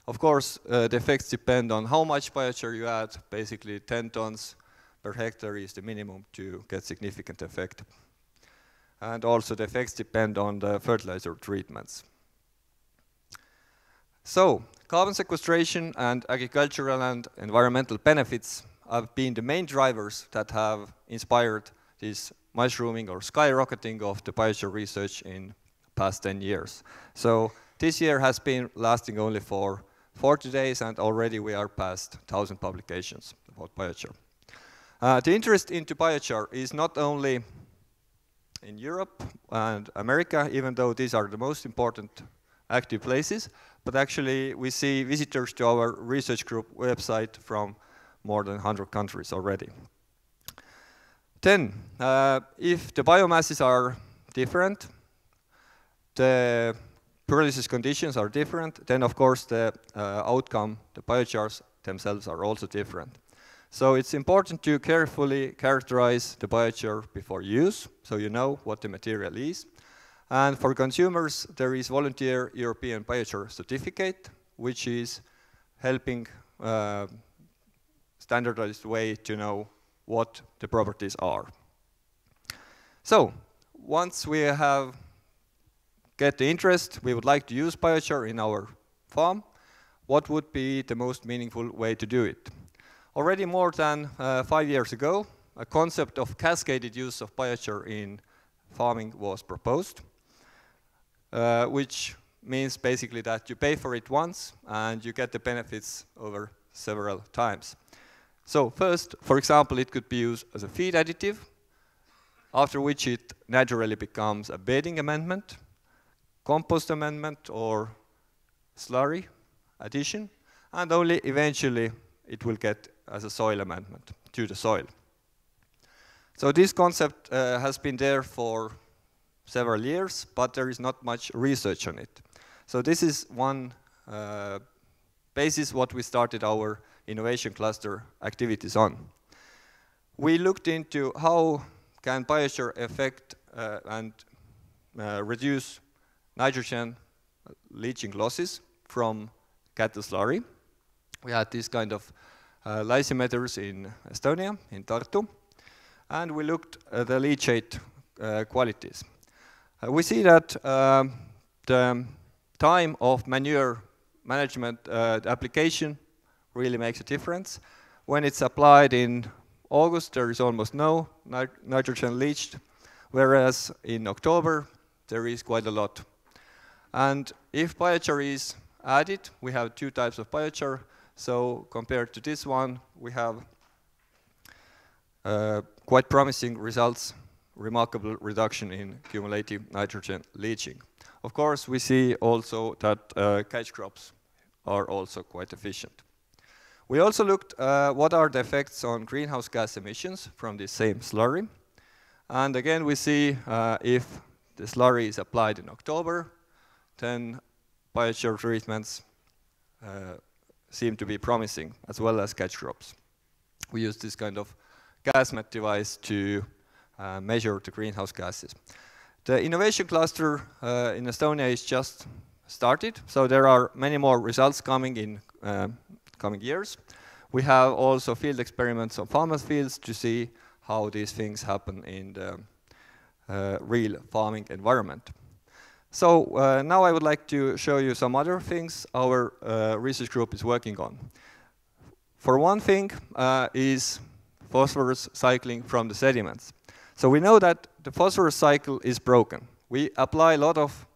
Of course, the effects depend on how much biochar you add. Basically, 10 tons per hectare is the minimum to get significant effect. And also the effects depend on the fertilizer treatments. So, carbon sequestration and agricultural and environmental benefits have been the main drivers that have inspired this mushrooming or skyrocketing of the biochar research in past 10 years. So this year has been lasting only for 40 days, and already we are past 1,000 publications about biochar. The interest into biochar is not only in Europe and America, even though these are the most important active places, but actually we see visitors to our research group website from more than 100 countries already. Then, if the biomasses are different, the pyrolysis conditions are different, then of course the outcome, the biochars themselves are also different. So it's important to carefully characterize the biochar before use, so you know what the material is. And for consumers, there is volunteer European biochar certificate, which is helping standardized way to know what the properties are. So, once we have get the interest, we would like to use biochar in our farm, what would be the most meaningful way to do it? Already more than 5 years ago, a concept of cascaded use of biochar in farming was proposed, which means basically that you pay for it once and you get the benefits over several times. So first, for example, it could be used as a feed additive, after which it naturally becomes a bedding amendment, compost amendment, or slurry addition, and only eventually it will get as a soil amendment to the soil. So this concept has been there for several years, but there is not much research on it. So this is one basis what we started our innovation cluster activities on. We looked into how can biochar affect and reduce nitrogen leaching losses from cattle slurry. We had these kind of lysimeters in Estonia, in Tartu, and we looked at the leachate qualities. We see that the time of manure management application really makes a difference. When it's applied in August, there is almost no nitrogen leached, whereas in October, there is quite a lot. And if biochar is added, we have two types of biochar. So compared to this one, we have quite promising results, remarkable reduction in cumulative nitrogen leaching. Of course, we see also that catch crops are also quite efficient. We also looked what are the effects on greenhouse gas emissions from the same slurry. And again, we see if the slurry is applied in October, then biochar treatments seem to be promising, as well as catch crops. We use this kind of gas mat device to measure the greenhouse gases. The innovation cluster in Estonia is just started, so there are many more results coming in coming years. We have also field experiments on farmers' fields to see how these things happen in the real farming environment. So now I would like to show you some other things our research group is working on. For one thing is phosphorus cycling from the sediments. So we know that the phosphorus cycle is broken. We apply a lot of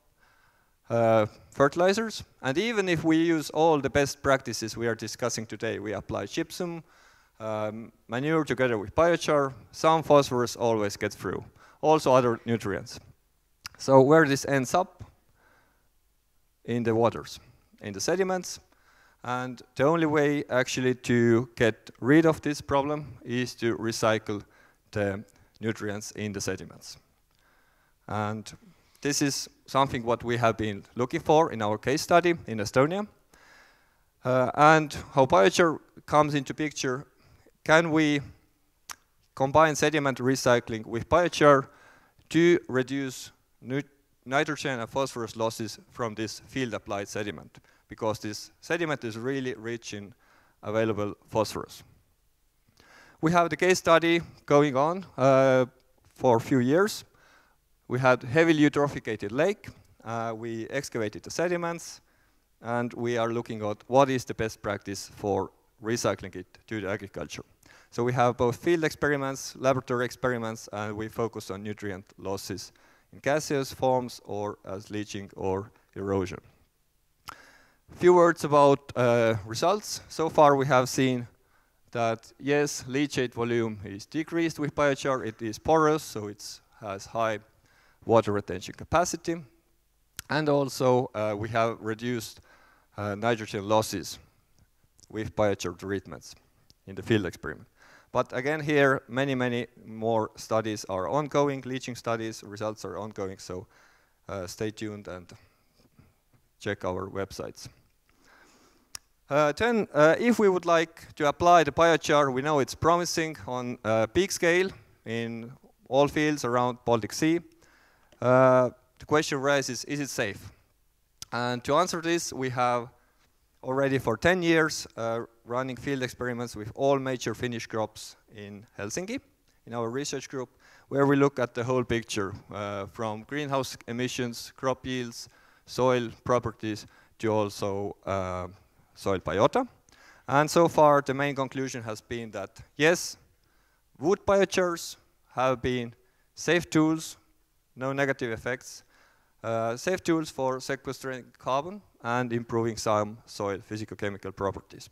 fertilizers, and even if we use all the best practices we are discussing today, we apply gypsum, manure together with biochar, some phosphorus always gets through. Also other nutrients. So where this ends up? In the waters, in the sediments. And the only way actually to get rid of this problem is to recycle the nutrients in the sediments. And this is something what we have been looking for in our case study in Estonia. And how biochar comes into picture, can we combine sediment recycling with biochar to reduce nitrogen and phosphorus losses from this field-applied sediment, because this sediment is really rich in available phosphorus. We have the case study going on for a few years. We had heavily eutrophicated lake. We excavated the sediments, and we are looking at what is the best practice for recycling it to the agriculture. So we have both field experiments, laboratory experiments, and we focus on nutrient losses in gaseous forms or as leaching or erosion. A few words about results. So far we have seen that yes, leachate volume is decreased with biochar. It is porous, so it has high water retention capacity. And also we have reduced nitrogen losses with biochar treatments in the field experiment. But again here, many more studies are ongoing, leaching studies, results are ongoing, so stay tuned and check our websites. Then, if we would like to apply the biochar, we know it's promising on a big scale in all fields around Baltic Sea. The question arises, is it safe? And to answer this, we have already for 10 years running field experiments with all major Finnish crops in Helsinki, in our research group, where we look at the whole picture from greenhouse emissions, crop yields, soil properties, to also soil biota. And so far the main conclusion has been that yes, wood biochars have been safe tools, no negative effects, safe tools for sequestering carbon and improving some soil physicochemical properties.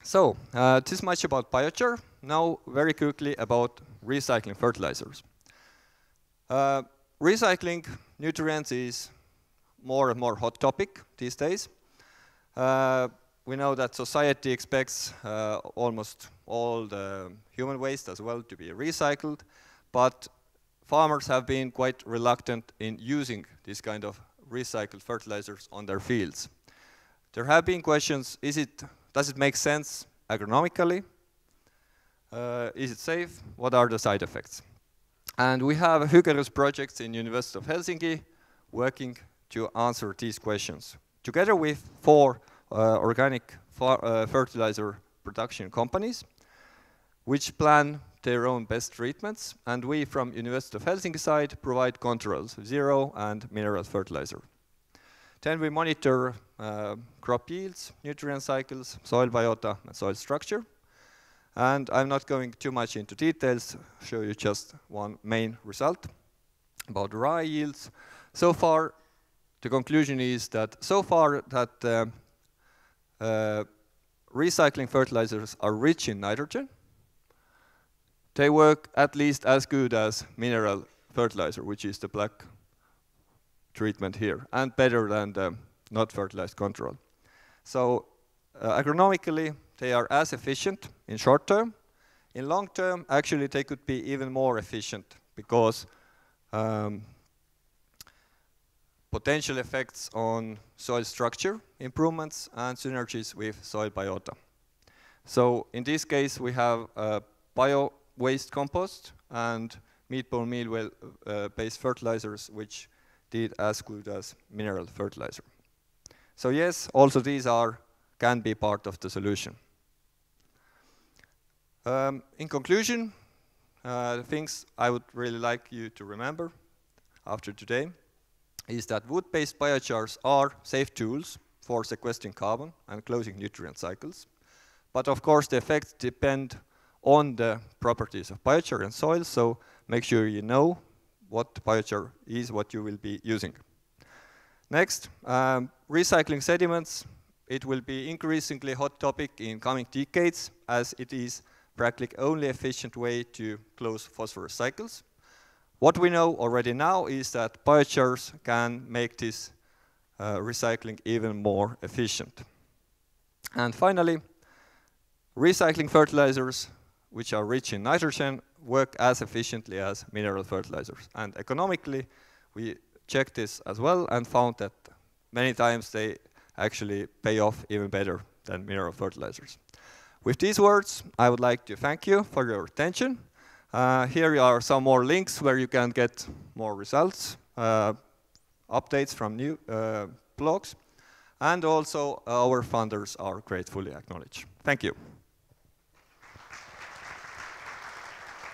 So, this much about biochar. Now, very quickly about recycling fertilizers. Recycling nutrients is more and more hot topic these days. We know that society expects almost all the human waste as well to be recycled, but farmers have been quite reluctant in using this kind of recycled fertilizers on their fields. There have been questions, does it make sense agronomically? Is it safe? What are the side effects? And we have Hykerus projects in University of Helsinki working to answer these questions, together with 4 organic fertilizer production companies, which plan their own best treatments, and we from University of Helsinki side provide controls, zero and mineral fertilizer. Then we monitor crop yields, nutrient cycles, soil biota, and soil structure. And I'm not going too much into details, show you just one main result about rye yields. So far, the conclusion is that so far that recycling fertilizers are rich in nitrogen. They work at least as good as mineral fertilizer, which is the black treatment here, and better than the not fertilized control. So agronomically, they are as efficient in short term. In long term, actually, they could be even more efficient because potential effects on soil structure improvements and synergies with soil biota. So in this case, we have bio-waste compost and meat bone meal based fertilizers, which did as good as mineral fertilizer. So yes, also these can be part of the solution. In conclusion, the things I would really like you to remember after today is that wood-based biochars are safe tools for sequestering carbon and closing nutrient cycles. But of course, the effects depend on the properties of biochar and soil, so make sure you know what biochar is, what you will be using. Next, recycling sediments. It will be increasingly hot topic in coming decades, as it is practically only efficient way to close phosphorus cycles. What we know already now is that biochars can make this recycling even more efficient. And finally, recycling fertilizers, which are rich in nitrogen, work as efficiently as mineral fertilizers. And economically, we checked this as well and found that many times they actually pay off even better than mineral fertilizers. With these words, I would like to thank you for your attention. Here are some more links where you can get more results, updates from new blogs, and also our funders are gratefully acknowledged. Thank you.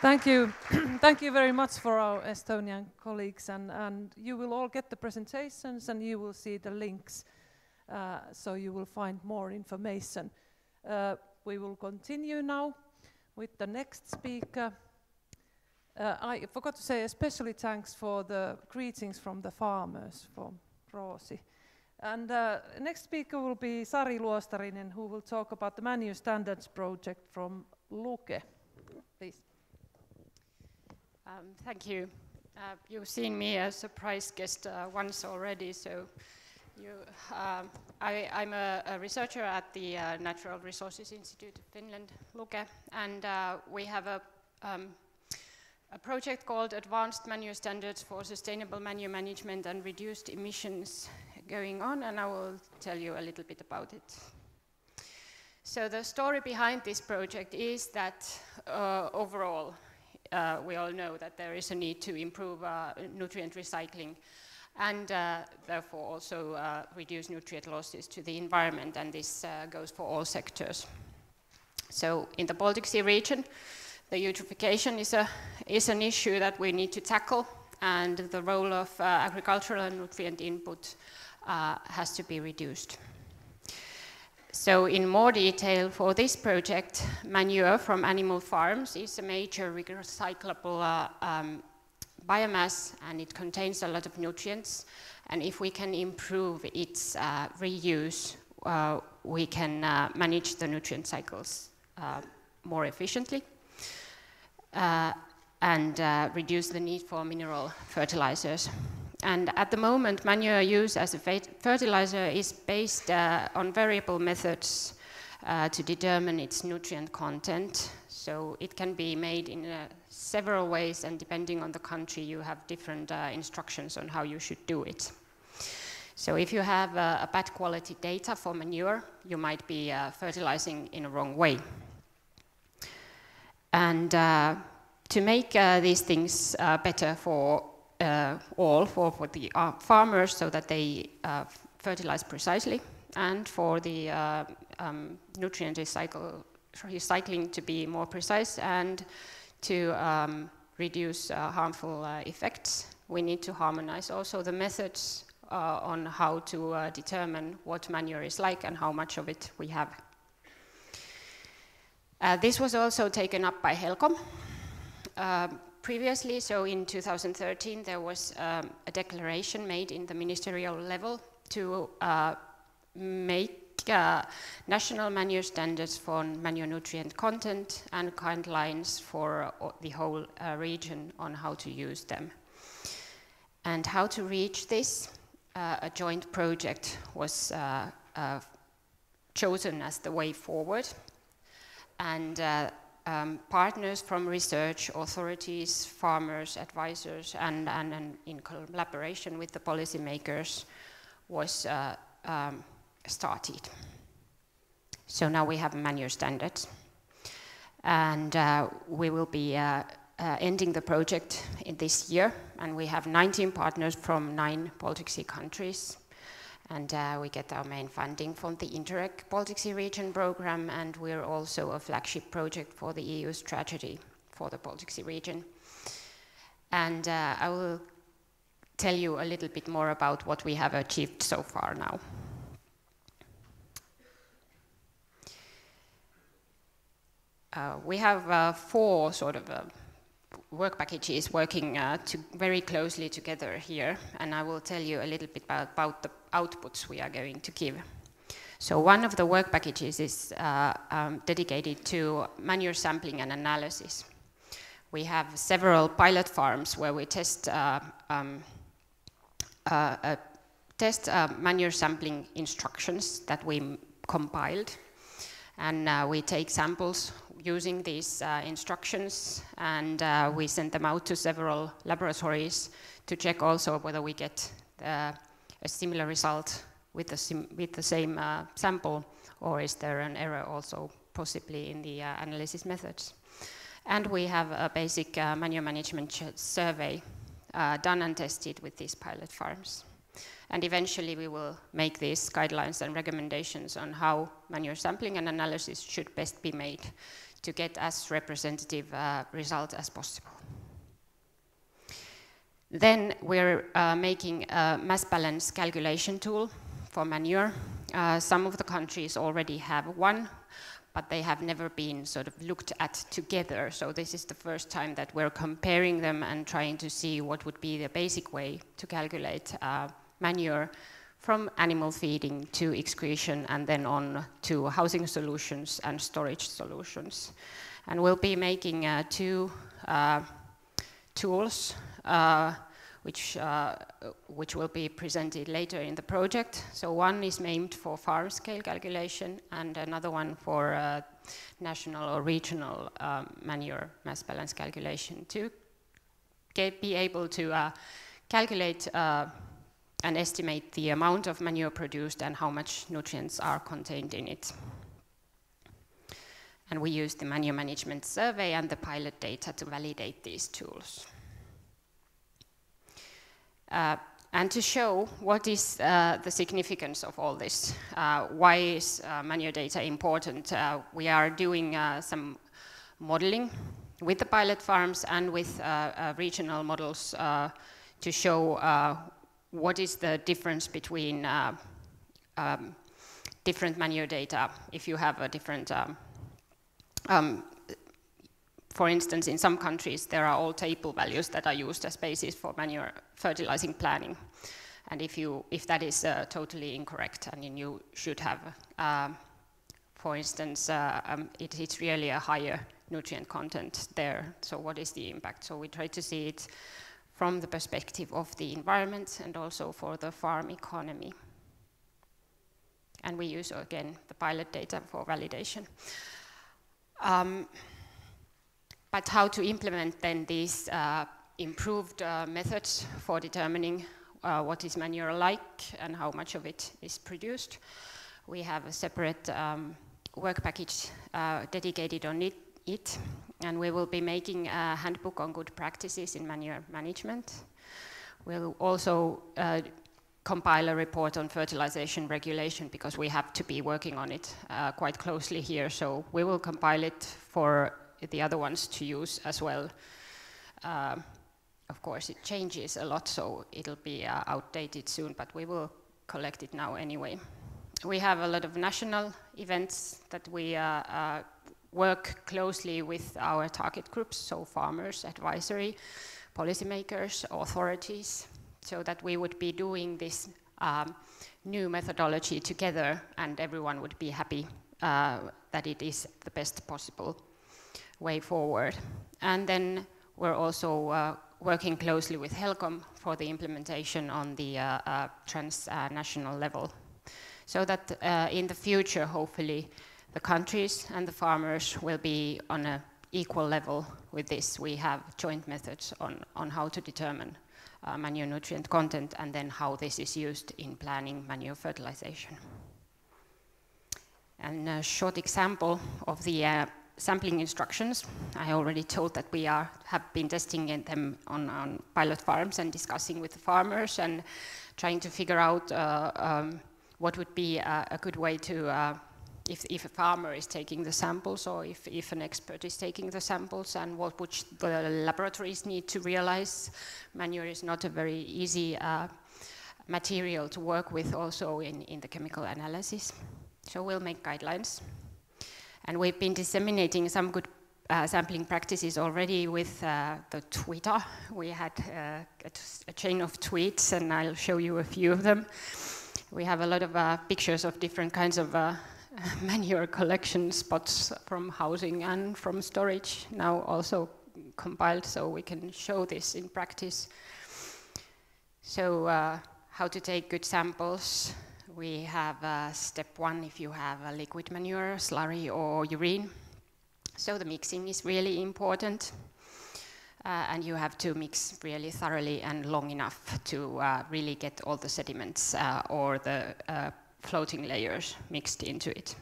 Thank you. Thank you very much for our Estonian colleagues, and you will all get the presentations and you will see the links, so you will find more information. We will continue now with the next speaker. I forgot to say especially thanks for the greetings from the farmers from Roosi. And next speaker will be Sari Luostarinen, who will talk about the manure standards project from Luke. Please. Thank you. You've seen me as a surprise guest once already, so I'm a researcher at the Natural Resources Institute of Finland, Luke, and we have a project called Advanced Manure Standards for Sustainable Manure Management and Reduced Emissions going on, and I will tell you a little bit about it. So the story behind this project is that overall we all know that there is a need to improve nutrient recycling and therefore also reduce nutrient losses to the environment, and this goes for all sectors. So in the Baltic Sea region, the eutrophication is an issue that we need to tackle, and the role of agricultural and nutrient input has to be reduced. So in more detail for this project, manure from animal farms is a major recyclable biomass, and it contains a lot of nutrients, and if we can improve its reuse, we can manage the nutrient cycles more efficiently and reduce the need for mineral fertilizers. And at the moment, manure use as a fertilizer is based on variable methods to determine its nutrient content. So it can be made in several ways, and depending on the country, you have different instructions on how you should do it. So if you have a bad quality data for manure, you might be fertilizing in a wrong way. And to make these things better for all, for the farmers, so that they fertilize precisely, and for the nutrient recycling to be more precise, and to reduce harmful effects, we need to harmonize also the methods on how to determine what manure is like and how much of it we have. This was also taken up by HELCOM. Previously, so in 2013, there was a declaration made in the ministerial level to make national manure standards for manure nutrient content and guidelines for the whole region on how to use them. And how to reach this, a joint project was chosen as the way forward. And partners from research, authorities, farmers, advisors, and in collaboration with the policymakers was started. So now we have manure standards. And we will be ending the project in this year, and we have 19 partners from 9 Baltic Sea countries. And we get our main funding from the Interreg Baltic Sea Region program, and we're also a flagship project for the EU strategy for the Baltic Sea region. And I will tell you a little bit more about what we have achieved so far now. We have 4 sort of work packages working very closely together here, and I will tell you a little bit about the outputs we are going to give. So one of the work packages is dedicated to manure sampling and analysis. We have several pilot farms where we test manure sampling instructions that we compiled, and we take samples using these instructions, and we send them out to several laboratories to check also whether we get a similar result with the same sample, or is there an error also possibly in the analysis methods. And we have a basic manure management survey done and tested with these pilot farms. And eventually we will make these guidelines and recommendations on how manure sampling and analysis should best be made to get as representative result as possible. Then we're making a mass balance calculation tool for manure. Some of the countries already have one, but they have never been sort of looked at together. So this is the first time that we're comparing them and trying to see what would be the basic way to calculate manure from animal feeding to excretion, and then on to housing solutions and storage solutions. And we'll be making 2 tools which will be presented later in the project. So one is aimed for farm scale calculation, and another one for national or regional manure mass balance calculation to be able to calculate and estimate the amount of manure produced and how much nutrients are contained in it. And we use the manure management survey and the pilot data to validate these tools. And to show what is the significance of all this, why is manure data important, we are doing some modeling with the pilot farms and with regional models to show what is the difference between different manure data if you have a different, for instance, in some countries there are all table values that are used as basis for manure fertilizing planning. And if that is totally incorrect, I mean, you should have, for instance, it's really a higher nutrient content there. So what is the impact? So we try to see it from the perspective of the environment and also for the farm economy. And we use, again, the pilot data for validation. But how to implement then these improved methods for determining what is manure like and how much of it is produced. We have a separate work package dedicated on it, and we will be making a handbook on good practices in manure management. We'll also compile a report on fertilization regulation because we have to be working on it quite closely here, so we will compile it for the other ones to use as well. Of course, it changes a lot, so it'll be outdated soon, but we will collect it now anyway. We have a lot of national events that we work closely with our target groups, so farmers, advisory, policymakers, authorities, so that we would be doing this new methodology together and everyone would be happy that it is the best possible way forward. And then we're also working closely with HELCOM for the implementation on the transnational level, so that in the future, hopefully, the countries and the farmers will be on an equal level with this. We have joint methods on how to determine manure nutrient content and then how this is used in planning manure fertilization. And a short example of the sampling instructions. I already told that we have been testing them on pilot farms and discussing with the farmers and trying to figure out what would be a good way to, if a farmer is taking the samples or if an expert is taking the samples, and which the laboratories need to realize. Manure is not a very easy material to work with also in the chemical analysis. So we'll make guidelines. And we've been disseminating some good sampling practices already with the Twitter. We had a chain of tweets, and I'll show you a few of them. We have a lot of pictures of different kinds of manure collection spots from housing and from storage, now also compiled, so we can show this in practice. So how to take good samples. We have step 1 if you have a liquid manure, slurry or urine. So the mixing is really important. And you have to mix really thoroughly and long enough to really get all the sediments or the floating layers mixed into it.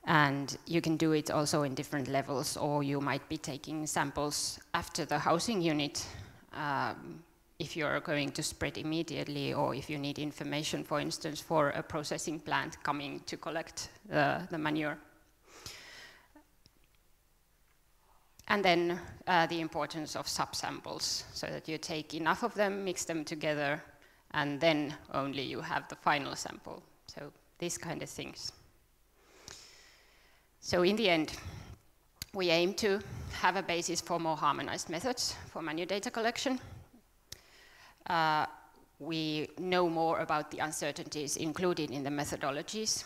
And you can do it also in different levels, or you might be taking samples after the housing unit if you're going to spread immediately, or if you need information, for instance, for a processing plant coming to collect the manure. And then the importance of subsamples, so that you take enough of them, mix them together, and then only you have the final sample. So these kind of things. So in the end, we aim to have a basis for more harmonized methods for manure data collection. We know more about the uncertainties included in the methodologies.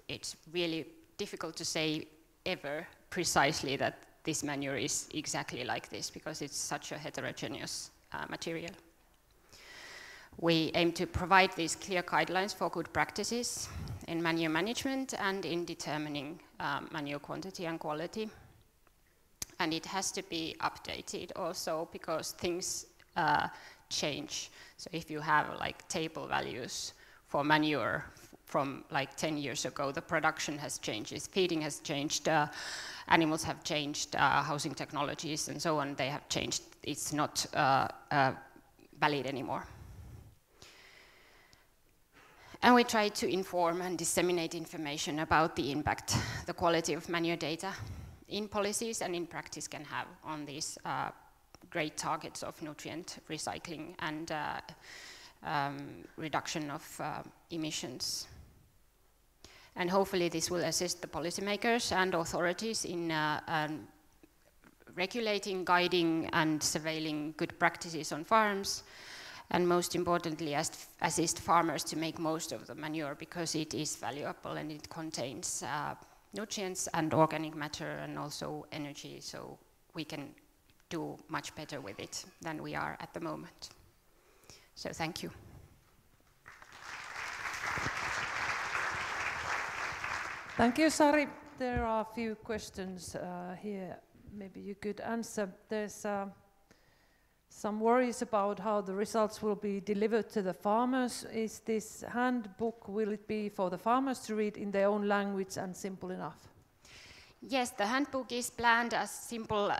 It's really difficult to say ever precisely that this manure is exactly like this, because it's such a heterogeneous material. We aim to provide these clear guidelines for good practices in manure management and in determining manure quantity and quality. And it has to be updated also, because things change. So if you have like table values for manure from like 10 years ago, the production has changed, feeding has changed, animals have changed, housing technologies and so on, they have changed. It's not valid anymore. And we try to inform and disseminate information about the impact the quality of manure data in policies and in practice can have on these great targets of nutrient recycling and reduction of emissions. And hopefully this will assist the policymakers and authorities in regulating, guiding and surveilling good practices on farms, and most importantly assist farmers to make most of the manure because it is valuable and it contains nutrients and organic matter and also energy, so we can do much better with it than we are at the moment. So thank you. Thank you, Sari. There are a few questions here. Maybe you could answer. There's some worries about how the results will be delivered to the farmers. Is this handbook, will it be for the farmers to read in their own language and simple enough? Yes, the handbook is planned as simple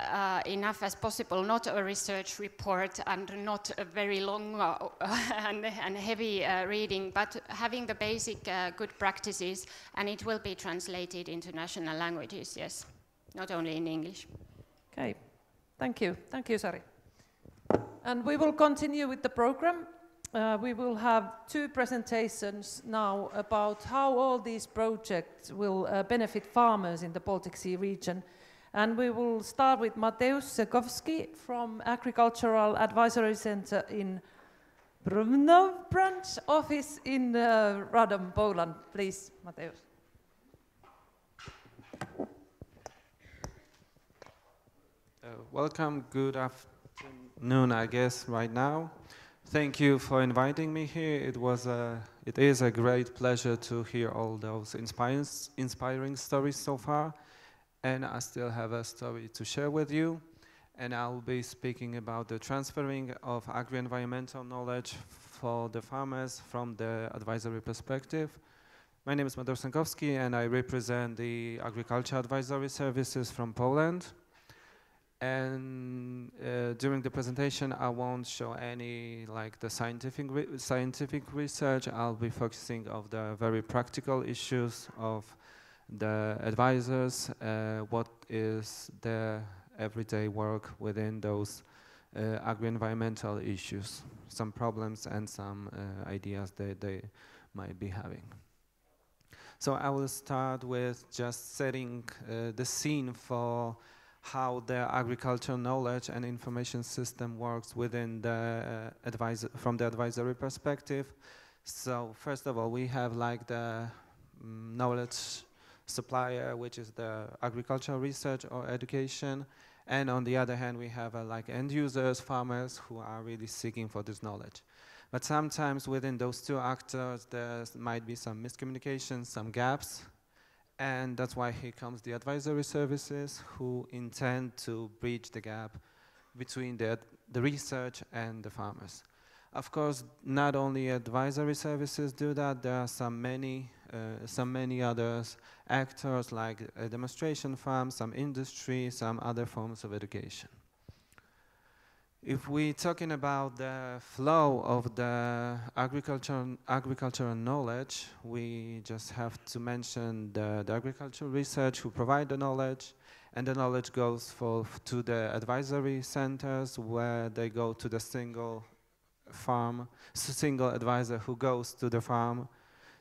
enough as possible, not a research report and not a very long and heavy reading, but having the basic good practices, and it will be translated into national languages, yes, not only in English. Okay, thank you. Thank you, Sari. And we will continue with the program. We will have two presentations now about how all these projects will benefit farmers in the Baltic Sea region. And we will start with Mateusz Sekowski from Agricultural Advisory Center in Brno branch office in Radom, Poland. Please, Mateusz. Welcome, good afternoon, I guess, right now. Thank you for inviting me here. It is a great pleasure to hear all those inspiring stories so far. And I still have a story to share with you. And I'll be speaking about the transferring of agri-environmental knowledge for the farmers from the advisory perspective. My name is Mateusz Sekowski and I represent the Agriculture Advisory Services from Poland. And during the presentation, I won't show any the scientific research. I'll be focusing on the very practical issues of the advisors, what is their everyday work within those agri-environmental issues, some problems and some ideas that they might be having. So I will start with just setting the scene for how the agricultural knowledge and information system works within the from the advisory perspective. So first of all, we have the knowledge supplier, which is the agricultural research or education, and on the other hand, we have end users, farmers who are really seeking for this knowledge. But sometimes within those two actors, there might be some miscommunication, some gaps. And that's why here comes the advisory services who intend to bridge the gap between the research and the farmers. Of course, not only advisory services do that, there are some many others actors like demonstration farms, some industry, some other forms of education. If we're talking about the flow of the agricultural knowledge, we just have to mention the agricultural research who provide the knowledge, and the knowledge goes to the advisory centers where they go to the single advisor who goes to the farm,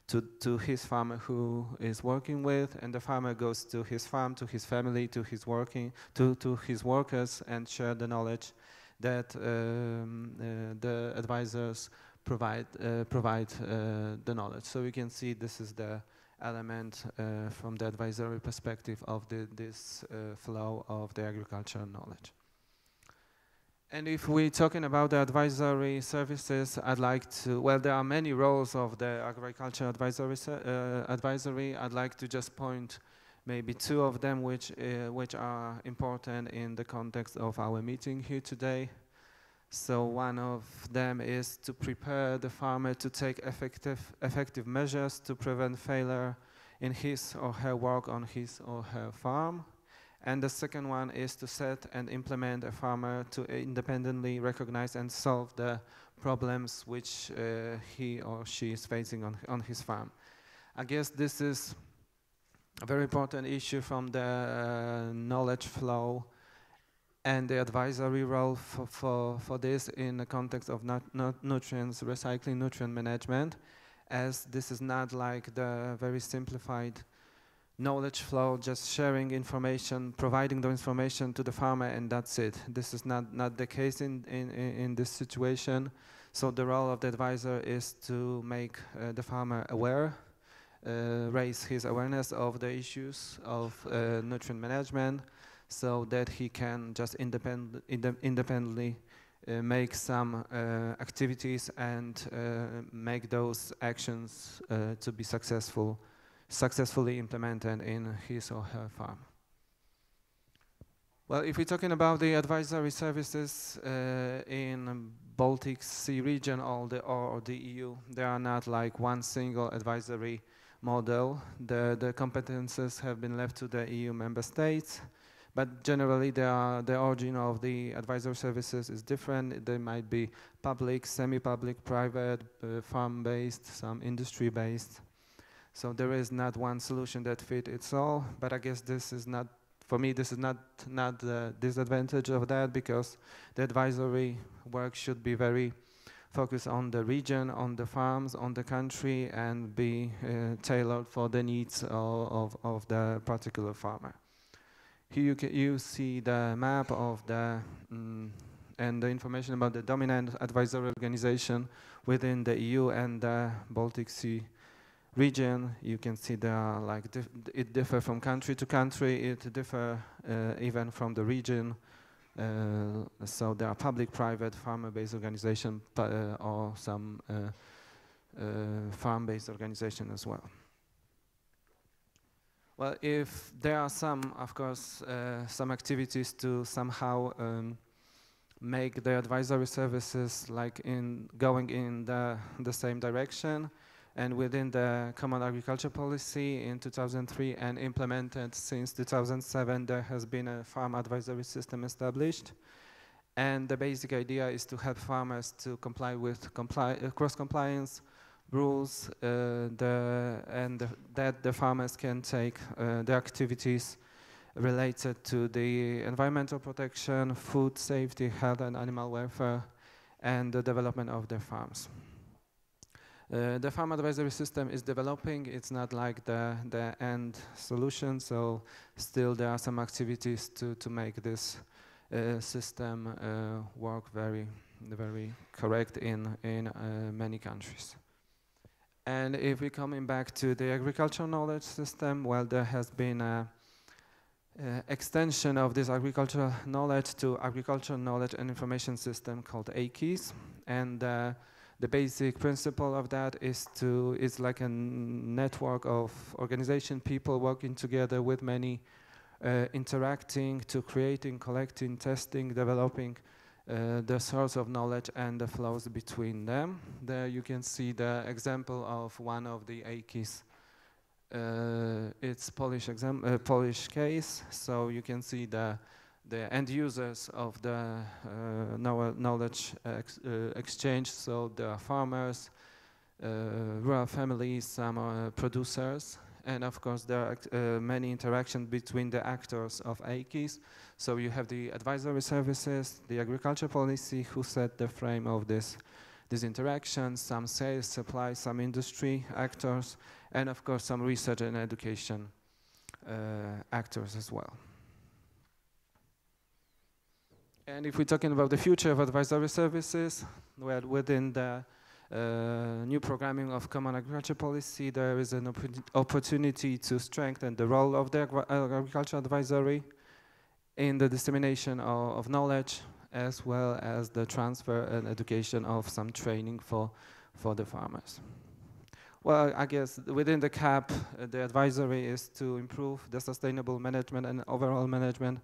to his farmer who is working with, and the farmer goes to his farm, to his family, to his workers, and share the knowledge that the advisors provide the knowledge. So we can see this is the element from the advisory perspective of this flow of the agricultural knowledge. And if we're talking about the advisory services, I'd like to, well, there are many roles of the agriculture advisory. I'd like to just point maybe two of them which are important in the context of our meeting here today. So one of them is to prepare the farmer to take effective measures to prevent failure in his or her work on his or her farm. And the second one is to set and implement a farmer to independently recognize and solve the problems which he or she is facing on his farm. I guess this is a very important issue from the knowledge flow and the advisory role for this in the context of nutrients, recycling, nutrient management, as this is not like the very simplified knowledge flow, just sharing information, providing the information to the farmer, and that's it. This is not the case in this situation. So the role of the advisor is to make the farmer aware, raise his awareness of the issues of nutrient management, so that he can just independently make some activities and make those actions to be successfully implemented in his or her farm. Well, if we're talking about the advisory services in Baltic Sea Region or the EU, they are not like one single advisory model. The competences have been left to the EU member states, but generally the origin of the advisory services is different. They might be public, semi-public, private, farm-based, some industry-based. So there is not one solution that fits all, but I guess this is not, for me, this is not the disadvantage of that, because the advisory work should be very focused on the region, on the farms, on the country, and be tailored for the needs of the particular farmer. Here you see the map of the and the information about the dominant advisory organization within the EU and the Baltic Sea region. You can see there are like it differs from country to country. It differs even from the region. So there are public, private, farmer-based organization, or some farm-based organization as well. Well, if there are some, of course, some activities to somehow make the advisory services like going in the same direction, and within the Common Agriculture Policy in 2003 and implemented since 2007, there has been a farm advisory system established. And the basic idea is to help farmers to comply with cross-compliance rules, that the farmers can take the activities related to the environmental protection, food safety, health and animal welfare, and the development of their farms. The farm advisory system is developing. It's not like the end solution, so still there are some activities to make this system work very correct in many countries. And if we're coming back to the agricultural knowledge system, well, there has been a extension of this agricultural knowledge to agricultural knowledge and information system called AKIS, and the basic principle of that is like a network of organization, people working together with many, interacting to creating, collecting, testing, developing the source of knowledge and the flows between them. There you can see the example of one of the AKIS. It's Polish case, so you can see the end users of the knowledge exchange. So there are farmers, rural families, some producers, and of course there are many interactions between the actors of AKIS. So you have the advisory services, the agriculture policy, who set the frame of these interactions, some sales, supply, some industry actors, and of course some research and education actors as well. And if we're talking about the future of advisory services, well, within the new programming of Common Agriculture Policy, there is an opportunity to strengthen the role of the agriculture advisory in the dissemination of knowledge, as well as the transfer and education of some training for the farmers. Well, I guess within the CAP, the advisory is to improve the sustainable management and overall management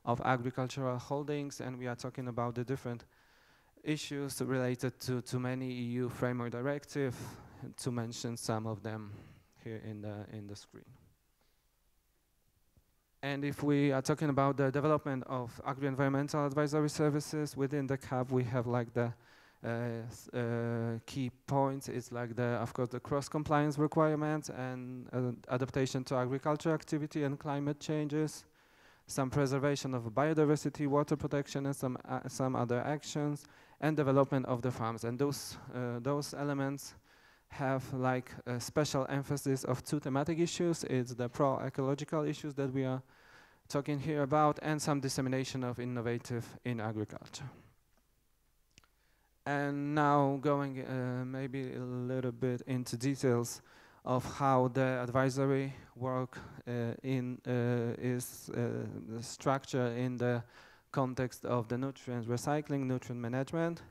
of agricultural holdings, and we are talking about the different issues related to many EU framework directives, to mention some of them here in the screen. And if we are talking about the development of agri-environmental advisory services within the CAP, we have like the key points. It's like of course, the cross-compliance requirements and adaptation to agriculture activity and climate changes, some preservation of biodiversity, water protection, and some other actions, and development of the farms. And those elements have like a special emphasis of two thematic issues. It's the pro-ecological issues that we are talking here about, and some dissemination of innovative in agriculture. And now going maybe a little bit into details of how the advisory work is structured in the context of the nutrient recycling, nutrient management.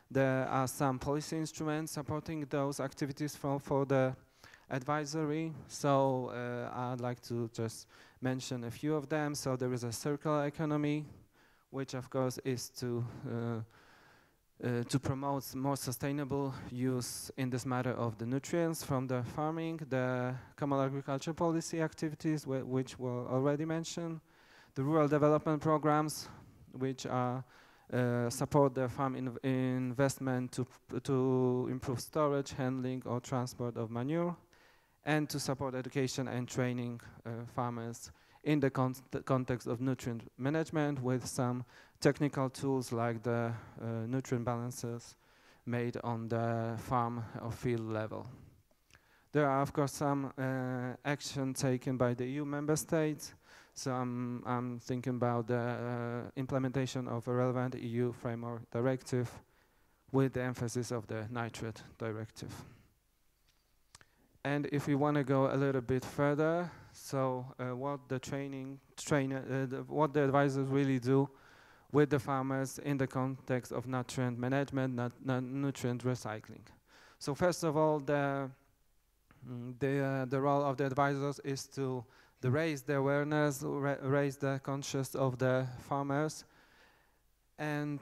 There are some policy instruments supporting those activities for the advisory. So I'd like to just mention a few of them. So there is a circular economy, which of course is to promote more sustainable use in this matter of the nutrients from the farming, the common agriculture policy activities, which were already mentioned, the rural development programs, which are support the farm investment to improve storage, handling, or transport of manure, and to support education and training farmers in the context of nutrient management with some technical tools like the nutrient balances made on the farm or field level. There are of course some action taken by the EU member states. So I'm thinking about the implementation of a relevant EU framework directive with the emphasis of the nitrate directive. And if we want to go a little bit further, so what the what the advisors really do with the farmers in the context of nutrient management, nutrient recycling. So first of all, the role of the advisors is to raise the awareness, raise the consciousness of the farmers, and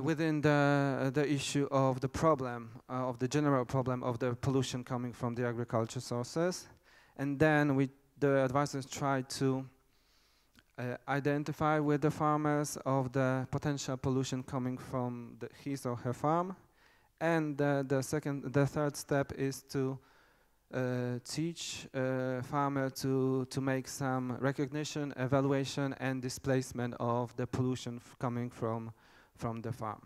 within the issue of the problem, of the general problem of the pollution coming from the agriculture sources. And then the advisors try to identify with the farmers of the potential pollution coming from his or her farm. And the third step is to teach farmer to make some recognition, evaluation, and displacement of the pollution coming from the farm.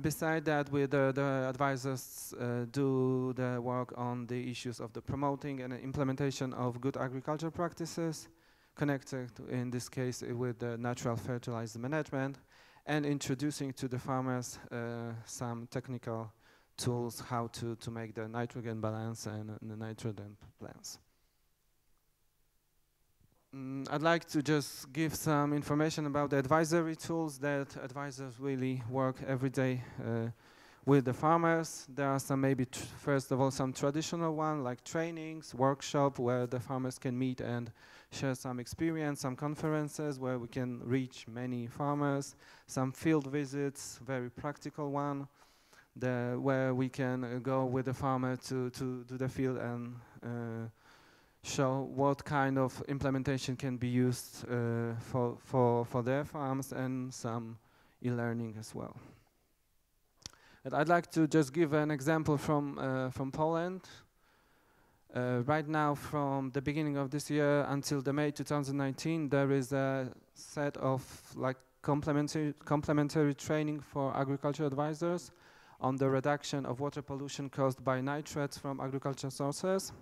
Beside that, the advisors do the work on the issues of the promoting and implementation of good agriculture practices, connected in this case with the natural fertilizer management, and introducing to the farmers some technical tools how to make the nitrogen balance and the nitrogen plans. I'd like to just give some information about the advisory tools that advisors really work every day with the farmers. There are some maybe first of all some traditional ones like trainings, workshop where the farmers can meet and share some experience, some conferences where we can reach many farmers, some field visits, very practical one, where we can go with the farmer to the field and show what kind of implementation can be used for their farms, and some e-learning as well. But I'd like to just give an example from Poland. Right now, from the beginning of this year until the May 2019, there is a set of like complementary training for agriculture advisors on the reduction of water pollution caused by nitrates from agriculture sources.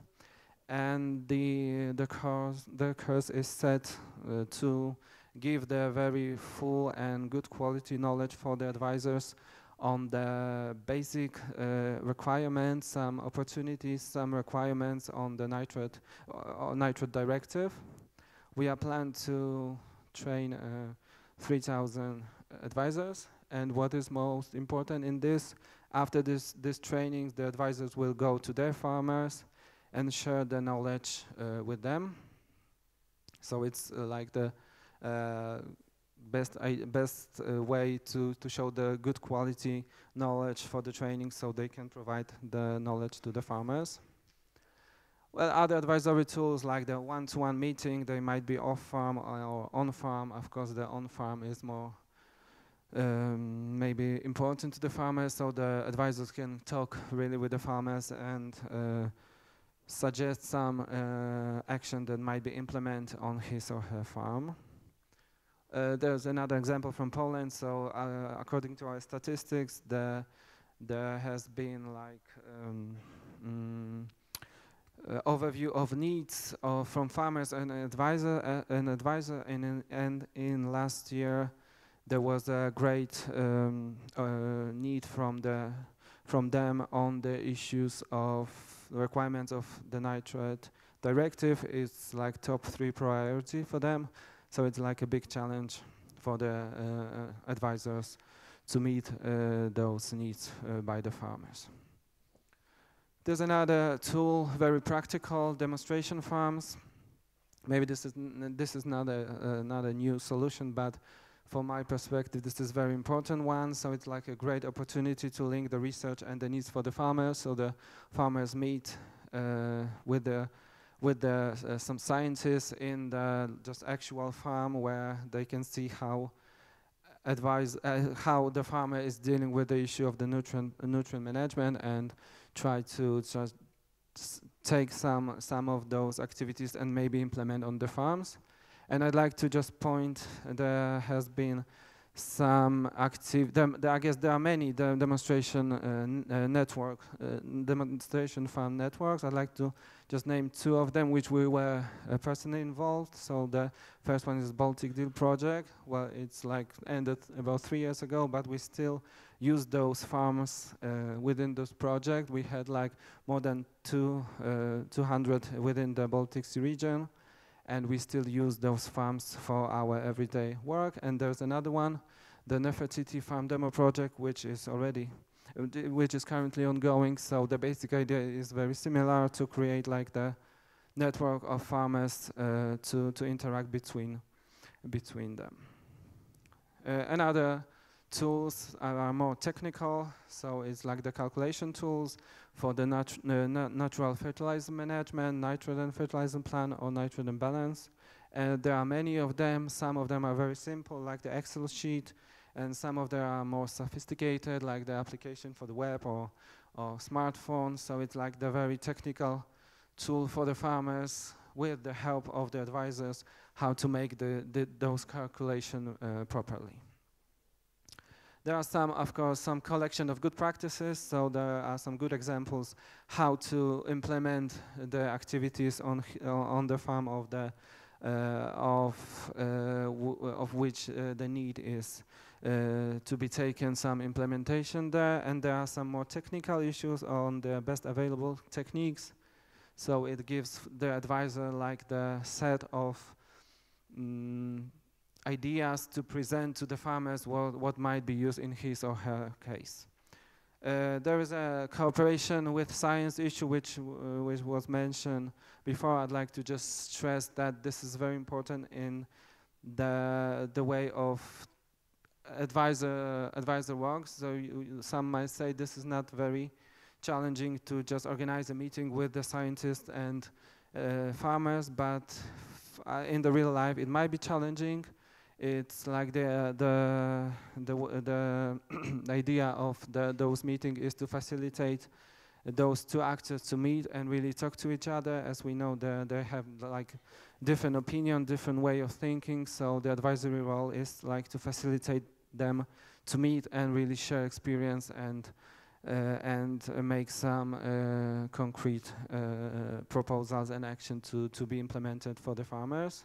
And the course is set to give the very full and good quality knowledge for the advisors on the basic requirements, some opportunities, some requirements on the nitrate directive. We are planned to train 3,000 advisors, and what is most important in this, after this training, the advisors will go to their farmers and share the knowledge with them. So it's like the best way to show the good quality knowledge for the training, so they can provide the knowledge to the farmers. Well, other advisory tools like the one-to-one meeting, they might be off-farm or on-farm. Of course, the on-farm is more maybe important to the farmers, so the advisors can talk really with the farmers and suggest some action that might be implemented on his or her farm. There's another example from Poland. So according to our statistics, there has been like overview of needs from farmers and advisor, and in last year there was a great need from them on the issues of requirements of the nitrate directive. It's like top 3 priority for them. So it's like a big challenge for the advisors to meet those needs by the farmers. There's another tool, very practical, demonstration farms. Maybe this is not a new solution, but from my perspective, this is a very important one. So it's like a great opportunity to link the research and the needs for the farmers. So the farmers meet with some scientists in the just actual farm, where they can see how the farmer is dealing with the issue of the nutrient management, and try to just take some of those activities and maybe implement on the farms. And I'd like to just point, there has been some I guess there are many demonstration farm networks. I'd like to just name 2 of them, which we were personally involved. So the first one is Baltic Deal project. Well, it's like ended about 3 years ago, but we still use those farms within this project. We had like more than 200 within the Baltic Sea region, and we still use those farms for our everyday work. And there's another one, the Nefertiti Farm Demo Project, which is currently ongoing. So the basic idea is very similar, to create like the network of farmers to interact between them. Another tools are more technical, so it's like the calculation tools for the natural fertilizer management, nitrogen fertilizer plan, or nitrogen balance. And there are many of them. Some of them are very simple, like the Excel sheet, and some of them are more sophisticated, like the application for the web or smartphone. So it's like the very technical tool for the farmers, with the help of the advisors, how to make those calculations properly. There are some collection of good practices. So there are some good examples how to implement the activities on the farm of which the need is to be taken, some implementation there. And there are some more technical issues on the best available techniques. So it gives the advisor like the set of ideas to present to the farmers what might be used in his or her case. There is a cooperation with science issue which was mentioned before. I'd like to just stress that this is very important in the way of advisor works. So some might say this is not very challenging to just organize a meeting with the scientists and farmers, but in the real life it might be challenging. It's like the idea of those meetings is to facilitate those 2 actors to meet and really talk to each other. As we know, they have like different opinion, different way of thinking. So the advisory role is like to facilitate them to meet and really share experience and make some concrete proposals and action to be implemented for the farmers.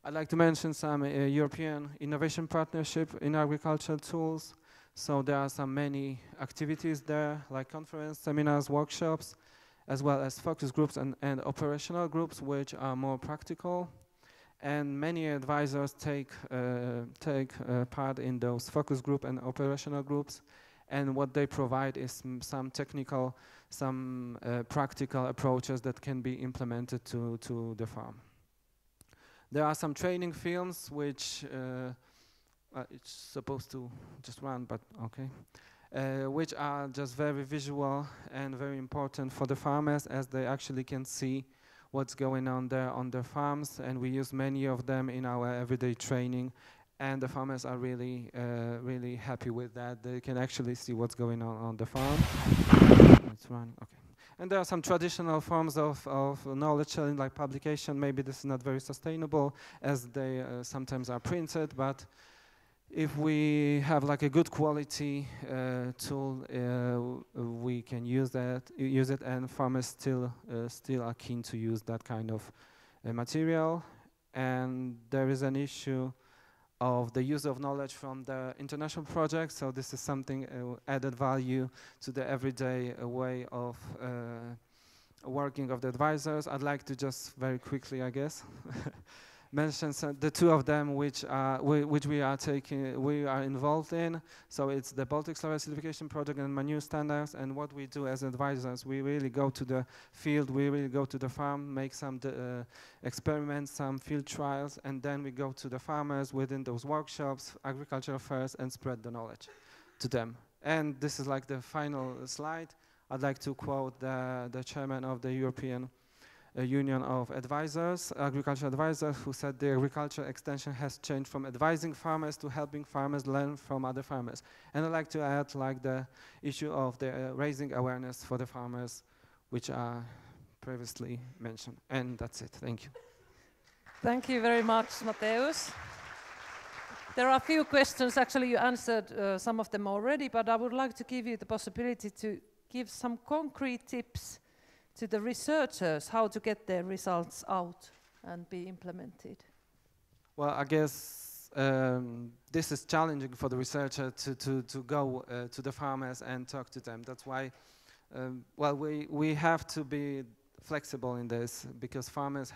I'd like to mention some European innovation partnership in agricultural tools. So there are many activities there, like conference, seminars, workshops, as well as focus groups and operational groups, which are more practical. And many advisors take part in those focus group and operational groups. And what they provide is some technical, practical approaches that can be implemented to the farm. There are some training films which it's supposed to just run, but okay. which are just very visual and very important for the farmers, as they actually can see what's going on there on their farms, and we use many of them in our everyday training, and the farmers are really, really happy with that. They can actually see what's going on the farm. It's running, okay. And there are some traditional forms of knowledge sharing, like publication. Maybe this is not very sustainable, as they sometimes are printed, but if we have like a good quality tool, we can use it, and farmers still are keen to use that kind of material. And there is an issue of the use of knowledge from the international projects. So this is something added value to the everyday way of working of the advisors. I'd like to just very quickly, I guess, mention the two of them which we are involved in. So it's the Baltic Slurry Acidification project and manure standards. And what we do as advisors, we really go to the field, we really go to the farm, make some experiments, some field trials, and then we go to the farmers within those workshops, agricultural fairs, and spread the knowledge to them. And this is like the final slide. I'd like to quote the chairman of the European Union of Advisors, Agricultural Advisors, who said the agriculture extension has changed from advising farmers to helping farmers learn from other farmers. And I'd like to add like the issue of the raising awareness for the farmers, which are previously mentioned. And that's it. Thank you. Thank you very much, Mateusz. There are a few questions. Actually, you answered some of them already, but I would like to give you the possibility to give some concrete tips to the researchers how to get their results out and be implemented. Well, I guess this is challenging for the researcher to go to the farmers and talk to them. That's why, well, we have to be flexible in this, because farmers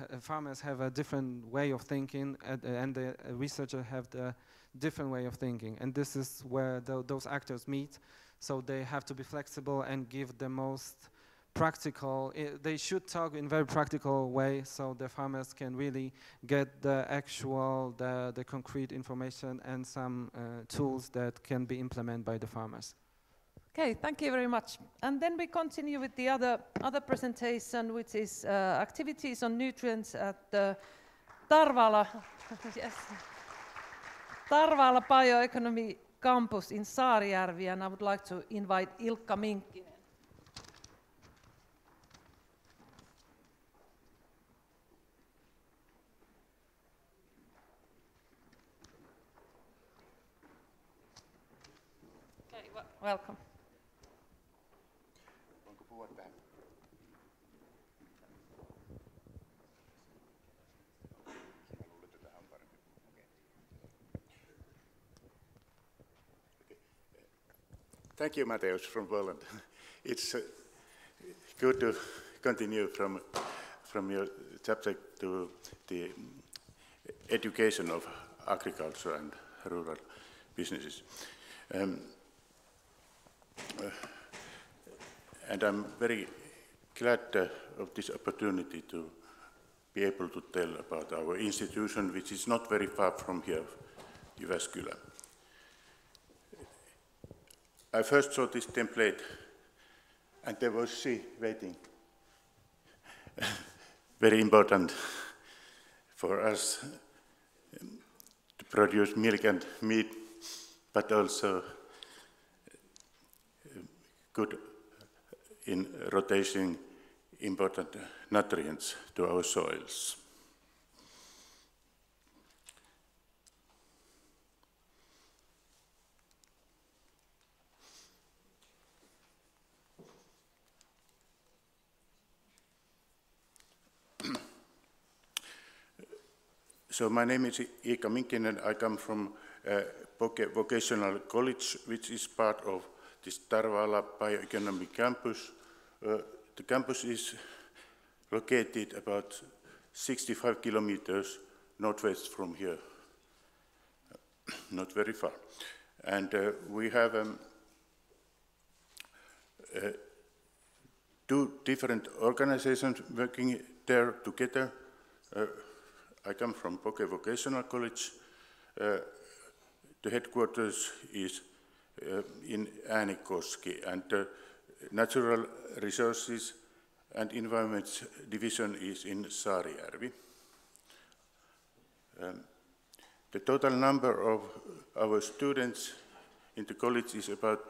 have a different way of thinking, and the researchers have the different way of thinking. And this is where those actors meet. So they have to be flexible and give the most practical, they should talk in very practical way, so the farmers can really get the actual, the concrete information and some tools that can be implemented by the farmers. Okay, thank you very much. And then we continue with the other presentation, which is activities on nutrients at the Tarvala, yes, Tarvala Bioeconomy Campus in Saarijärvi, and I would like to invite Ilkka Minkkinen. Okay, welcome. Thank you, Mateusz from Poland. It's good to continue from your subject to the education of agriculture and rural businesses. And I'm very glad of this opportunity to be able to tell about our institution, which is not very far from here, Jyväskylä. I first saw this template, and there was she waiting. Very important for us to produce milk and meat, but also good in rotating important nutrients to our soils. So my name is Ilkka Minkkinen. I come from Poke Vocational College, which is part of this Tarvala Bioeconomy Campus. The campus is located about 65 kilometers northwest from here, not very far. And we have two different organizations working there together. I come from Poke Vocational College. The headquarters is in Äänekoski, and the Natural Resources and Environment Division is in Saarijärvi. The total number of our students in the college is about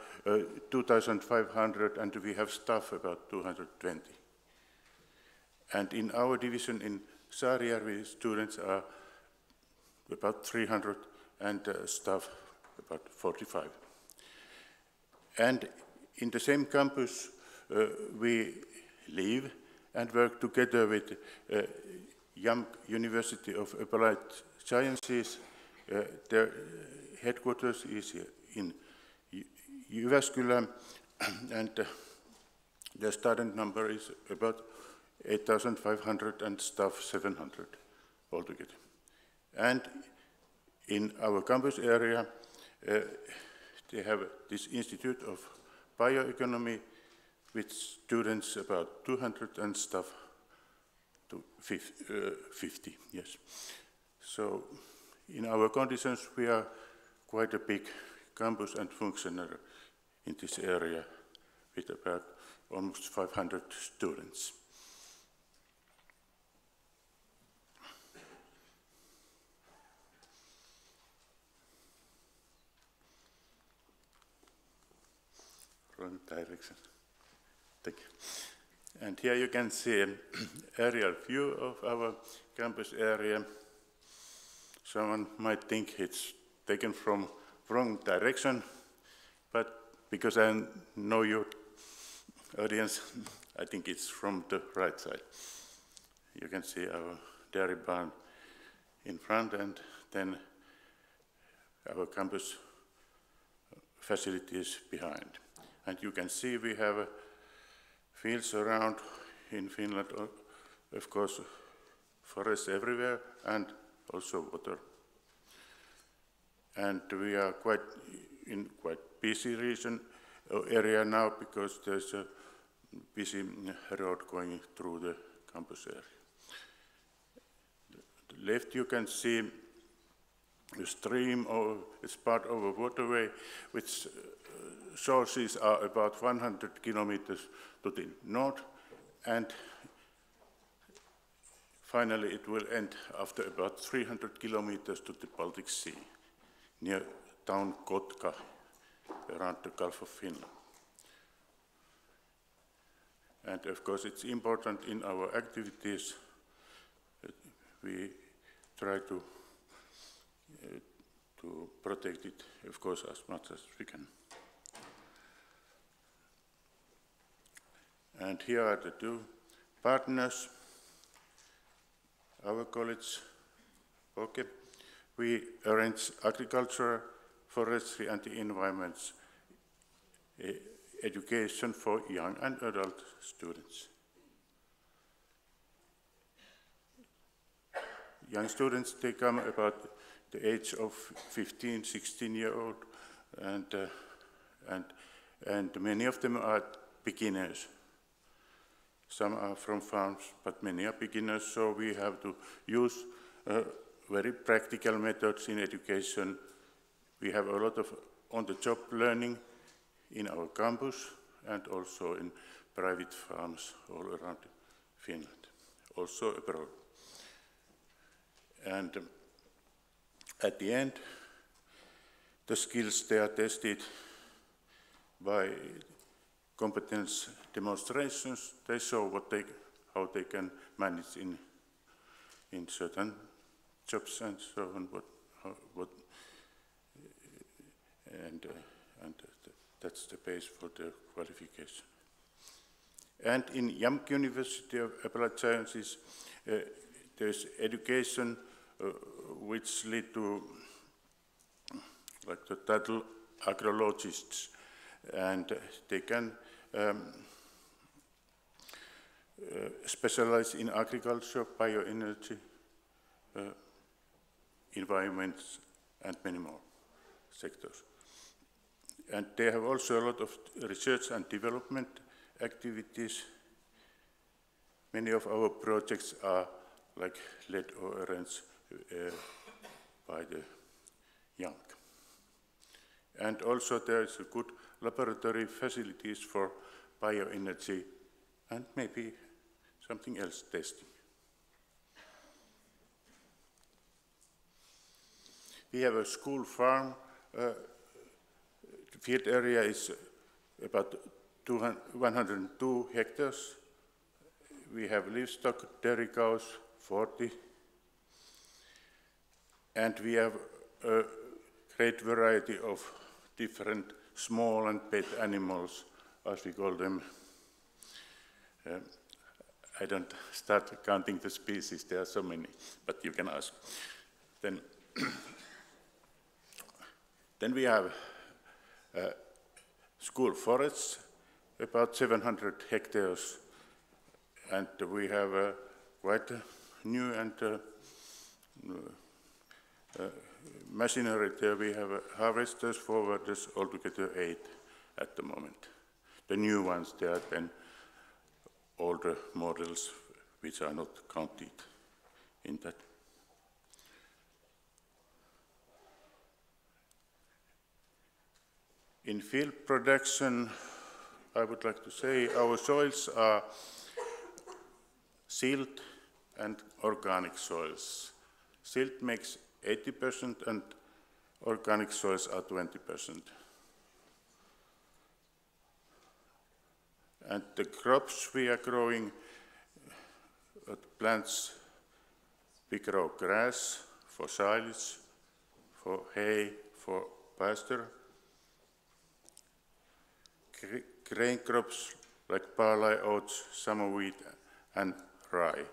2,500, and we have staff about 220. And in our division in Saarijärvi, students are about 300 and staff about 45. And in the same campus, we live and work together with YAM University of Applied Sciences. Their headquarters is in Jyväskylä, and the student number is about 8,500 and staff 700 altogether. And in our campus area, they have this Institute of Bioeconomy with students about 200 and staff to 50, yes. So in our conditions, we are quite a big campus and functionary in this area with about almost 500 students. Wrong direction. Thank you. And here you can see an aerial view of our campus area. Someone might think it's taken from wrong direction, but because I know your audience, I think it's from the right side. You can see our dairy barn in front, and then our campus facilities behind. And you can see we have fields around in Finland, of course, forests everywhere, and also water. And we are in quite busy region area now, because there's a busy road going through the campus area. The left you can see a stream, or it's part of a waterway, which sources are about 100 kilometers to the north, and finally it will end after about 300 kilometers to the Baltic Sea, near town Kotka, around the Gulf of Finland. And of course it's important in our activities that we try to protect it, of course, as much as we can. And here are the two partners, our college, okay. We arrange agriculture, forestry, and the environment's education for young and adult students. Young students, they come about the age of 15, 16-year-old, and many of them are beginners. Some are from farms, but many are beginners, so we have to use very practical methods in education. We have a lot of on-the-job learning in our campus and also in private farms all around Finland, also abroad. And at the end, the skills, they are tested by competence demonstrations. They show how they can manage in certain jobs and so on. And that's the base for the qualification. And in YAM University of Applied Sciences, there's education which lead to, like the title, agrologists, and they can specialize in agriculture, bioenergy, environments, and many more sectors. And they have also a lot of research and development activities. Many of our projects are like led or arranged by the young. And also there is a good laboratory facilities for bioenergy and maybe something else testing. We have a school farm. The field area is about 102 hectares. We have livestock, dairy cows, 40. And we have a great variety of different small and pet animals, as we call them. I don't start counting the species, there are so many, but you can ask. Then we have school forests, about 700 hectares, and we have quite new and machinery there. We have harvesters, forwarders, altogether 8 at the moment. The new ones, there are 10 older models which are not counted in that. In field production, I would like to say our soils are silt and organic soils. Silt makes 80% and organic soils are 20%. And the crops we are growing, plants, we grow grass for silage, for hay, for pasture. Grain crops like barley, oats, summer wheat and rye.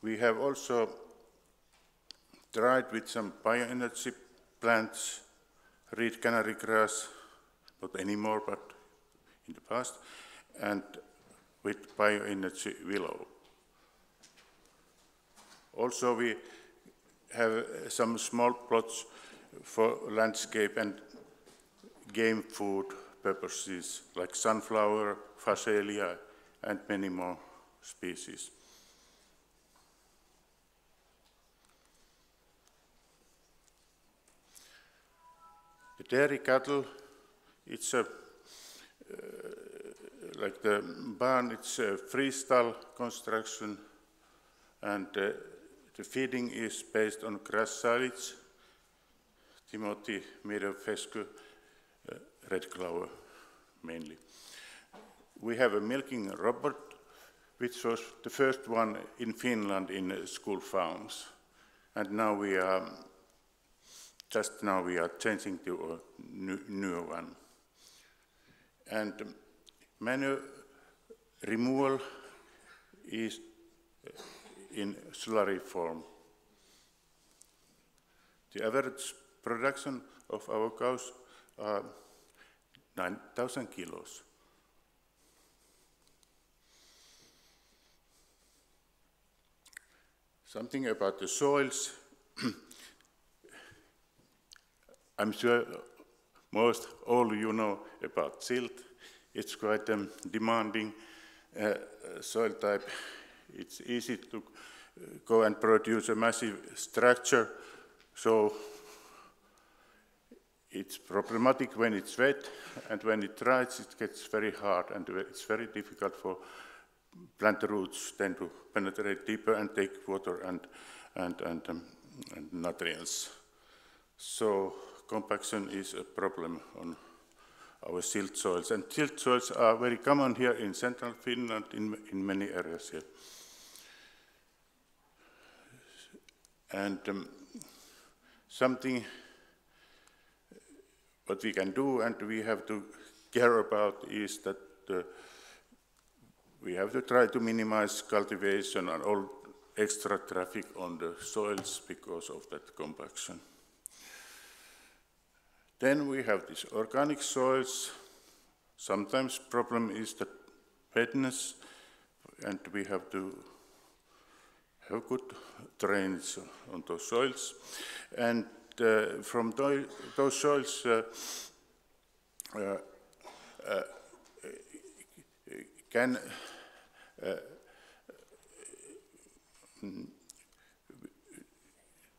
We have also tried with some bioenergy plants, reed canary grass, not anymore, but in the past, and with bioenergy willow. Also we have some small plots for landscape and game food purposes, like sunflower, phacelia, and many more species. The dairy cattle, it's a like the barn, it's a freestyle construction, and the feeding is based on grass silage, Timothy, meadow fescue, red clover mainly. We have a milking robot, which was the first one in Finland in school farms, and now we are changing to a new one. And manure removal is in slurry form. The average production of our cows are 9,000 kilos. Something about the soils. I'm sure most all you know about silt. It's quite a demanding soil type. It's easy to go and produce a massive structure, so it's problematic when it's wet, and when it dries, it gets very hard, and it's very difficult for plant roots then to penetrate deeper and take water and nutrients. So compaction is a problem on our silt soils, and silt soils are very common here in central Finland in many areas here. And something what we can do and we have to care about is that we have to try to minimize cultivation and all extra traffic on the soils because of that compaction. Then we have these organic soils. Sometimes problem is the wetness, and we have to have good drainage on those soils. And from those soils can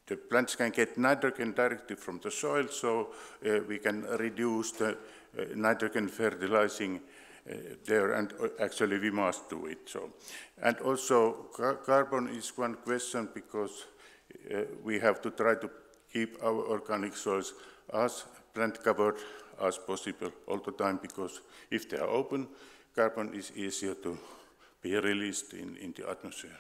the plants can get nitrogen directly from the soil, so we can reduce the nitrogen fertilizing there, and actually we must do it. So, and also carbon is one question, because we have to try to keep our organic soils as plant covered as possible all the time, because if they are open, carbon is easier to be released in the atmosphere.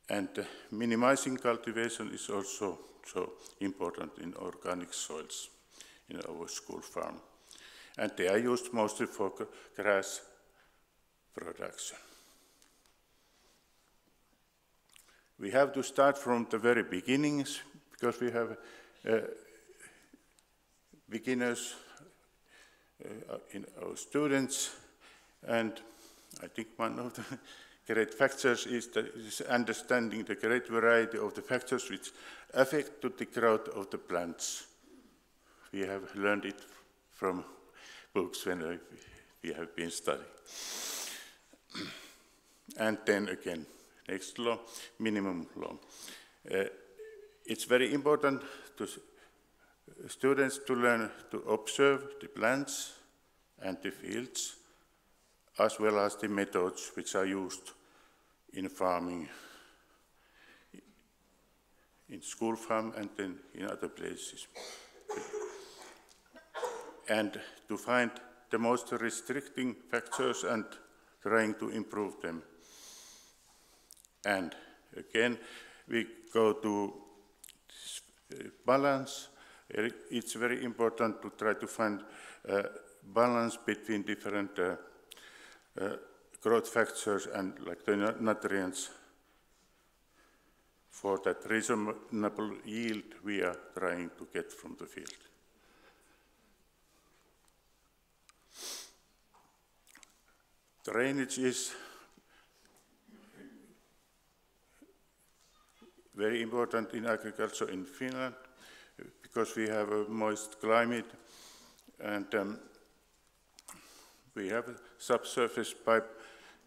And minimizing cultivation is also so important in organic soils in our school farm. And they are used mostly for grass production. We have to start from the very beginnings, because we have beginners in our students, and I think one of the great factors is understanding the great variety of the factors which affect to the growth of the plants. We have learned it from books when we have been studying. And then again, next law, minimum law. It's very important to students to learn to observe the plants and the fields, as well as the methods which are used in farming, in school farm and then in other places. And to find the most restricting factors and trying to improve them. And again, we go to balance. It's very important to try to find balance between different growth factors and like the nutrients for that reasonable yield we are trying to get from the field. Drainage is very important in agriculture in Finland, because we have a moist climate, and we have subsurface pipe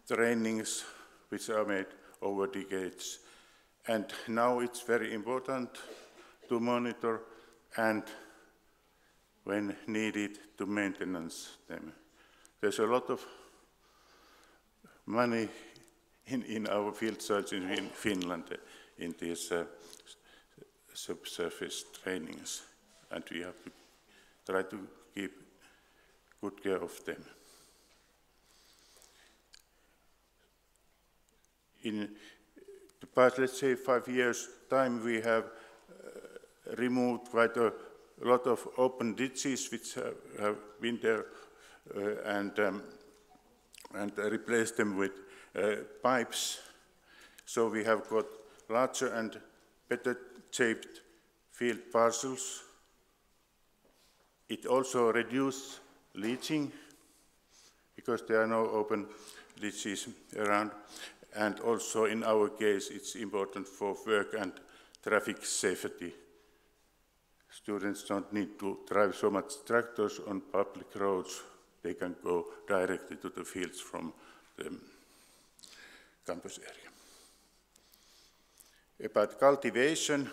drainings which are made over decades. And now it's very important to monitor and, when needed, to maintenance them. There's a lot of money in our field soils in Finland in these subsurface drainings, and we have to try to keep good care of them. In the past, let's say, 5 years' time, we have removed quite a lot of open ditches which have been there and replaced them with pipes. So we have got larger and better shaped field parcels. It also reduced leaching, because there are no open ditches around. And also in our case, it's important for work and traffic safety. Students don't need to drive so much tractors on public roads. They can go directly to the fields from the campus area. About cultivation,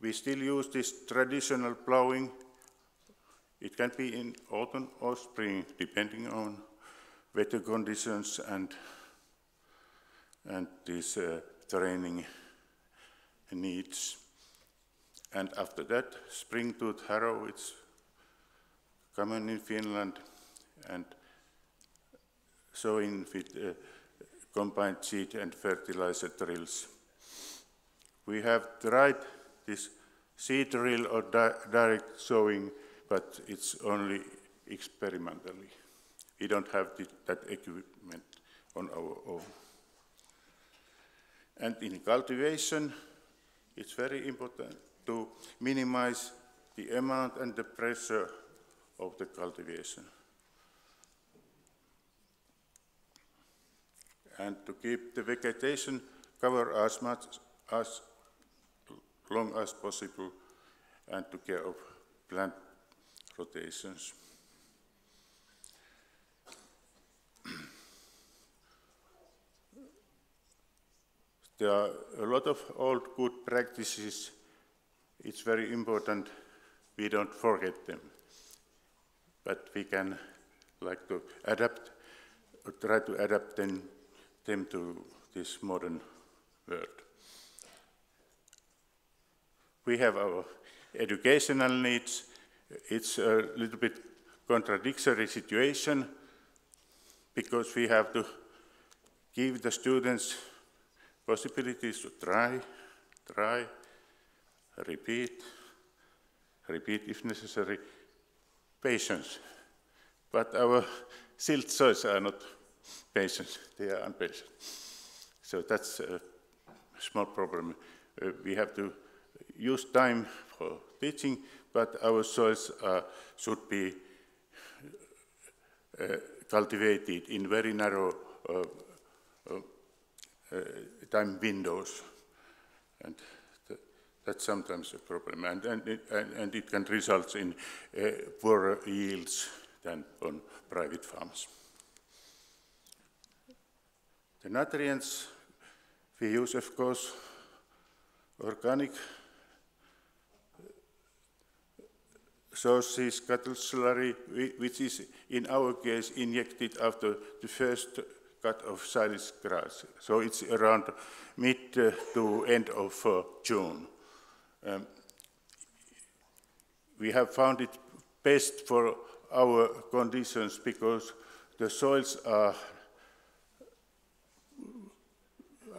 we still use this traditional plowing. It can be in autumn or spring, depending on weather conditions and these training needs. And after that, spring-tooth harrow, it's common in Finland, and sowing with combined seed and fertilizer drills. We have tried this seed drill or direct sowing, but it's only experimentally. We don't have that equipment on our own. And in cultivation, it's very important to minimize the amount and the pressure of the cultivation. And to keep the vegetation cover as long as possible, and to care of plant rotations. There are a lot of old good practices. It's very important we don't forget them, but we can like to adapt, or try to adapt them to this modern world. We have our educational needs. It's a little bit contradictory situation because we have to give the students possibilities to try, repeat if necessary, patience. But our silt soils are not patient, they are impatient. So that's a small problem. We have to use time for teaching, but our soils should be cultivated in very narrow time windows, and that's sometimes a problem, and it can result in poorer yields than on private farms. The nutrients we use, of course, organic sources, cattle slurry, which is in our case injected after the first cut of silage grass. So it's around mid to end of June. We have found it best for our conditions because the soils are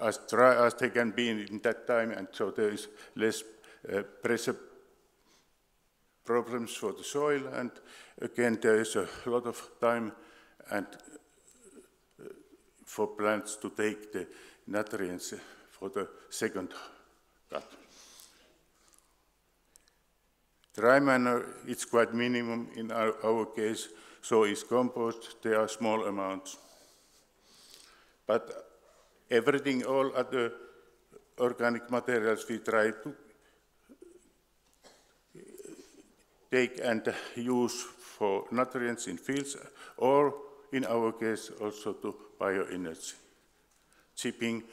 as dry as they can be in that time, and so there is less pressure problems for the soil, and again there is a lot of time and for plants to take the nutrients for the second cut. Dry manure, it's quite minimum in our case, so is compost, there are small amounts. But everything, all other organic materials we try to take and use for nutrients in fields, or in our case also to bioenergy, chipping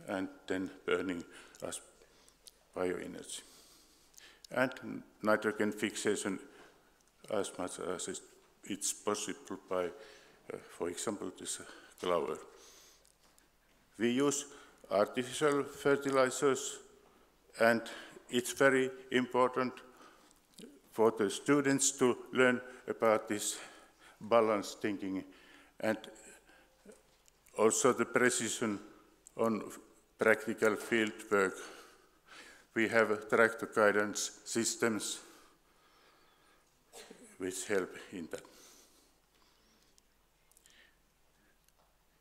and then burning as bioenergy. And nitrogen fixation as much as it's possible by, for example, this clover. We use artificial fertilizers, and it's very important for the students to learn about this balanced thinking and also the precision on practical field work. We have tractor guidance systems which help in that.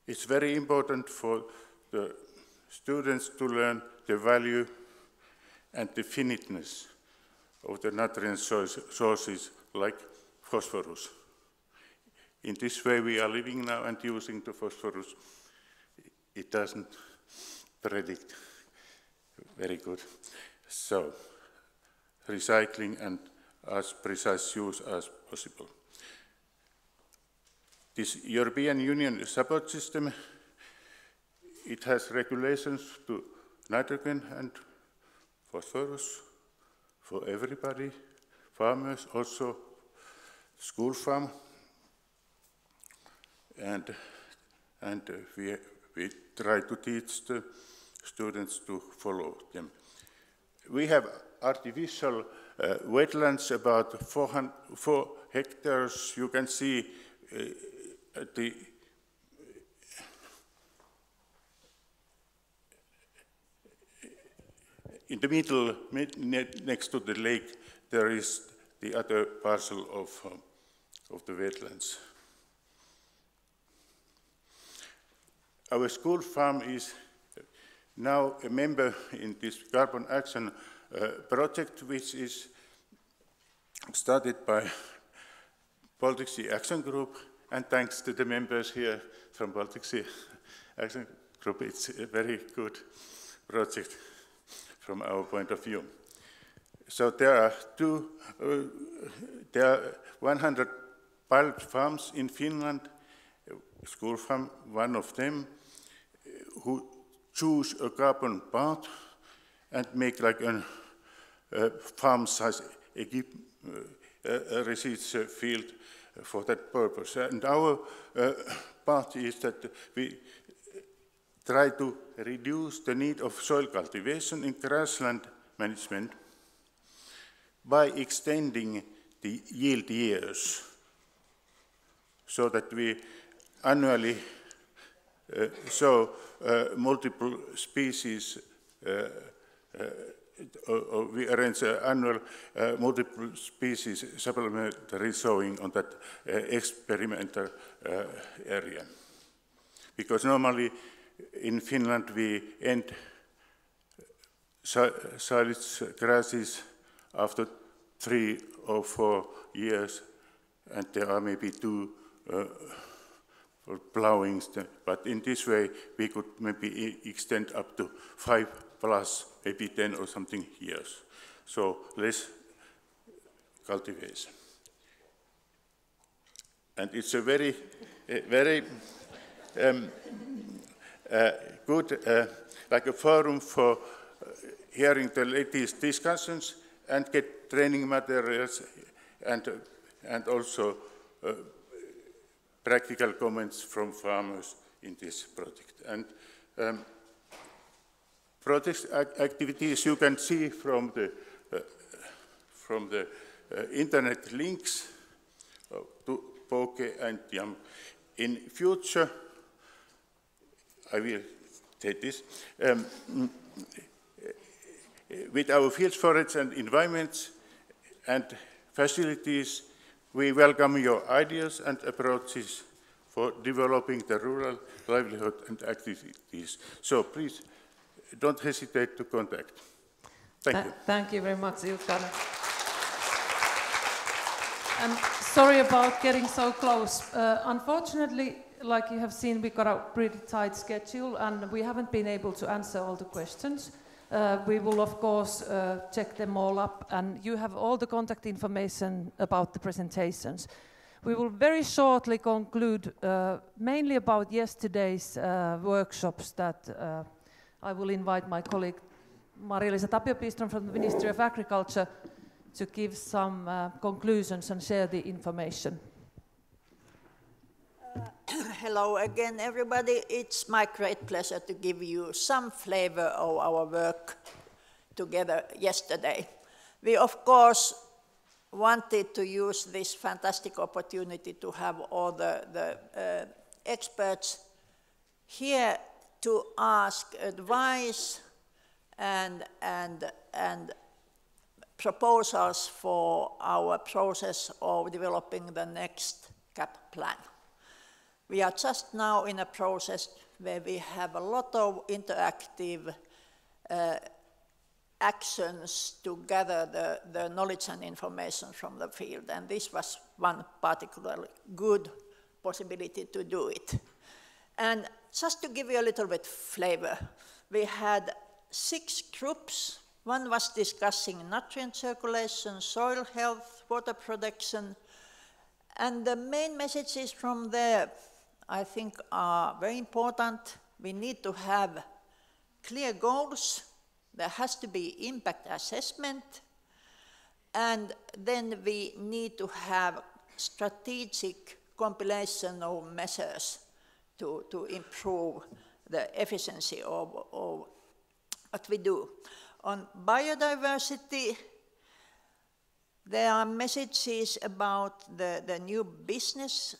It's very important for the students to learn the value and the finiteness of the nutrient sources like phosphorus. In this way we are living now and using the phosphorus. It doesn't predict very good. So, recycling and as precise use as possible. This European Union support system, it has regulations to nitrogen and phosphorus for everybody, farmers, also school farm, and we try to teach the students to follow them. We have artificial wetlands about 4 hectares. You can see in the middle, next to the lake, there is the other parcel of the wetlands. Our school farm is now a member in this carbon action project, which is started by Baltic Sea Action Group, and thanks to the members here from Baltic Sea Action Group, it's a very good project from our point of view. So there are 100 pilot farms in Finland, school farm, one of them, who choose a carbon path and make like a farm-size research field for that purpose. And our part is that we try to reduce the need of soil cultivation in grassland management by extending the yield years so that we annually sow multiple species or we arrange annual multiple species supplementary sowing on that experimental area. Because normally in Finland we end silage grasses after 3 or 4 years, and there are maybe 2 for plowings, but in this way we could maybe extend up to 5 plus, maybe 10 or something years. So less cultivation. And it's a very good, like a forum for hearing the latest discussions and get training materials and also practical comments from farmers in this project. And project activities you can see from the internet links to Poke and Yam. In future, I will take this. With our fields, forests and environments and facilities, we welcome your ideas and approaches for developing the rural livelihood and activities. So please, don't hesitate to contact. Thank you. Thank you very much, Ilkka. And sorry about getting so close. Unfortunately, like you have seen, we got a pretty tight schedule and we haven't been able to answer all the questions. We will, of course, check them all up, and you have all the contact information about the presentations. We will very shortly conclude mainly about yesterday's workshops that I will invite my colleague Maria-Liisa Tapio-Pistron from the Ministry of Agriculture to give some conclusions and share the information. Hello again, everybody. It's my great pleasure to give you some flavor of our work together yesterday. We, of course, wanted to use this fantastic opportunity to have all the experts here to ask advice and proposals for our process of developing the next CAP plan. We are just now in a process where we have a lot of interactive actions to gather the knowledge and information from the field, and this was one particularly good possibility to do it. And just to give you a little bit flavor, we had 6 groups. One was discussing nutrient circulation, soil health, water protection, and the main messages from there I think are very important. We need to have clear goals. There has to be impact assessment. And then we need to have strategic compilation of measures to improve the efficiency of what we do. On biodiversity, there are messages about the new business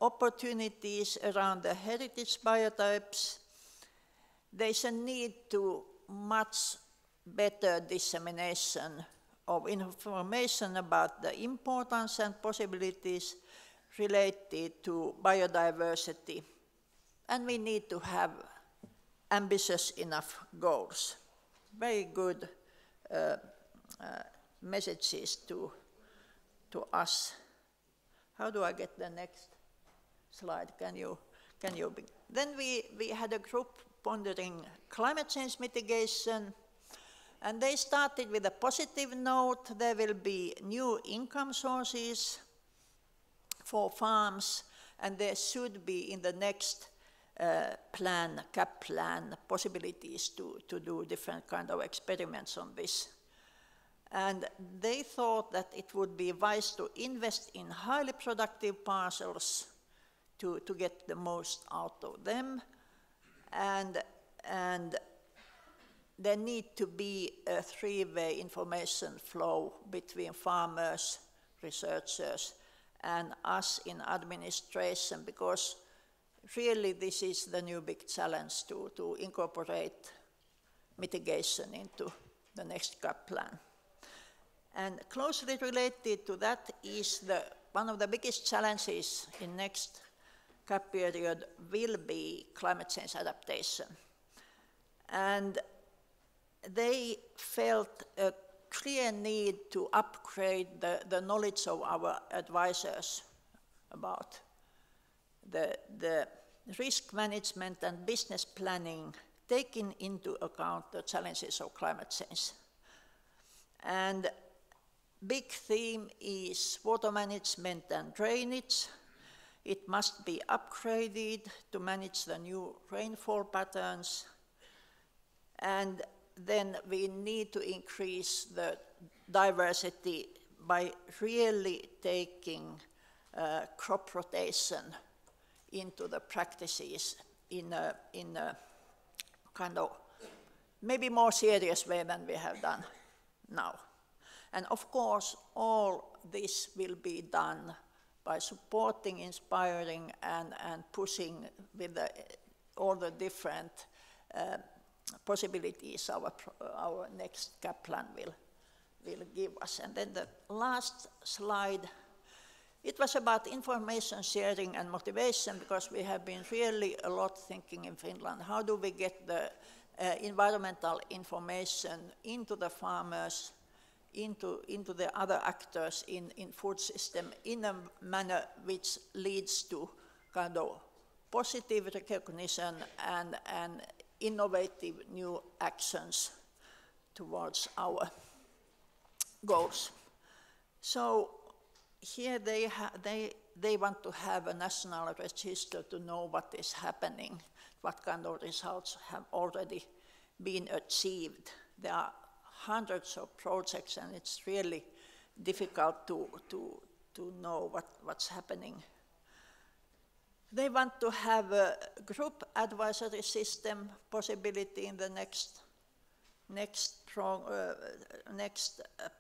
opportunities around the heritage biotypes. There is a need to much better dissemination of information about the importance and possibilities related to biodiversity. And we need to have ambitious enough goals. Very good messages to us. How do I get the next slide? Can you Then we had a group pondering climate change mitigation, and they started with a positive note. There will be new income sources for farms, and there should be in the next CAP plan possibilities to do different kind of experiments on this. And they thought that it would be wise to invest in highly productive parcels to get the most out of them. And there need to be a three-way information flow between farmers, researchers, and us in administration, because really this is the new big challenge to incorporate mitigation into the next CAP plan. And closely related to that is one of the biggest challenges in next CAP period will be climate change adaptation. And they felt a clear need to upgrade the knowledge of our advisors about the risk management and business planning, taking into account the challenges of climate change. And big theme is water management and drainage. It must be upgraded to manage the new rainfall patterns. And then we need to increase the diversity by really taking crop rotation into the practices in a kind of maybe more serious way than we have done now. And of course, all this will be done by supporting, inspiring, and pushing with all the different possibilities our next CAP plan will give us. And then the last slide, it was about information sharing and motivation, because we have been really a lot thinking in Finland, how do we get the environmental information into the farmers, into the other actors in food system in a manner which leads to kind of positive recognition and innovative new actions towards our goals. So here they want to have a national register to know what is happening, what kind of results have already been achieved. There are hundreds of projects, and it's really difficult to know what's happening. They want to have a group advisory system possibility in the next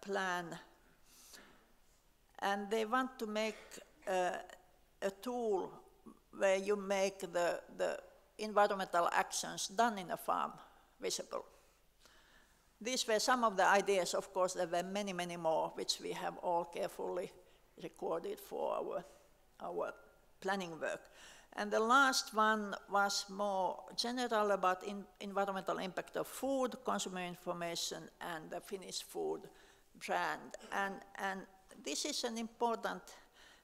plan, and they want to make a tool where you make the environmental actions done in a farm visible. These were some of the ideas. Of course, there were many, many more, which we have all carefully recorded for our planning work. And the last one was more general about environmental impact of food, consumer information, and the Finnish food brand. And this is an important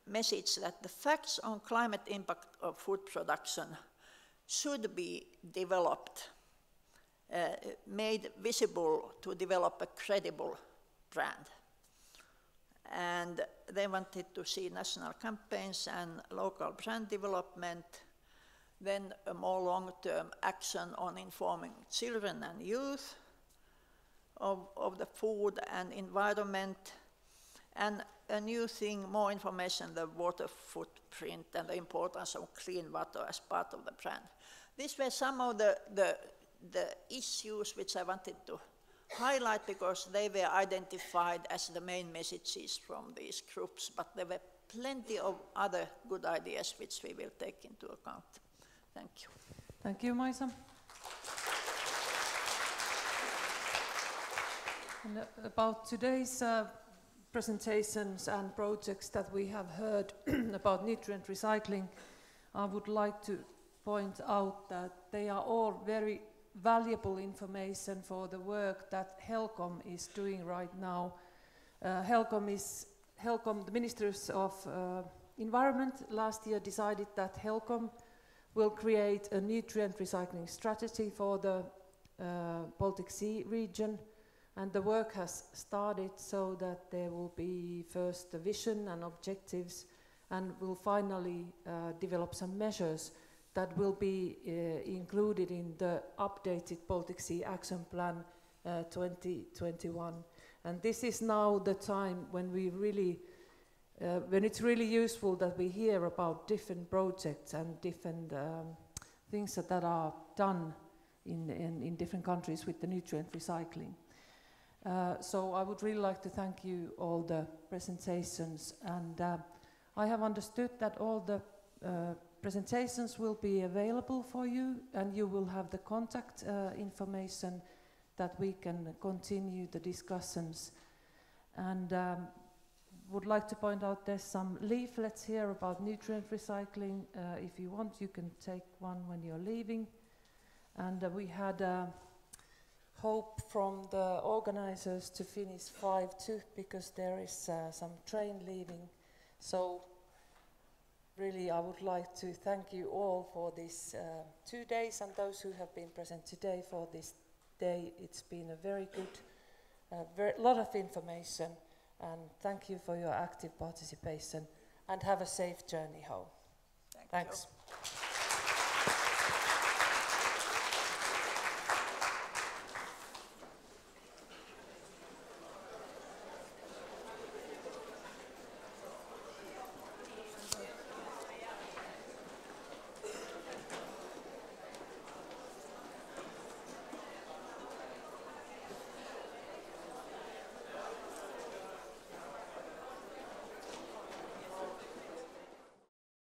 message that the facts on climate impact of food production should be developed, made visible to develop a credible brand. And they wanted to see national campaigns and local brand development, then a more long-term action on informing children and youth of the food and environment, and a new thing, more information, the water footprint and the importance of clean water as part of the brand. These were some of the issues which I wanted to highlight, because they were identified as the main messages from these groups, but there were plenty of other good ideas which we will take into account. Thank you. Thank you, Maisa. And about today's presentations and projects that we have heard about nutrient recycling, I would like to point out that they are all very valuable information for the work that HELCOM is doing right now. HELCOM, the Ministers of Environment last year decided that HELCOM will create a nutrient recycling strategy for the Baltic Sea region, and the work has started so that there will be first the vision and objectives, and will finally develop some measures that will be included in the updated Baltic Sea Action Plan 2021. And this is now the time when we really, when it's really useful that we hear about different projects and different things that are done in different countries with the nutrient recycling. So I would really like to thank you all the presentations, and I have understood that all the presentations will be available for you, and you will have the contact information that we can continue the discussions. And would like to point out there's some leaflets here about nutrient recycling. If you want, you can take one when you're leaving. And we had hope from the organizers to finish 5:02 because there is some train leaving. So really I would like to thank you all for these 2 days, and those who have been present today for this day. It's been a very good, lot of information, and thank you for your active participation, and have a safe journey home. Thanks.